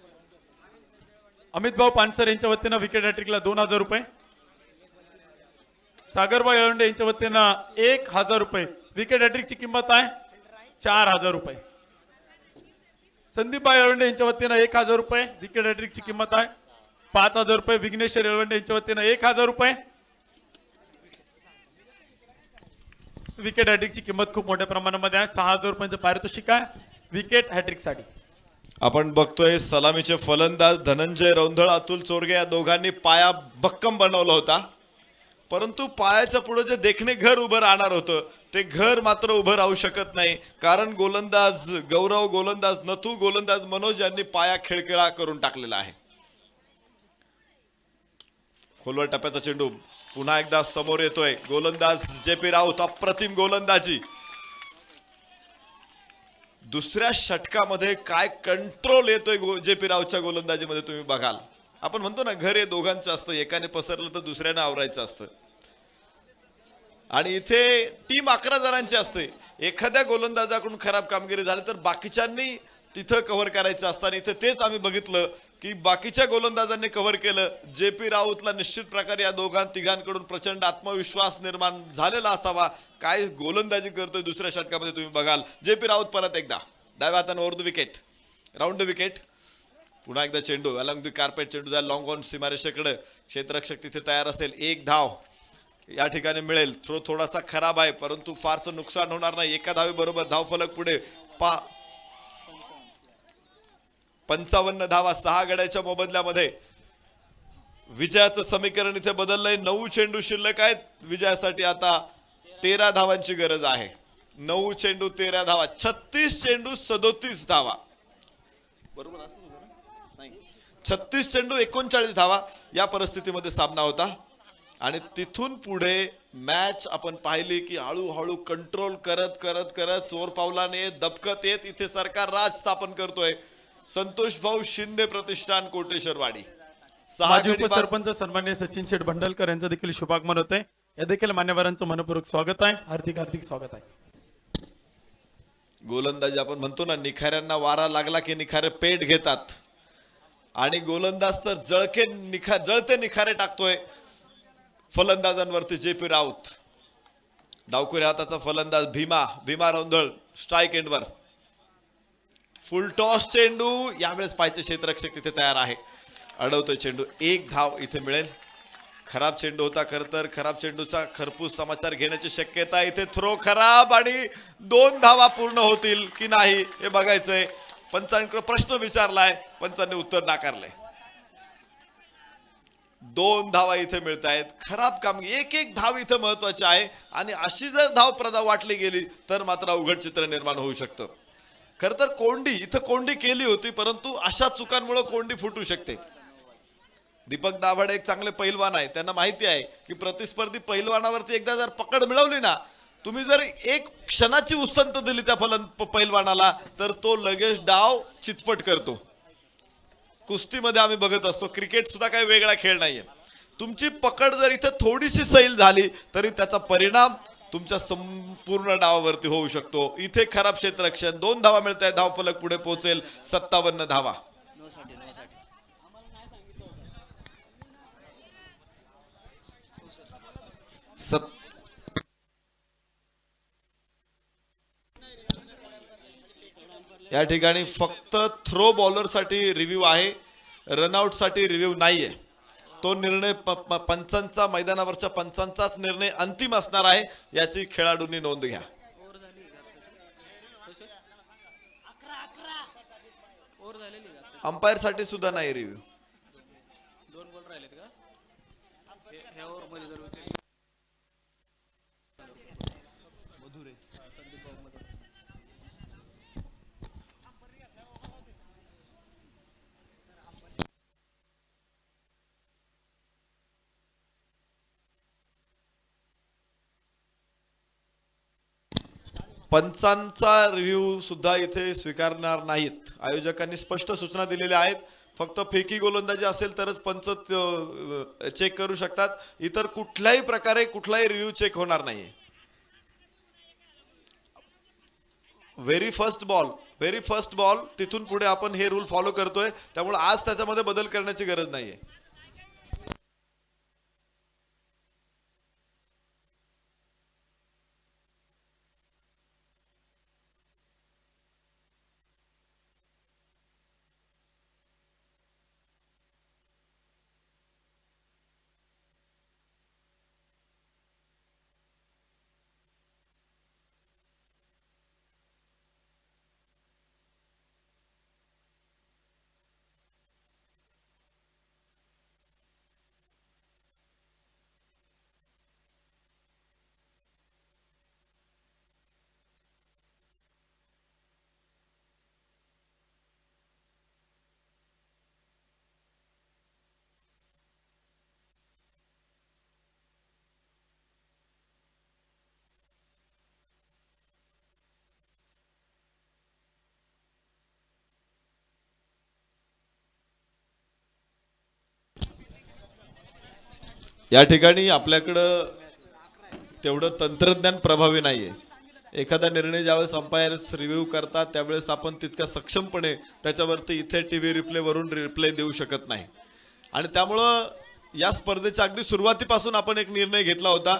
अमित भाऊ पानसर यांच्या वतीनं विकेट हॅट्रिकला 2000 रुपये. सागरभाई येळवंडे यांच्या वतीनं 1000 रुपये. विकेट हॅट्रिकची किंमत आहे 4000 रुपये. संदीप येळवंडे यांच्या वतीनं 1000 रुपये. विकेट हॅट्रिकची किंमत आहे 5000 रुपये. विघ्नेश येळवंडे यांच्या वतीनं 1000 रुपये. विकेट हॅट्रिकची किंमत खूप मोठ्या प्रमाणामध्ये आहे. 6000 रुपयांचं पारितोषिक आहे विकेट हॅट्रिक साठी. आपण बघतोय सलामीचे फलंदाज धनंजय रौंधळ, अतुल चोरगे या दोघांनी पाया भक्कम बनवला होता, परंतु पायाच्या पुढे जे देखणे घर उभं राहणार होतं ते घर मात्र उभं राहू शकत नाही, कारण गोलंदाज गौरव, गोलंदाज नथू, गोलंदाज मनोज यांनी पाया खिळखिळा करून टाकलेला आहे. खोलवर टप्प्याचा चेंडू पुन्हा एकदा समोर येतोय. गोलंदाज जे.पी. राऊत, अप्रतिम गोलंदाजी. दुसऱ्या षटकामध्ये काय कंट्रोल येतोय जे.पी. राऊतच्या गोलंदाजीमध्ये तुम्ही बघाल. आपण म्हणतो ना, घर हे दोघांचं असतं, एकाने पसरलं तर दुसऱ्याने आवरायचं असतं, आणि इथे टीम 11 जणांची असते. एखाद्या गोलंदाजाकडून खराब कामगिरी झाली तर बाकीच्यांनी तिथं कव्हर करायचं असतं, आणि इथे तेच आम्ही बघितलं की बाकीच्या गोलंदाजांनी कव्हर केलं. जे.पी. राऊतला निश्चित प्रकारे या तिघांकडून प्रचंड आत्मविश्वास निर्माण झालेला असावा. काय गोलंदाजी करतोय दुसऱ्या षटकामध्ये तुम्ही बघाल. जे.पी. राऊत परत एकदा डाव्या हाताने over the wicket, round the wicket. पुन्हा एकदा चेंडू अलॉंग द कार्पेट, चेंडू जाईल लॉंग ऑन सीमारेषेकडे. क्षेत्ररक्षक तिथे तयार असेल. एक धाव या ठिकाणी मिळेल. थ्रो थोडासा खराब आहे, परंतु फारसं नुकसान होणार नाही. एका धावी बरोबर धावफलक पुढे 55 धावा 6 गड्याच्या मोबदल्यामध्ये. विजयाचं समीकरण इथे बदललंय. 9 चेंडू शिल्लक आहेत. विजयासाठी आता 13 धावांची गरज आहे. 9 चेंडू 13 धावा, 36 चेंडू 37 धावा, बरोबर असं होतं ना? नाही, 36 चेंडू 39 धावा या परिस्थितीमध्ये सामना होता. आणि तिथून पुढे मॅच आपण पाहिली की हळूहळू कंट्रोल करत करत करत चोर पावलाने दबकत येत इथे सरकार राज स्थापन करतोय. संतोष भाऊ शिंदे प्रतिष्ठान कोटेश्वरवाडी. माजी उपसरपंच सन्माननीय सचिन शेठ भंडलकर यांचं देखील शुभागमन होत आहे. या देखील मान्यवरांचं मनपूर्वक स्वागत आहे. हार्दिक हार्दिक स्वागत आहे. गोलंदाजी आपण म्हणतो ना, निखाऱ्यांना वारा लागला की निखारे पेट घेतात, आणि गोलंदाज तर जळते निखारे टाकतोय फलंदाजांवरती. जे.पी. राऊत, डावखुऱ्या हाताचा फलंदाज भीमा रौंधळ स्ट्राईक एंडवर. फुल टॉस चेंडू, यावेळेस पायचे क्षेत्ररक्षक तिथे तयार आहे. अडवतोय चेंडू. 1 धाव इथे मिळेल. खराब चेंडू होता खरं तर. खराब चेंडूचा खरपूस समाचार घेण्याची शक्यता. इथे थ्रो खराब, आणि 2 धावा पूर्ण होतील की नाही हे बघायचंय. पंचांकडे प्रश्न विचारलाय, पंचांनी उत्तर नाकारलंय. 2 धावा इथे मिळत आहेत. खराब कामगिरी, एक धाव इथे महत्वाची आहे, आणि अशी जर धाव प्रदा वाटली गेली तर मात्र अवघड चित्र निर्माण होऊ शकतं. खर तर कोंडी केली होती, परंतु अशा चुकांमुळे कोंडी फुटू शकते. दीपक दाभाडे एक चांगले पैलवान आहे, त्यांना माहिती आहे की प्रतिस्पर्धी पैलवानावरती एकदा जर पकड मिळवली ना, तुम्ही जर एक क्षणाची उसंत दिली त्या पैलवानाला तर तो लगेच डाव चितपट करतो. कुस्तीमध्ये आम्ही बघत असतो, क्रिकेट सुद्धा काही वेगळा खेळ नाहीये. तुमची पकड जर इथे थोडीशी सैल झाली तरी त्याचा परिणाम तुमच्या संपूर्ण डावावरती होऊ शकतो. इथे खराब क्षेत्ररक्षण. 2 धावा मिळत आहेत. धावफलक पुढे पोहोचेल 57 धावा. या ठिकाणी फक्त थ्रो बॉलर साठी रिव्ह्यू आहे, रनआउट साठी रिव्ह्यू नाहीये. तो निर्णय पंचांचा, मैदानावरच्या पंचांचाच निर्णय अंतिम असणार आहे, याची खेळाडूंनी नोंद घ्या. अंपायर साठी सुद्धा नाही रिव्ह्यू. पंचांचा रिव्ह्यू सुद्धा इथे स्वीकारणार नाहीत. आयोजकांनी स्पष्ट सूचना दिलेल्या आहेत. फक्त फेकी गोलंदाजी असेल तरच पंच चेक करू शकतात. इतर कुठल्याही प्रकारे कुठलाही रिव्ह्यू चेक होणार नाहीये. व्हेरी फर्स्ट बॉल तिथून पुढे आपण हे रूल फॉलो करतोय, त्यामुळे आज त्याच्यामध्ये बदल करण्याची गरज नाहीये. या ठिकाणी आपल्याकडं तेवढं तंत्रज्ञान प्रभावी नाहीये. एखादा निर्णय ज्यावेळेस अंपायर्स रिव्ह्यू करतात त्यावेळेस आपण तितक्या सक्षमपणे त्याच्यावरती इथे टीव्ही रिप्लेवरून रिप्ले देऊ शकत नाही. आणि त्यामुळं या स्पर्धेच्या अगदी सुरुवातीपासून आपण एक निर्णय घेतला होता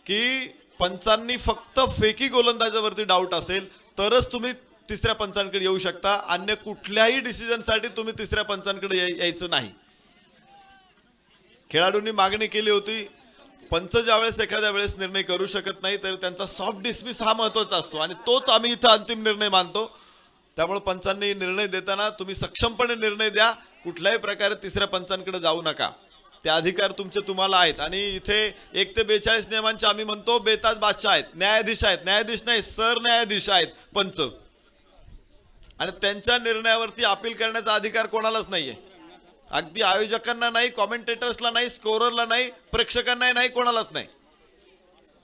की पंचांनी फक्त फेकी गोलंदाजावरती डाऊट असेल तरच तुम्ही तिसऱ्या पंचांकडे येऊ शकता, अन्य कुठल्याही डिसिजनसाठी तुम्ही तिसऱ्या पंचांकडे यायचं नाही. खेळाडूंनी मागणी केली होती, पंच ज्यावेळेस एखाद्या वेळेस निर्णय करू शकत नाही तर त्यांचा सॉफ्ट डिसमिस हा महत्वाचा असतो आणि तोच आम्ही इथं अंतिम निर्णय मानतो. त्यामुळे पंचांनी निर्णय देताना तुम्ही सक्षमपणे निर्णय द्या, कुठल्याही प्रकारे तिसऱ्या पंचांकडे जाऊ नका. ते अधिकार तुमचे तुम्हाला आहेत. आणि इथे 1 ते 42 नियमांचे आम्ही म्हणतो बेताज बादशाह आहेत, न्यायाधीश आहेत, न्यायाधीश नाही सर न्यायाधीश आहेत पंच, आणि त्यांच्या निर्णयावरती अपील करण्याचा अधिकार कोणालाच नाहीये. अगदी आयोजकांना नाही, कॉमेंटेटर्सला नाही, स्कोररला नाही, प्रेक्षकांनाही नाही, कोणालाच नाही.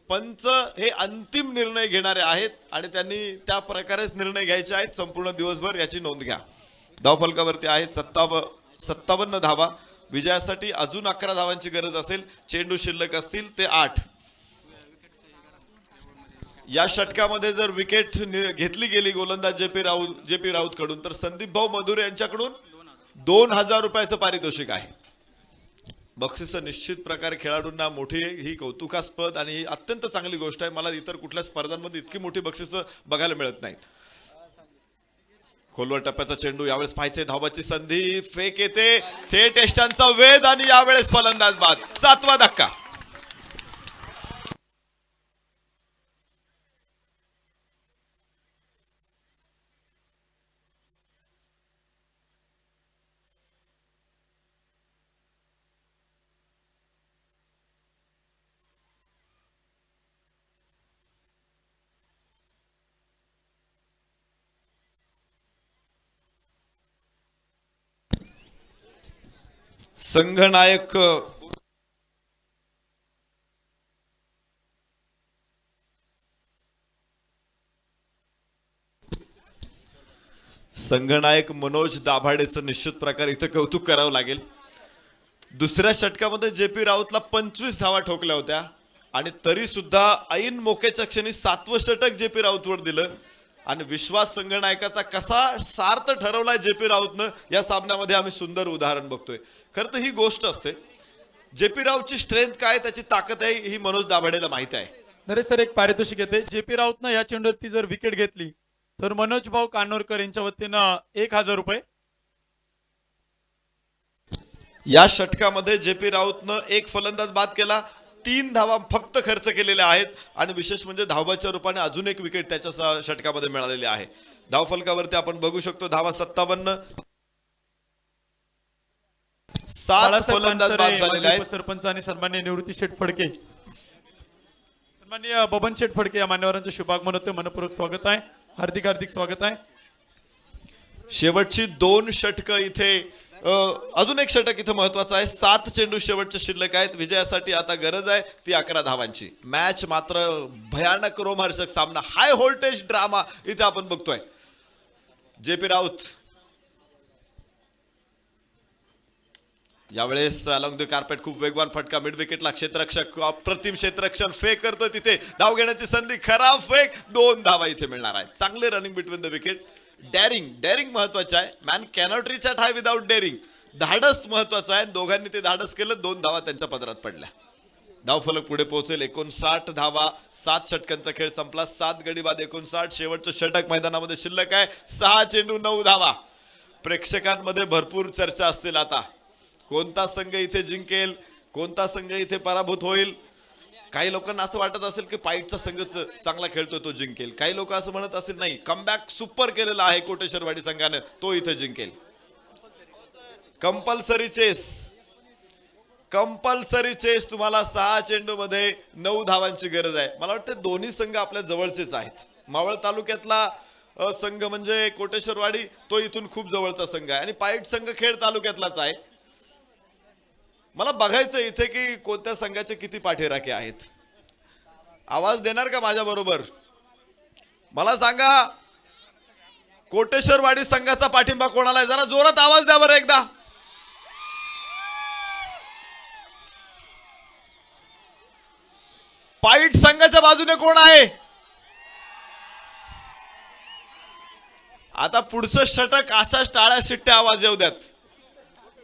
पंच हे अंतिम निर्णय घेणारे आहेत आणि त्यांनी त्या प्रकारेच निर्णय घ्यायचे आहेत संपूर्ण दिवसभर, याची नोंद घ्या. धावफलकावरती आहेत 57 धावा. विजयासाठी अजून 11 धावांची गरज असेल. चेंडू शिल्लक असतील ते 8. या षटकामध्ये जर विकेट घेतली गेली गोलंदाज जेपी राऊत कडून तर संदीप भाऊ मधुरे यांच्याकडून 2000 रुपयाचं पारितोषिक आहे. बक्षिस निश्चित प्रकारे खेळाडूंना मोठी, ही कौतुकास्पद आणि ही अत्यंत चांगली गोष्ट आहे. मला इतर कुठल्या स्पर्धांमध्ये इतकी मोठी बक्षिसं बघायला मिळत नाहीत. खोलवर टप्प्याचा चेंडू यावेळेस पाहायचे, धावाची संधी, फेक येते, थेट यष्टांचा वेध आणि यावेळेस फलंदाज बाद. 7वा धक्का. संघनायक मनोज दाभाडेचं निश्चित प्रकारे इथं कौतुक करावं लागेल. दुसऱ्या षटकामध्ये जेपी राऊतला 25 धावा ठोकल्या होत्या आणि तरी सुद्धा ऐन मोकेच्या क्षणी 7वं षटक जेपी राऊतवर दिलं. आणि विश्वास संघनायकाचा कसा सार्थ ठरवलाय जेपी राऊतनं या सामन्यामध्ये आम्ही सुंदर उदाहरण बघतोय. खरं तर ही गोष्ट असते, जेपी राऊतची स्ट्रेंथ काय, त्याची ताकद आहे, ही मनोज दाभाडेला माहिती आहे. नरेश सर, एक पारितोषिक येते. जेपी राऊतनं या चेंडूवरती जर विकेट घेतली तर मनोज भाऊ कानोरकर यांच्या वतीनं 1000 रुपये. या षटकामध्ये जेपी राऊतनं एक फलंदाज बाद केला, 3 धावा फक्त खर्च केलेल्या आहेत आणि विशेष म्हणजे धावाच्या रूपाने अजून एक विकेट त्याच्या षटकामध्ये मिळालेली आहे. धावफलकावरती आपण बघू शकतो धावा 57. 7 फलंदाज बाद झालेले आहेत. सरपंच आणि सन्माननीय निवृत्ती शेठ फडके, सन्माननीय बबन शेठ फडके या मान्यवरांचं शुभागमन होते. मनपूर्वक स्वागत आहे, हार्दिक हार्दिक स्वागत आहे. शेवटची 2 षटकं इथे, अजून एक षटक इथे महत्वाचं आहे. 7 चेंडू शेवटचे शिल्लक आहेत. विजयासाठी आता गरज आहे ती 11 धावांची. मॅच मात्र भयानक रोमहर्षक सामना, हाय व्होल्टेज ड्रामा इथे आपण बघतोय. जेपी राऊत यावेळेस अलॉंग द कार्पेट खूप वेगवान फटका, मिड विकेटला क्षेत्ररक्षक अप्रतिम क्षेत्ररक्षण, फेक करतोय तिथे, धाव घेण्याची संधी, खराब फेक, 2 धावा इथे मिळणार आहेत. चांगले running between the wicket. Daring महत्वाचं आहे. Man cannot rich at high without daring. धाडस महत्वाचं आहे. दोघांनी ते धाडस केलं, 2 धावा त्यांच्या पदरात पडल्या. धावफलक पुढे पोहोचेल. 59 धावा. 7 षटकांचा खेळ संपला. 7 गडी बाद 59. शेवटचं षटक मैदानामध्ये शिल्लक आहे. 6 चेंडू 9 धावा. प्रेक्षकांमध्ये भरपूर चर्चा असतील आता, कोणता संघ इथे जिंकेल, कोणता संघ इथे पराभूत होईल. काही लोकांना असं वाटत असेल की पाईटचा संघच चांगला खेळतोय तो जिंकेल. काही लोक असं म्हणत असेल नाही, कमबॅक सुपर केलेला आहे कोटेश्वरवाडी संघाने, तो इथे जिंकेल. कंपल्सरी चेस तुम्हाला 6 चेंडू मध्ये 9 धावांची गरज आहे. मला वाटतं दोन्ही संघ आपल्या जवळचेच आहेत. मावळ तालुक्यातला संघ म्हणजे कोटेश्वरवाडी, तो इथून खूप जवळचा संघ आहे आणि पाईट संघ खेड तालुक्यातलाच आहे. मला बघायचं इथे की कोणत्या संघाचे किती पाठीराखे आहेत. आवाज देणार का माझ्या बरोबर? मला सांगा, कोटेश्वरवाडी संघाचा पाठिंबा कोणाला आहे? जरा जोरात आवाज द्या बरं एकदा. पाईट संघाच्या बाजूने कोण आहे? आता पुढचं षटक अशाच टाळ्या शिट्ट्या आवाज येऊ द्यात.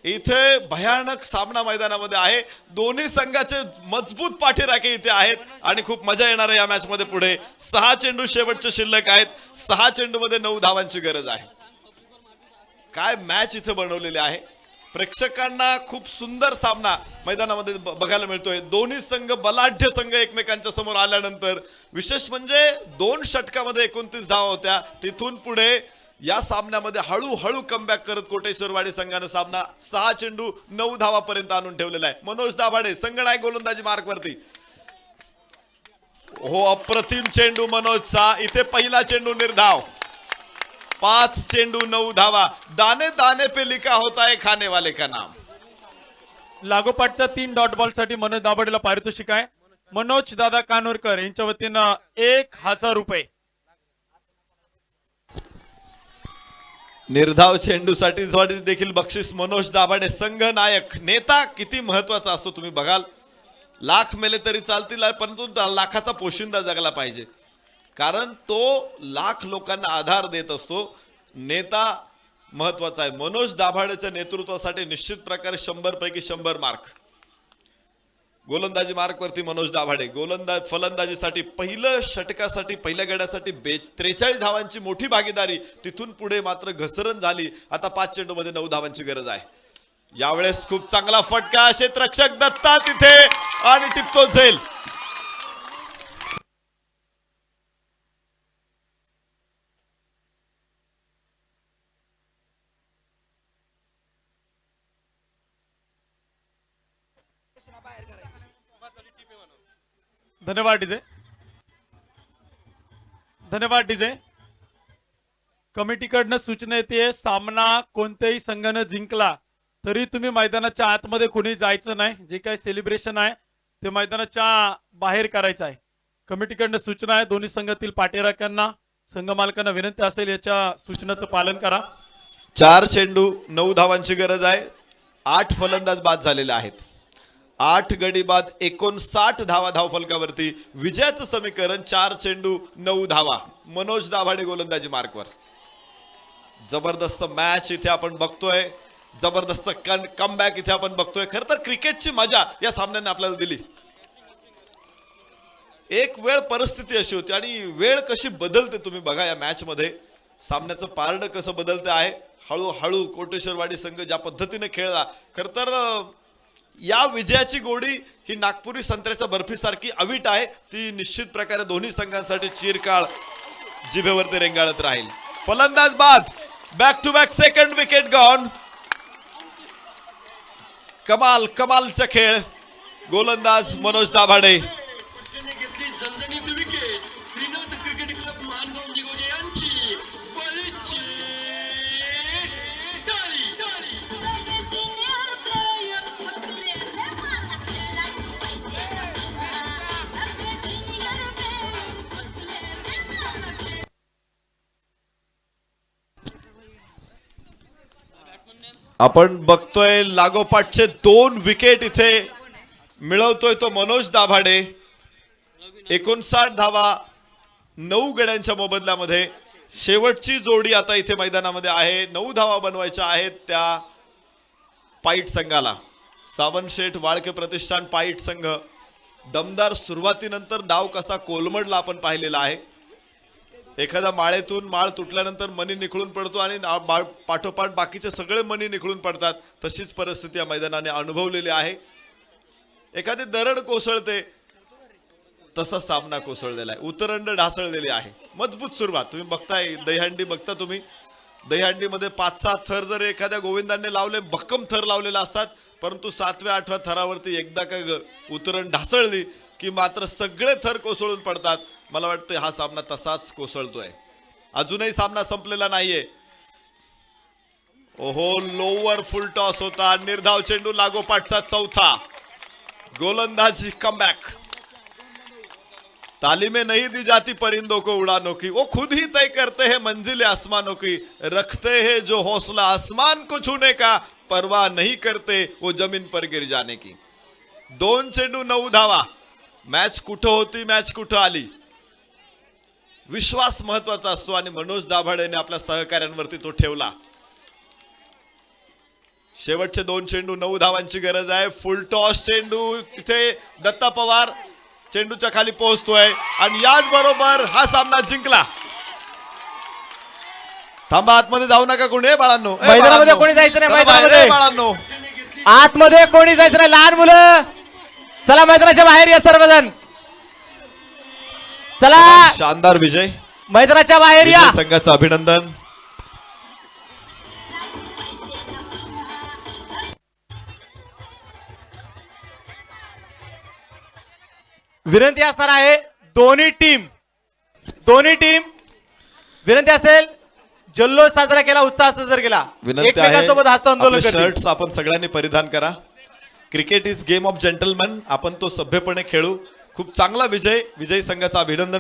इथे भयानक सामना मैदानामध्ये आहे. दोन्ही संघाचे मजबूत पाठीराखे इथे आहेत आणि खूप मजा येणार आहे या मॅच मध्ये. पुढे 6 चेंडू शेवटचे शिल्लक आहेत. 6 चेंडू मध्ये 9 धावांची गरज आहे. काय मॅच इथे बनवलेली आहे. प्रेक्षकांना खूप सुंदर सामना मैदानामध्ये बघायला मिळतोय. दोन्ही संघ बलाढ्य संघ एकमेकांच्या समोर आल्यानंतर विशेष म्हणजे 2 षटकामध्ये 29 धावा होत्या. तिथून पुढे या सामन्यामध्ये हळूहळू कमबॅक करत कोटेश्वरवाडी संघानं सामना 6 चेंडू 9 धावापर्यंत आणून ठेवलेला आहे. मनोज दाभाडे संघनायक गोलंदाजी मार्कवरती. हो, अप्रतिम चेंडू मनोजचा. इथे पहिला चेंडू निर्धाव. 5 चेंडू 9 धावा. दाने दाने पे लिखा होता है खाने वाले का नाम. लागोपाठच्या 3 डॉट बॉल साठी मनोज दाभाडेला पारितोषिक आहे. मनोज दादा कानोरकर यांच्या वतीनं 1000 रुपये. निर्धाव चेंडूसाठी देखील बक्षीस मनोज दाभाडे संघ नायक. नेता किती महत्वाचा असतो तुम्ही बघाल. लाख मेले तरी चालतील परंतु लाखाचा पोशिंदा जगला पाहिजे, कारण तो लाख लोकांना आधार देत असतो. नेता महत्वाचा आहे. मनोज दाभाडेच्या नेतृत्वासाठी निश्चित प्रकारे 100 पैकी 100 मार्क. गोलंदाजी मार्कवरती मनोज दाभाडे. फलंदाजीसाठी पहिलं षटकासाठी पहिल्या गड्यासाठी 43 धावांची मोठी भागीदारी. तिथून पुढे मात्र घसरण झाली. आता 5 चेंडू मध्ये 9 धावांची गरज आहे. यावेळेस खूप चांगला फटका. क्षेत्ररक्षक दत्ता तिथे आणि टिपतो झेल. धन्यवाद डीजे. धन्यवाद डीजे. कमिटीकडनं सूचना येते, सामना कोणत्याही संघानं जिंकला तरी तुम्ही मैदानाच्या आतमध्ये कोणी जायचं नाही. जे काही सेलिब्रेशन आहे ते मैदानाच्या बाहेर करायचं आहे. कमिटीकडनं सूचना आहे. दोन्ही संघातील पाठीराख्यांना संघ मालकांना विनंती असेल याच्या सूचनाचं पालन करा. 4 चेंडू 9 धावांची गरज आहे. 8 फलंदाज बाद झालेले आहेत. 8 गडी बाद 59 धावा धावफलकावरती. विजयाचं समीकरण 4 चेंडू 9 धावा. मनोज दाभाडे गोलंदाजी मार्कवर. जबरदस्त मॅच इथे आपण बघतोय. जबरदस्त कमबॅक इथे आपण बघतोय. खरं तर क्रिकेटची मजा या सामन्याने आपल्याला दिली. एक वेळ परिस्थिती अशी होती आणि वेळ कशी बदलते तुम्ही बघा या मॅच मध्ये. सामन्याचं पारडं कसं बदलतं आहे. हळूहळू कोटेश्वरवाडी संघ ज्या पद्धतीने खेळला, खरं तर या विजयाची गोडी ही नागपुरी संत्र्याच्या बर्फीसारखी अवीट आहे. ती निश्चित प्रकारे दोन्ही संघांसाठी चिरकाळ जिभेवरती रेंगाळत राहील. फलंदाज बाद. Back to back second wicket gone. कमालचा खेळ. गोलंदाज मनोज दाभाडे. घेतली झणझणीत wicket. Shrinath cricket club Mangaon Nigoje यांची बळीची टाळी टाळी. आपण बघतोय लागोपाठचे 2 विकेट इथे मिळवतोय तो मनोज दाभाडे. 59 धावा 9 गड्यांच्या मोबदल्यामध्ये. शेवटची जोडी आता इथे मैदानामध्ये आहे. 9 धावा बनवायच्या आहेत त्या पाईट संघाला. सावंत शेठ वाळके प्रतिष्ठान पाईट संघ. दमदार सुरुवातीनंतर डाव कसा कोलमडला आपण पाहिलेला आहे. एखादा माळेतून माळ तुटल्यानंतर मनी निखळून पडतो आणि पाठोपाठ बाकीचे सगळे मनी निखळून पडतात. तशीच परिस्थिती या मैदानाने अनुभवलेली आहे. एखादी दरड कोसळते तसा सामना कोसळलेला आहे. उतरंड ढासळलेली आहे. मजबूत सुरुवात तुम्ही बघताय. दहीहंडी बघता तुम्ही. दहीहंडीमध्ये 5-6 थर जर एखाद्या गोविंदांनी लावले, भक्कम थर लावलेले असतात, परंतु 7व्या-8व्या थरावरती एकदा का उतरण ढासळली की मात्र सगळे थर कोसळून पडतात. मला वाटतं हा सामना तसाच कोसळतोय. अजूनही सामना संपलेला नाहीये. ओहो, लोवर फुल टॉस होता. निर्धाव चेंडू लागोपाठचा 4था. गोलंदाजी कमबॅक. तालीमें नहीं दी जाती परिंदों को उड़ानों की, वो खुद ही तय करते हैं मंजिलें आसमानों की. रखते हैं जो हौसला आसमान को छूने का, परवाह नहीं करते वो जमीन पर गिर जाने की. 2 चेंडू 9 धावा. मॅच कुठं होती, मॅच कुठं आली, विश्वास महत्वाचा असतो आणि मनोज दाभाडेने आपल्या सहकाऱ्यांवरती तो ठेवला. शेवटचे 2 चेंडू, 9 धावांची गरज आहे. फुल टॉस चेंडू, तिथे दत्ता पवार चेंडूच्या खाली पोहोचतोय आणि याच बरोबर हा सामना जिंकला. थांबा, आतमध्ये जाऊ नका कोणी बाळांनो. मैदानामध्ये कोणी जायचं नाही, मैदानामध्ये. बाळांनो आतमध्ये कोणी जायचं नाही, लहान मुलं चला मैदानाच्या बाहेर या सर्वजण. चला शानदार विजय, मैदानाच्या बाहेर या. विजय संघाचं अभिनंदन. विनंती असणार आहे दोन्ही टीम विनंती असेल जल्लोष साजरा केला, उत्साह साजरा केला, विनंती आहे एकमेकांसोबत हस्तांदोलन आपले करतील. शर्ट्स आपण सगळ्यांनी परिधान करा. Cricket is game of gentleman, आपण तो सभ्यपणे खेळू. खूप चांगला विजय, विजयी संघाचं अभिनंदन.